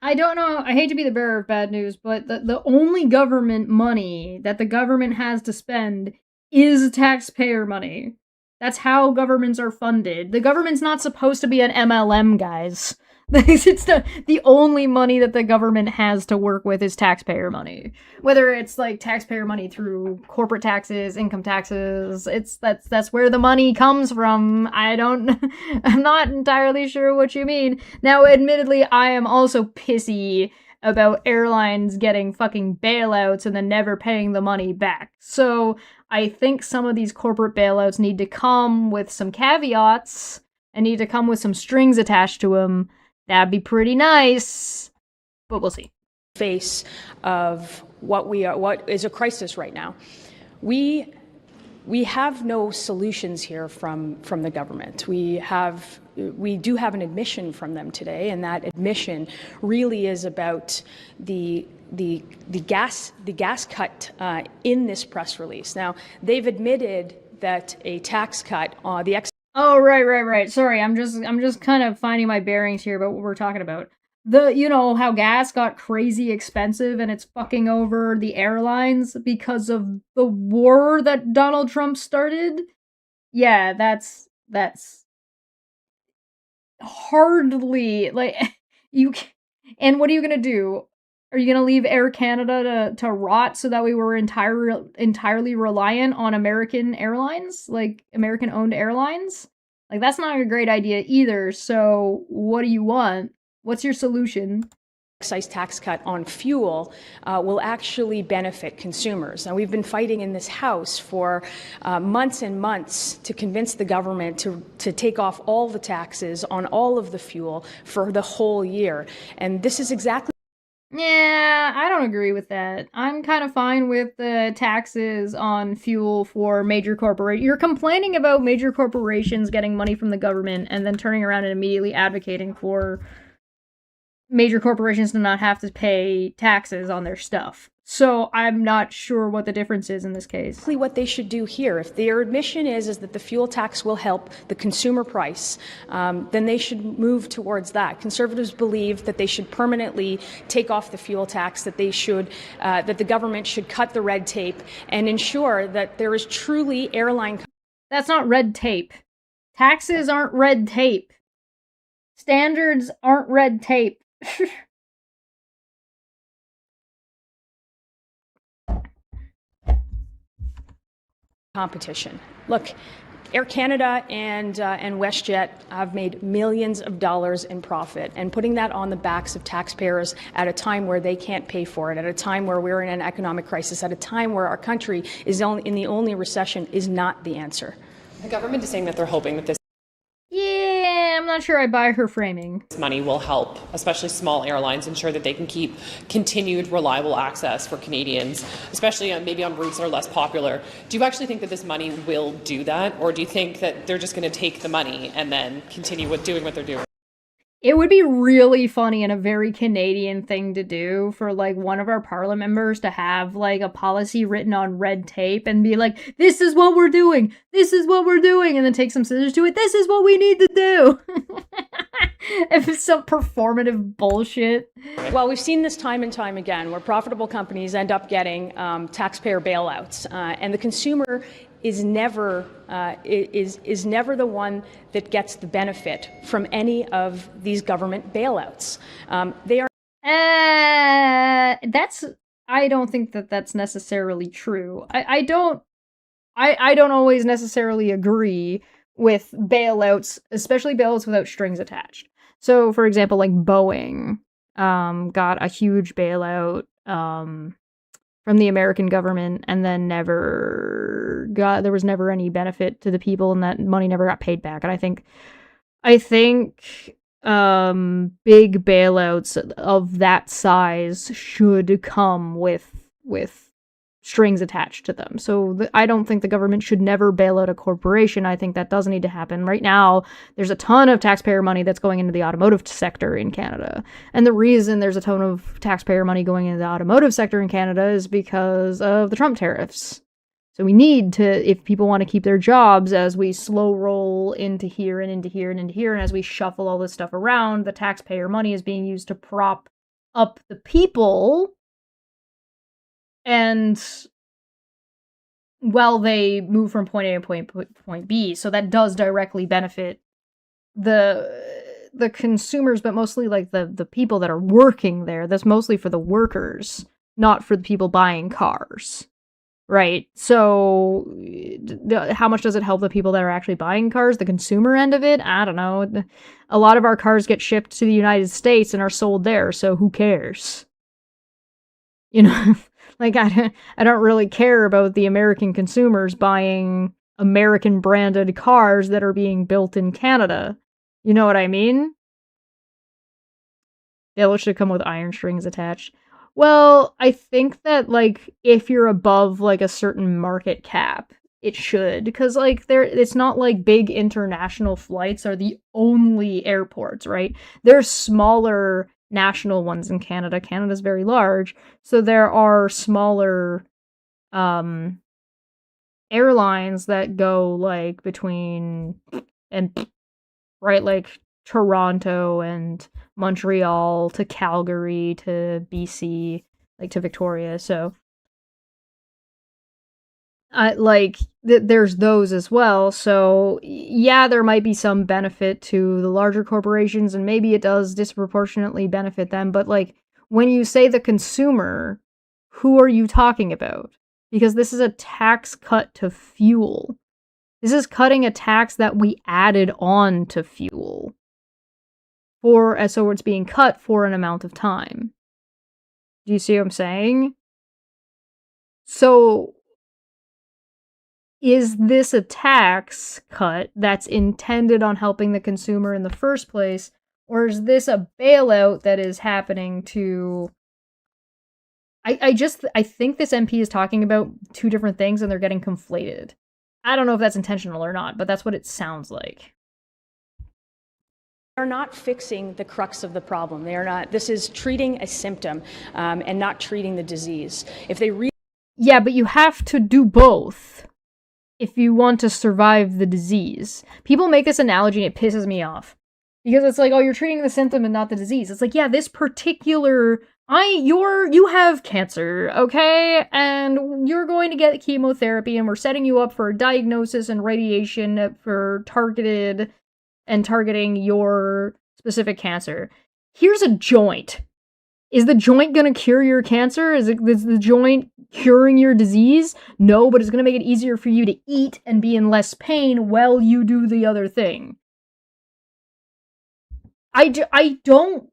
I don't know, I hate to be the bearer of bad news, but the only government money that the government has to spend is taxpayer money. That's how governments are funded. The government's not supposed to be an MLM, guys. It's the only money that the government has to work with is taxpayer money. Whether it's like taxpayer money through corporate taxes, income taxes, that's where the money comes from. I'm not entirely sure what you mean. Now, admittedly, I am also pissy about airlines getting fucking bailouts and then never paying the money back. So I think some of these corporate bailouts need to come with some caveats and need to come with some strings attached to them. That'd be pretty nice, but we'll see. Face of what is a crisis right now. We have no solutions here from the government. We do have an admission from them today, and that admission really is about the gas cut in this press release. Now, they've admitted that a tax cut on the Oh, right. Sorry, I'm just kind of finding my bearings here about what we're talking about. You know, how gas got crazy expensive and it's fucking over the airlines because of the war that Donald Trump started? Yeah, that's hardly, like, and what are you gonna do? Are you gonna leave Air Canada to rot so that we were entirely reliant on American airlines? Like, American-owned airlines? Like, that's not a great idea either, so what do you want? What's your solution? excise tax cut on fuel will actually benefit consumers. Now, we've been fighting in this House for months and months to convince the government to take off all the taxes on all of the fuel for the whole year. And this is exactly... Yeah, I don't agree with that. I'm kind of fine with the taxes on fuel for major corporations. You're complaining about major corporations getting money from the government and then turning around and immediately advocating for major corporations to not have to pay taxes on their stuff. So I'm not sure what the difference is in this case. What they should do here, if their admission is that the fuel tax will help the consumer price, then they should move towards that. Conservatives believe that they should permanently take off the fuel tax, that they should, that the government should cut the red tape and ensure that there is truly airline. That's not red tape. Taxes aren't red tape. Standards aren't red tape. Competition. Look, Air Canada and WestJet have made millions of dollars in profit, and putting that on the backs of taxpayers at a time where they can't pay for it, at a time where we're in an economic crisis, at a time where our country is in the only recession is not the answer. The government is saying that they're hoping that this I'm not sure I buy her framing. money will help, especially small airlines, ensure that they can keep continued reliable access for Canadians, especially maybe on routes that are less popular. Do you actually think that this money will do that, or do you think that they're just going to take the money and then continue with doing what they're doing? It would be really funny and a very Canadian thing to do for, like, one of our parliament members to have, like, a policy written on red tape and be like, this is what we're doing, this is what we're doing, and then take some scissors to it, this is what we need to do. If it's some performative bullshit. Well, we've seen this time and time again, where profitable companies end up getting taxpayer bailouts, and the consumer is never never the one that gets the benefit from any of these government bailouts. They are. I don't think that that's necessarily true. I don't always necessarily agree with bailouts, especially bailouts without strings attached. So, for example, like Boeing got a huge bailout from the American government, and then there was never any benefit to the people, and that money never got paid back. And I think big bailouts of that size should come with strings attached to them. So I don't think the government should never bail out a corporation. I think that does need to happen. Right now, there's a ton of taxpayer money that's going into the automotive sector in Canada. And the reason there's a ton of taxpayer money going into the automotive sector in Canada is because of the Trump tariffs. So we need to, if people want to keep their jobs, as we slow roll into here and into here and into here, and as we shuffle all this stuff around, the taxpayer money is being used to prop up the people. And while they move from point A to point B, so that does directly benefit the consumers, but mostly like the people that are working there. That's mostly for the workers, not for the people buying cars, right? So how much does it help the people that are actually buying cars? The consumer end of it? I don't know. A lot of our cars get shipped to the United States and are sold there, so who cares? You know? Like, I don't really care about the American consumers buying American branded cars that are being built in Canada. You know what I mean? They should come with iron strings attached. Well, I think that, like, if you're above, like, a certain market cap, it should. Because, like, it's not like big international flights are the only airports, right? There's smaller national ones in Canada. Canada's very large, so there are smaller airlines that go like between and right, like Toronto and Montreal to Calgary to BC, like to Victoria. So there's those as well. So yeah, there might be some benefit to the larger corporations, and maybe it does disproportionately benefit them. But like, when you say the consumer, who are you talking about? Because this is a tax cut to fuel. This is cutting a tax that we added on to fuel. so it's being cut for an amount of time. Do you see what I'm saying? So, is this a tax cut that's intended on helping the consumer in the first place, or is this a bailout that is happening to... I think this MP is talking about two different things and they're getting conflated. I don't know if that's intentional or not, but that's what it sounds like. They're not fixing the crux of the problem. They are not. This is treating a symptom and not treating the disease. If they yeah, but you have to do both if you want to survive the disease. People make this analogy and it pisses me off. Because it's like, oh, you're treating the symptom and not the disease. It's like, yeah, this particular... you have cancer, okay? And you're going to get chemotherapy and we're setting you up for a diagnosis and radiation for targeting your specific cancer. Here's a joint. Is the joint gonna cure your cancer? Is the joint curing your disease? No, but it's gonna make it easier for you to eat and be in less pain while you do the other thing. I don't...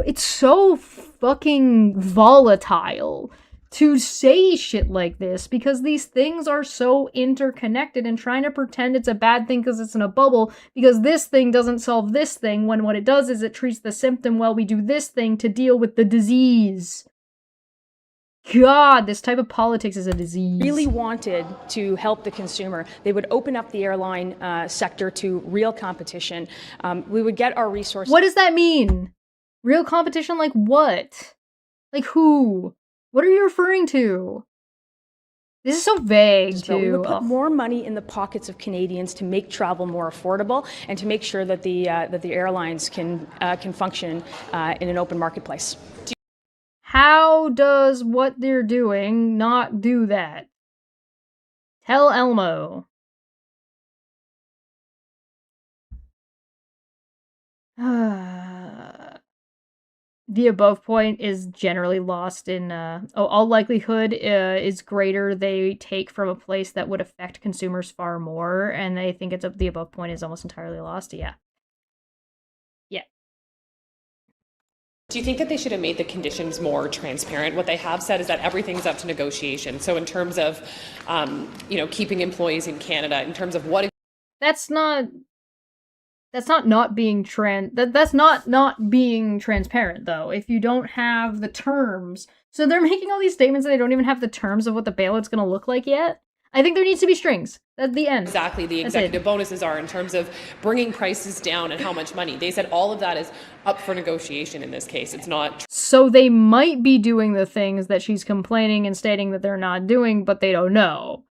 It's so fucking volatile to say shit like this because these things are so interconnected, and trying to pretend it's a bad thing because it's in a bubble because this thing doesn't solve this thing when what it does is it treats the symptom while we do this thing to deal with the disease. God, this type of politics is a disease. really wanted to help the consumer, they would open up the airline sector to real competition. We would get our resources. What does that mean? Real competition like what? Like who? What are you referring to? This is so vague, too. We would put more money in the pockets of Canadians to make travel more affordable and to make sure that the airlines can function in an open marketplace. How does what they're doing not do that? Tell Elmo. The above point is generally lost in, all likelihood is greater they take from a place that would affect consumers far more, and I think the above point is almost entirely lost, yeah. Yeah. Do you think that they should have made the conditions more transparent? What they have said is that everything's up to negotiation. So in terms of, keeping employees in Canada, in terms of what... That's not being that's not being transparent, though. If you don't have the terms, so they're making all these statements and they don't even have the terms of what the bailout's going to look like yet. I think there needs to be strings at the end. Exactly, the executive bonuses are in terms of bringing prices down and how much money. They said all of that is up for negotiation in this case. It's not. So they might be doing the things that she's complaining and stating that they're not doing, but they don't know.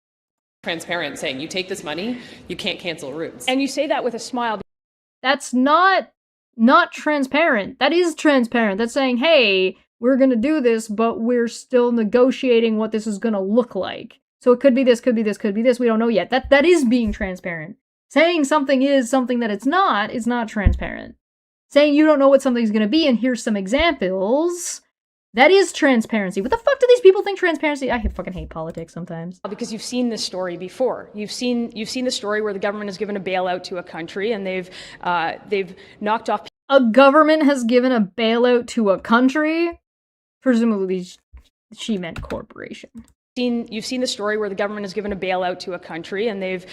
Transparent, saying you take this money, you can't cancel routes. And you say that with a smile. That's not transparent. That is transparent. That's saying, hey, we're going to do this, but we're still negotiating what this is going to look like. So it could be this, could be this, could be this. We don't know yet. That is being transparent. Saying something is something that it's not is not transparent. Saying you don't know what something's going to be and here's some examples, that is transparency. What the fuck do these people think transparency? I fucking hate politics sometimes. Because you've seen this story before. You've seen the story where the government has given a bailout to a country and they've knocked off. A government has given a bailout to a country? Presumably, she meant corporation. You've seen the story where the government has given a bailout to a country and they've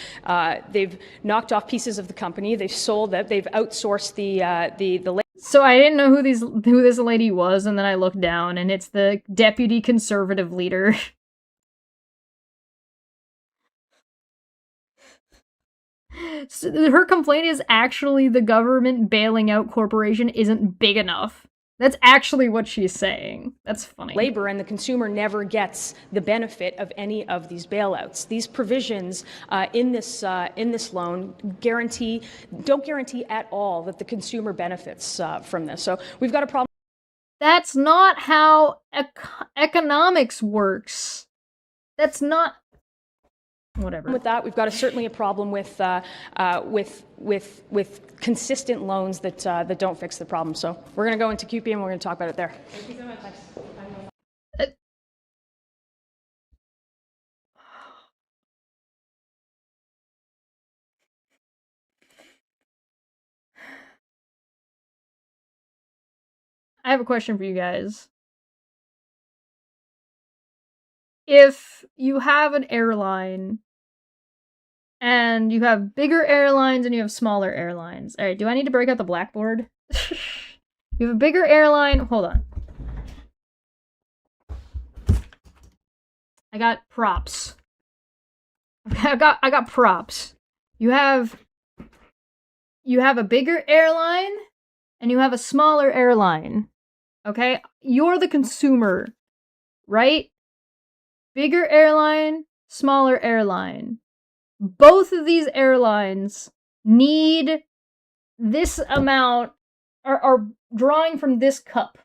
knocked off pieces of the company. They've sold it. They've outsourced the. So I didn't know who this lady was, and then I looked down, and it's the deputy conservative leader. So her complaint is actually the government bailing out corporation isn't big enough. That's actually what she's saying. That's funny. Labor and the consumer never gets the benefit of any of these bailouts. These provisions in this loan don't guarantee at all that the consumer benefits from this. So we've got a problem. That's not how economics works. That's not. Whatever. With that, we've got certainly a problem with consistent loans that don't fix the problem. So we're going to go into QP and we're going to talk about it there. Thank you so much. Thanks. I have a question for you guys. If you have an airline and you have bigger airlines and you have smaller airlines. All right, do I need to break out the blackboard? You have a bigger airline. Hold on. I got props. I got props. You have a bigger airline and you have a smaller airline. Okay? You're the consumer, right? Bigger airline, smaller airline. Both of these airlines need this amount, are drawing from this cup,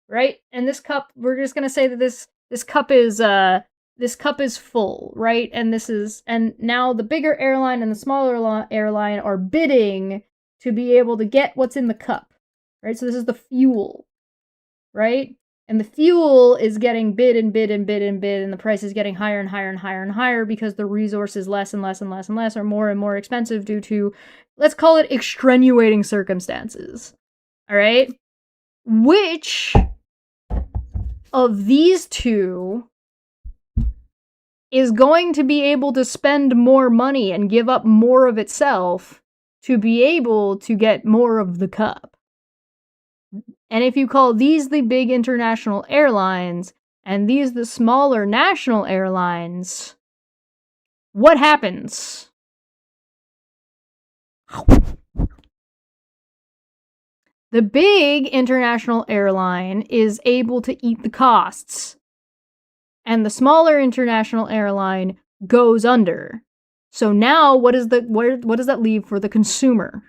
right? And this cup, we're just gonna say that this cup is full, right? And now the bigger airline and the smaller airline are bidding to be able to get what's in the cup, right? So this is the fuel, right? And the fuel is getting bid and bid and bid and bid, and the price is getting higher and higher and higher and higher because the resources less and less and less and less are more and more expensive due to, let's call it, extenuating circumstances. All right? Which of these two is going to be able to spend more money and give up more of itself to be able to get more of the cup? And if you call these the big international airlines and these the smaller national airlines, what happens? The big international airline is able to eat the costs, and the smaller international airline goes under. So now what does that leave for the consumer?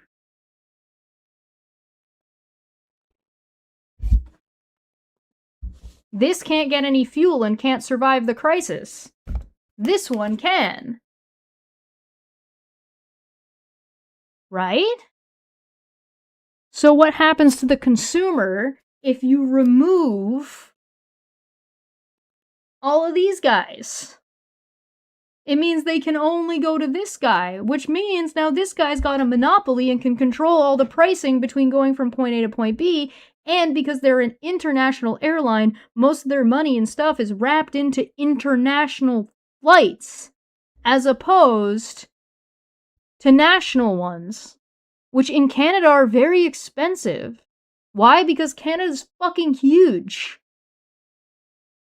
This can't get any fuel and can't survive the crisis. This one can. Right? So what happens to the consumer if you remove all of these guys? It means they can only go to this guy, which means now this guy's got a monopoly and can control all the pricing between going from point A to point B. And because they're an international airline, most of their money and stuff is wrapped into international flights, as opposed to national ones, which in Canada are very expensive. Why? Because Canada's fucking huge.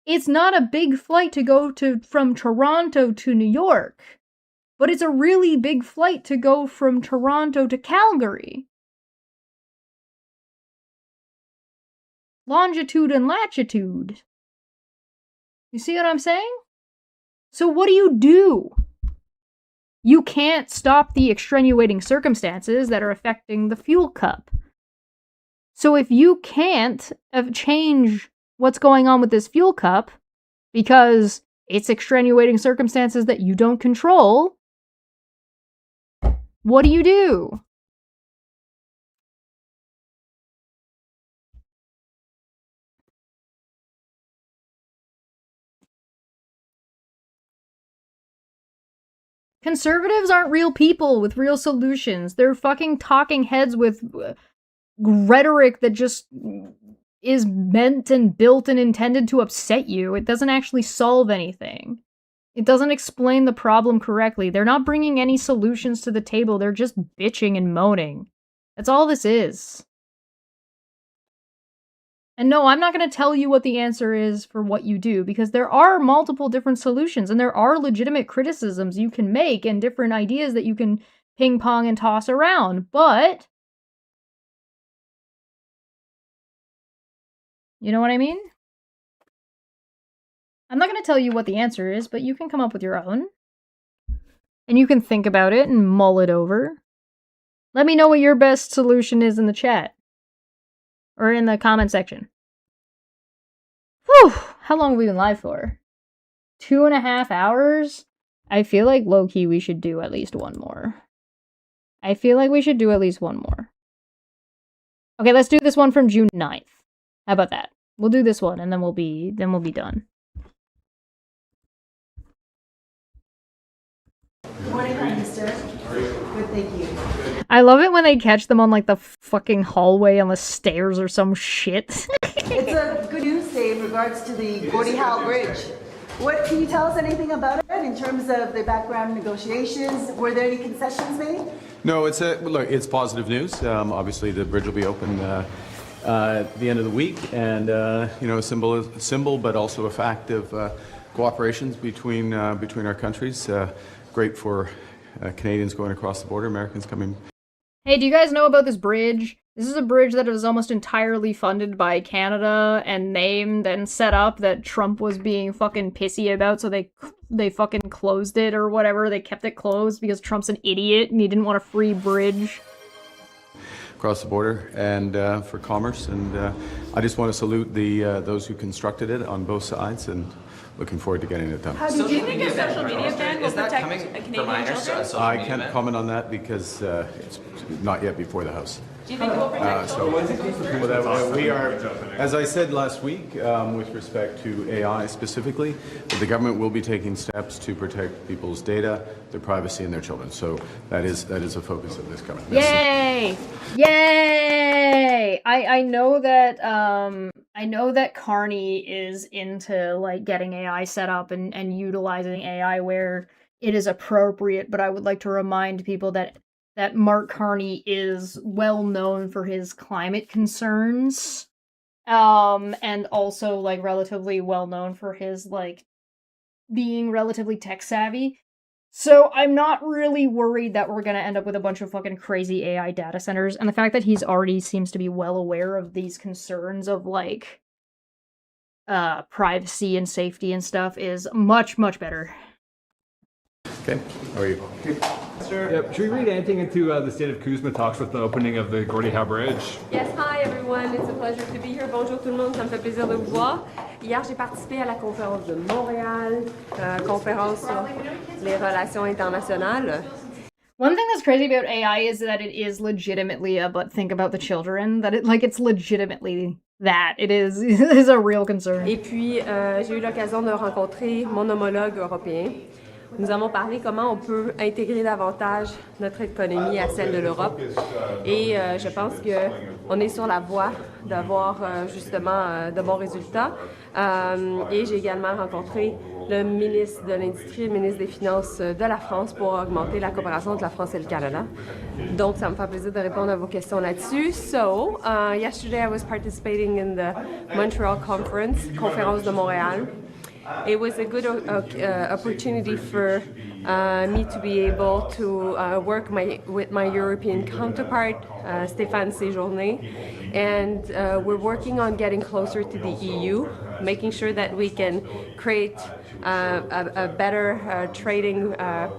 It's not a big flight to go from Toronto to New York, but it's a really big flight to go from Toronto to Calgary. Longitude and latitude. You see what I'm saying? So what do? You can't stop the extenuating circumstances that are affecting the fuel cup. So if you can't change what's going on with this fuel cup because it's extenuating circumstances that you don't control, what do? Conservatives aren't real people with real solutions. They're fucking talking heads with rhetoric that just is meant and built and intended to upset you. It doesn't actually solve anything. It doesn't explain the problem correctly. They're not bringing any solutions to the table. They're just bitching and moaning. That's all this is. And no, I'm not going to tell you what the answer is for what you do, because there are multiple different solutions, and there are legitimate criticisms you can make and different ideas that you can ping pong and toss around, but you know what I mean? I'm not going to tell you what the answer is, but you can come up with your own. And you can think about it and mull it over. Let me know what your best solution is in the chat. Or in the comment section. Whew! How long have we been live for? 2.5 hours? I feel like low-key we should do at least one more. Okay, let's do this one from June 9th. How about that? We'll do this one and then we'll be done. Good morning, Prime Minister. Good, thank you. I love it when they catch them on like the fucking hallway on the stairs or some shit. It's a good news day in regards to the Gordie Howe Bridge. What can you tell us anything about it in terms of the background negotiations? Were there any concessions made? No, it's positive news. Obviously, the bridge will be open at the end of the week, and a symbol, but also a fact of cooperation between our countries. Great for Canadians going across the border, Americans coming. Hey, do you guys know about this bridge? This is a bridge that was almost entirely funded by Canada and named and set up that Trump was being fucking pissy about, so they fucking closed it or whatever. They kept it closed because Trump's an idiot and he didn't want a free bridge Across the border and for commerce, and I just want to salute those who constructed it on both sides, and looking forward to getting it done. Do you think a social media ban will protect Canadian children? I can't comment on that because it's not yet before the House. Do you think it will protect children? We are, as I said last week, with respect to AI specifically, the government will be taking steps to protect people's data, their privacy, and their children. So that is a focus of this government. Yay! Yay! I know that Carney is into like getting AI set up and utilizing AI where it is appropriate, but I would like to remind people that Mark Carney is well known for his climate concerns, and also like relatively well known for his like being relatively tech savvy. So I'm not really worried that we're gonna end up with a bunch of fucking crazy AI data centers, and the fact that he's already seems to be well aware of these concerns of like privacy and safety and stuff is much, much better. Okay, how are you? Yep. Should we read anything into the state of Kuzma talks with the opening of the Gordie Howe Bridge? Yes, hi everyone. It's a pleasure to be here. Bonjour tout le monde. Ça me fait plaisir de vous voir. Hier, j'ai participé à la conférence de Montréal, conférence sur les relations internationales. One thing that's crazy about AI is that it is legitimately but think about the children, that it's legitimately that. It is a real concern. Et puis, j'ai eu l'occasion de rencontrer mon homologue européen. Nous avons parlé comment on peut intégrer davantage notre économie à celle de l'Europe. Et je pense qu'on est sur la voie d'avoir justement de bons résultats. Et j'ai également rencontré le ministre de l'Industrie et le ministre des Finances de la France pour augmenter la coopération entre la France et le Canada. Donc, ça me fait plaisir de répondre à vos questions là-dessus. So, yesterday I was participating in the Montreal Conference, conférence de Montréal. It was a good opportunity for me to be able to work with my European counterpart, Stéphane Séjourné, and we're working on getting closer to the EU, making sure that we can create a better trading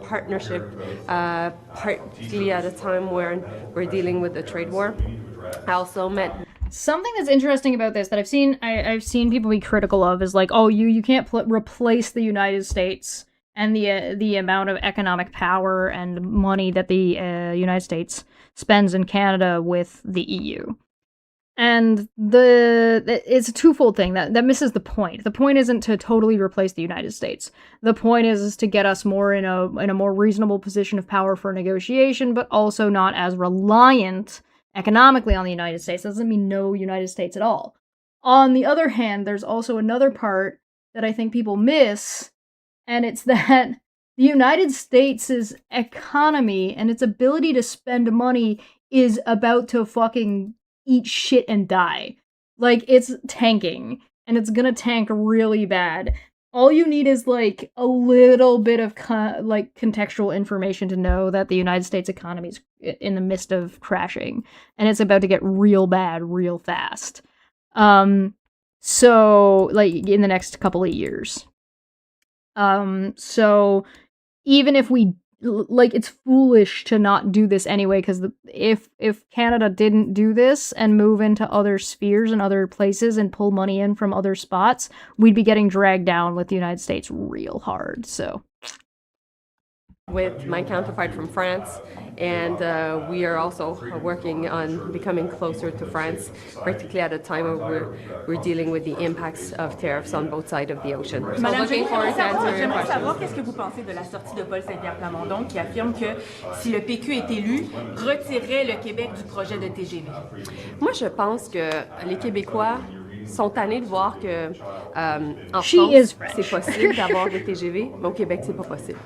partnership, partly at a time when we're dealing with the trade war. I also met... Something that's interesting about this that I've seen people be critical of is like, oh, you can't replace the United States and the amount of economic power and money that the United States spends in Canada with the EU. And it's a twofold thing that misses the point. The point isn't to totally replace the United States. The point is to get us more in a more reasonable position of power for negotiation, but also not as reliant economically on the United States. That doesn't mean no United States at all. On the other hand, there's also another part that I think people miss, and it's that the United States' economy and its ability to spend money is about to fucking eat shit and die. Like, it's tanking, and it's gonna tank really bad. All you need is, like, a little bit of, contextual information to know that the United States economy is in the midst of crashing, and it's about to get real bad real fast. So, like, in the next couple of years. So, even if we, like, it's foolish to not do this anyway, because if Canada didn't do this and move into other spheres and other places and pull money in from other spots, we'd be getting dragged down with the United States real hard, so. with my counterpart from France, and we are also working on becoming closer to France, particularly at a time where we're dealing with the impacts of tariffs on both sides of the ocean. So Madame looking forward to answering your j'aimerais savoir questions. qu'est-ce que vous pensez de la sortie de Paul Saint-Pierre Plamondon qui affirme que si le PQ est élu, retirerait le Québec du projet de TGV. Moi, je pense que les Québécois sont tannés de voir que en She France, is c'est possible d'avoir des TGV, mais au Québec, c'est pas possible.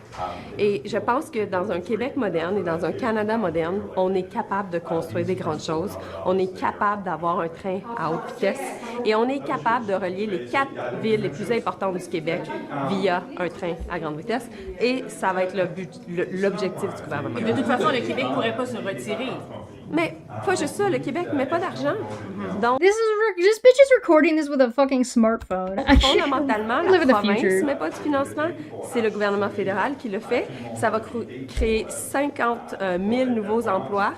Et je pense que dans un Québec moderne et dans un Canada moderne, on est capable de construire des grandes choses. On est capable d'avoir un train à haute vitesse et on est capable de relier les 4 villes les plus importantes du Québec via un train à grande vitesse. Et ça va être l'objectif du gouvernement. Et de toute façon, le Québec ne pourrait pas se retirer. Mais pas juste ça, le Québec met pas d'argent. Donc, this bitch is recording this with a fucking smartphone. Fondamentalement, live in la the province future. ne met pas de financement, c'est le gouvernement fédéral qui le fait. Ça va créer 50 000 nouveaux emplois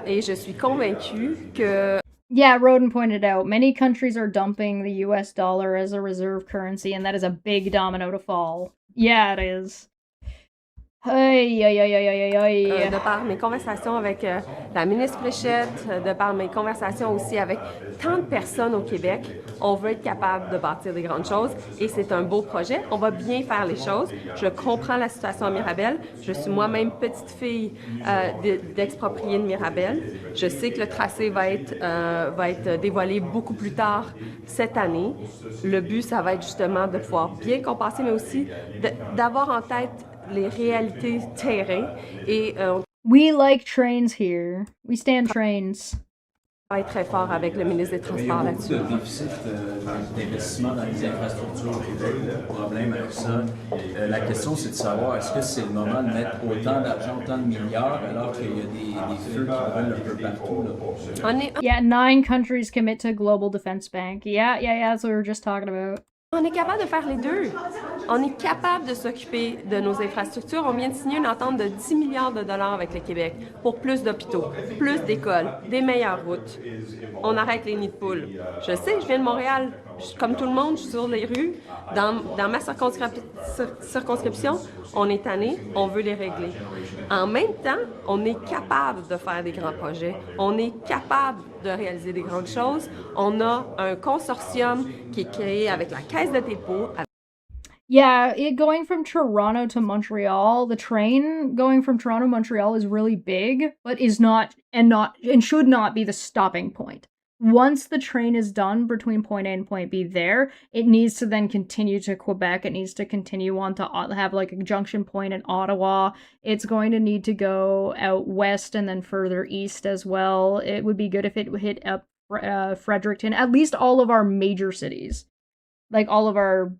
et je suis convaincue que... Yeah, Roden pointed out, many countries are dumping the US dollar as a reserve currency, and that is a big domino to fall. Yeah, it is. De par mes conversations avec la ministre Fléchette, de par mes conversations aussi avec tant de personnes au Québec, on veut être capable de bâtir des grandes choses et c'est un beau projet. On va bien faire les choses. Je comprends la situation à Mirabel. Je suis moi-même petite fille d'expropriée de Mirabel. Je sais que le tracé va être dévoilé beaucoup plus tard cette année. Le but, ça va être justement de pouvoir bien compenser, mais aussi d'avoir en tête les réalités terrain et we like trains here. We stand trains. On va être très fort avec le ministre des Transports là-dessus. Il y a beaucoup de déficit d'investissement dans les infrastructures au Québec, le problème avec ça. La question, c'est de savoir, est-ce que c'est le moment de mettre autant d'argent, autant de milliards, alors qu'il y a des feux qui brûlent un peu partout? Là. Yeah, 9 countries commit to Global Defense Bank. Yeah, that's what we were just talking about. On est capable de faire les deux. On est capable de s'occuper de nos infrastructures. On vient de signer une entente de 10 milliards de dollars avec le Québec pour plus d'hôpitaux, plus d'écoles, des meilleures routes. On arrête les nids de poules. Je sais, je viens de Montréal. Comme tout le monde, je suis sur les rues. Dans ma circonscription, on est tanné, on veut les régler. En même temps, on est capable de faire des grands projets. On est capable de réaliser des grandes choses. On a un consortium qui est créé avec la Caisse de dépôt. Yeah, going from Toronto to Montreal, the train going from Toronto to Montreal is really big, but is not and should not be the stopping point. Once the train is done between point A and point B there, it needs to then continue to Quebec. It needs to continue on to have like a junction point in Ottawa. It's going to need to go out west and then further east as well. It would be good if it hit up Fredericton, at least all of our major cities. Like all of our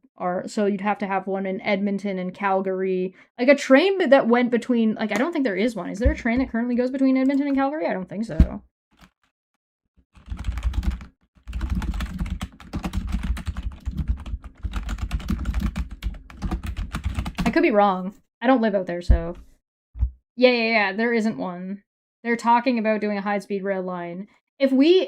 so you'd have to have one in Edmonton and Calgary. Like a train that went between, like, I don't think there is one. Is there a train that currently goes between Edmonton and Calgary? I don't think so. I could be wrong. I don't live out there, so... Yeah, there isn't one. They're talking about doing a high-speed rail line. If we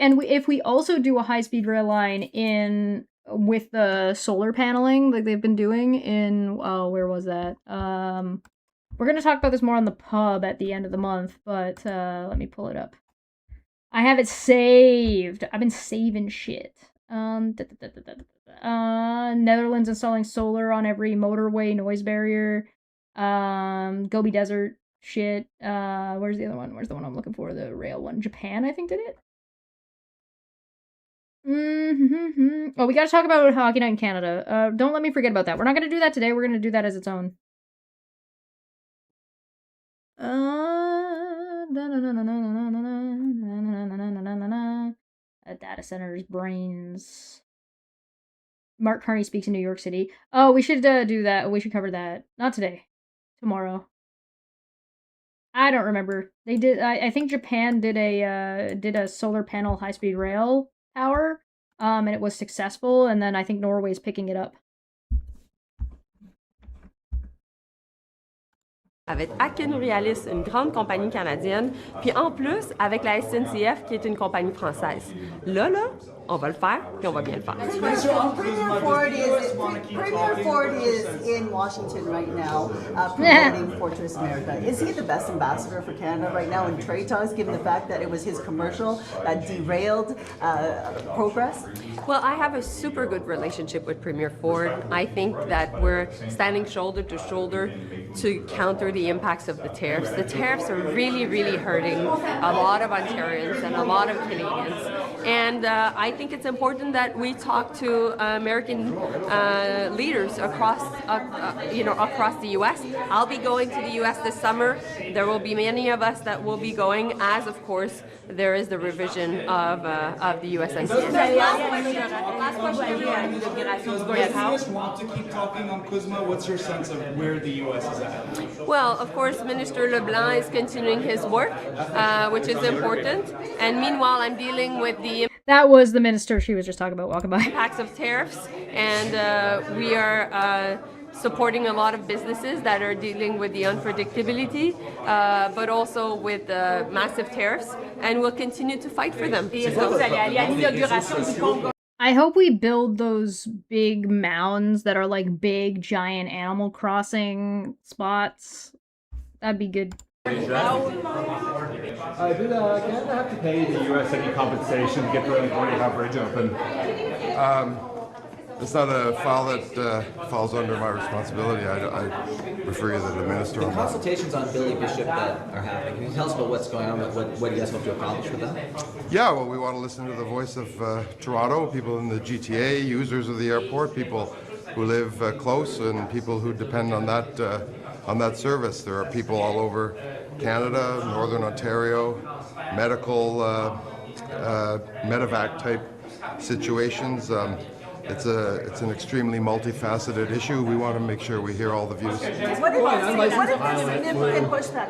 also do a high-speed rail line with the solar paneling like they've been doing in... Oh, where was that? We're gonna talk about this more on the pub at the end of the month, but let me pull it up. I have it saved. I've been saving shit. Netherlands installing solar on every motorway noise barrier. Gobi Desert shit. Where's the other one? Where's the one I'm looking for? The rail one. Japan, I think, did it. Oh, we gotta talk about Hockey Night in Canada. Don't let me forget about that. We're not gonna do that today. We're gonna do that as its own. Data centers, brains. Mark Carney speaks in New York City. Oh, we should do that. We should cover that. Not today. Tomorrow. I don't remember. They did. I think Japan did a solar panel high-speed rail tower, and it was successful. And then I think Norway's picking it up. Avec Akin Realis, une grande compagnie canadienne, puis en plus avec la SNCF qui est une compagnie française. Là, on va le faire, puis on va bien le faire. Premier Ford is in Washington right now promoting Fortress America. Is he the best ambassador for Canada right now in trade talks, given the fact that it was his commercial that derailed progress? Well, I have a super good relationship with Premier Ford. I think that we're standing shoulder to shoulder to counter the impacts of the tariffs. The tariffs are really, really hurting a lot of Ontarians and a lot of Canadians. And I think it's important that we talk to American leaders across the U.S. I'll be going to the U.S. this summer. There will be many of us that will be going, as of course there is the revision of the USMCA. Last question. Yes. Want to keep talking on CUSMA? What's your sense of where the U.S. is at? Well, of course, Minister LeBlanc is continuing his work, which is important. And meanwhile, I'm dealing with the That was the minister she was just talking about walking by. impacts of tariffs, and we are supporting a lot of businesses that are dealing with the unpredictability, but also with massive tariffs, and we'll continue to fight for them. I hope we build those big mounds that are like big, giant Animal Crossing spots. That'd be good. Did Canada have to pay the U.S. any compensation to get the Gordie Howe Bridge open? It's not a file that falls under my responsibility. I refer you to the minister on that. Consultations on Billy Bishop that are happening. Can you tell us about what's going on, what you guys hope to accomplish with that? Yeah, well, we want to listen to the voice of Toronto, people in the GTA, users of the airport, people who live close, and people who depend on that service. There are people all over Canada, Northern Ontario, medical, medevac type situations. It's an extremely multifaceted issue. We want to make sure we hear all the views. What if there's significant pushback,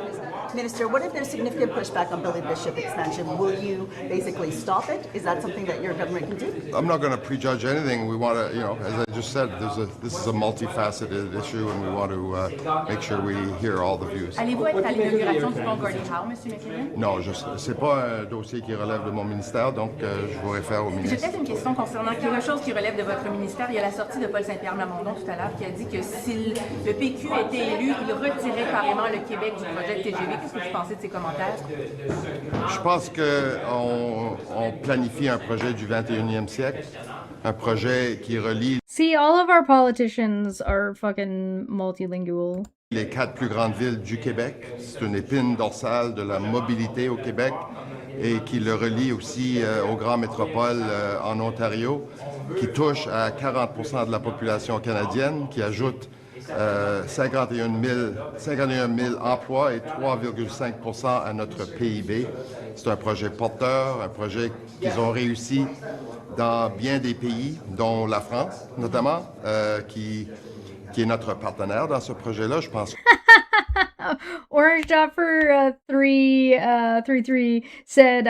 Minister? What if there's significant pushback on Billy Bishop expansion? Will you basically stop it? Is that something that your government can do? I'm not going to prejudge anything. We want to, as I just said, this is a multifaceted issue, and we want to make sure we hear all the views. Allez-vous être à l'inauguration du pont Gordie Howe, M. McKinnon? Non, c'est pas un dossier qui relève de mon ministère, donc je vous réfère au ministre. J'ai peut-être une question concernant quelque chose qui relève de votre ministère. Il y a la sortie de Paul Saint-Pierre Plamondon tout à l'heure qui a dit que si le PQ était élu, il retirait carrément le Québec du projet de TGV. Qu'est-ce que vous pensez de ces commentaires? Je pense qu'on planifie un projet du 21e siècle, un projet qui relie See, all of our politicians are fucking multilingual. les 4 plus grandes villes du Québec. C'est une épine dorsale de la mobilité au Québec et qui le relie aussi aux grandes métropoles en Ontario, qui touche à 40% de la population canadienne, qui ajoute 51 000 emplois et 3,5% à notre PIB. C'est un projet porteur, un projet qu'ils ont réussi dans bien des pays, dont la France notamment, qui est notre partenaire dans ce projet-là, je pense. Orange Dopper 333 said,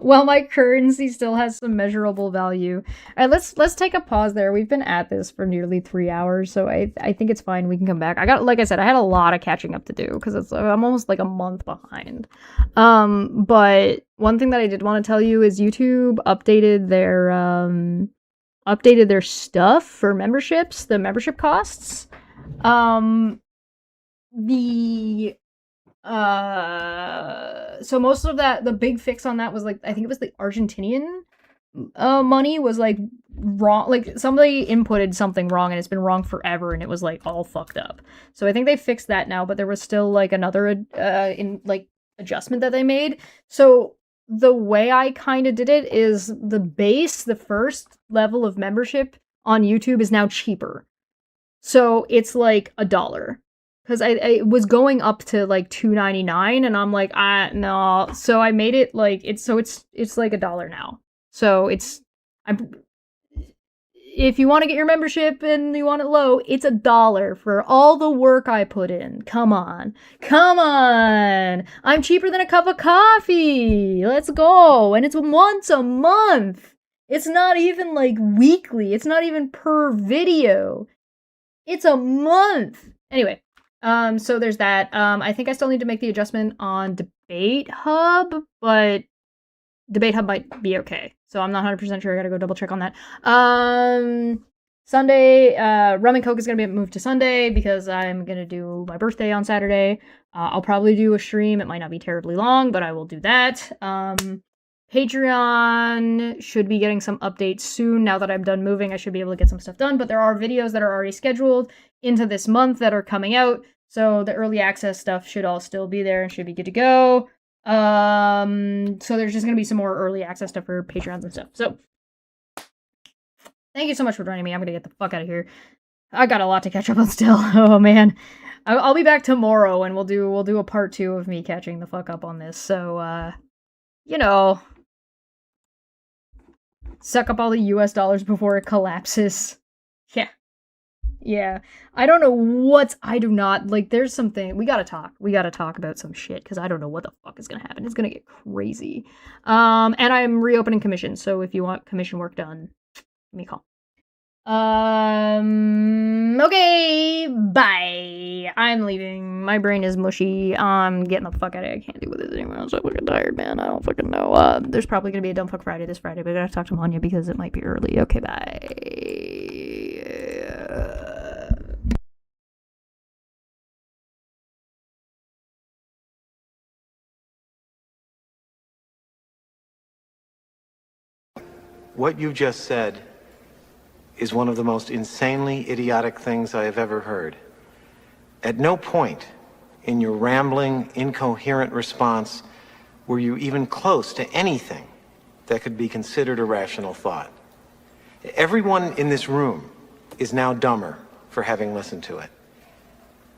well, my currency still has some measurable value. All right, let's take a pause there. We've been at this for nearly 3 hours, so I think it's fine. We can come back. Like I said, I had a lot of catching up to do because I'm almost like a month behind. But one thing that I did want to tell you is YouTube updated their stuff for memberships, the membership costs. So most of that, the big fix on that was like, I think it was the Argentinian money was like wrong, like somebody inputted something wrong and it's been wrong forever and it was like all fucked up. So I think they fixed that now, but there was still like another adjustment that they made. So the way I kind of did it is the first level of membership on YouTube is now cheaper. So it's like $1. Because I was going up to like $2.99 and I'm like, no. So I made it like it's like $1 now. So if you want to get your membership and you want it low, it's $1 for all the work I put in. Come on. I'm cheaper than a cup of coffee. Let's go. And it's once a month. It's not even like weekly. It's not even per video. It's a month. Anyway. So there's that. I think I still need to make the adjustment on Debate Hub, but Debate Hub might be okay. So I'm not 100% sure. I gotta go double check on that. Sunday, Rum and Coke is gonna be moved to Sunday because I'm gonna do my birthday on Saturday. I'll probably do a stream. It might not be terribly long, but I will do that. Patreon should be getting some updates soon. Now that I'm done moving, I should be able to get some stuff done, but there are videos that are already scheduled into this month that are coming out, so the early access stuff should all still be there and should be good to go. So there's just gonna be some more early access stuff for Patreons and stuff. So thank you so much for joining me. I'm gonna get the fuck out of here. I got a lot to catch up on still. Oh man. I'll be back tomorrow and we'll do a part 2 of me catching the fuck up on this. So you know, suck up all the US dollars before it collapses. Yeah. Yeah. I don't know I do not, like, there's something, we gotta talk about some shit, because I don't know what the fuck is gonna happen. It's gonna get crazy. And I'm reopening commissions, so if you want commission work done, give me a call. Okay, bye. I'm leaving. My brain is mushy. I'm getting the fuck out of here. I can't deal with this anymore. I'm so fucking tired, man. I don't fucking know. There's probably gonna be a Dumb Fuck Friday this Friday, but I gotta talk to Manya because it might be early. Okay, bye. What you just said is one of the most insanely idiotic things I have ever heard. At no point in your rambling, incoherent response were you even close to anything that could be considered a rational thought. Everyone in this room is now dumber for having listened to it.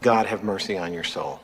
God have mercy on your soul.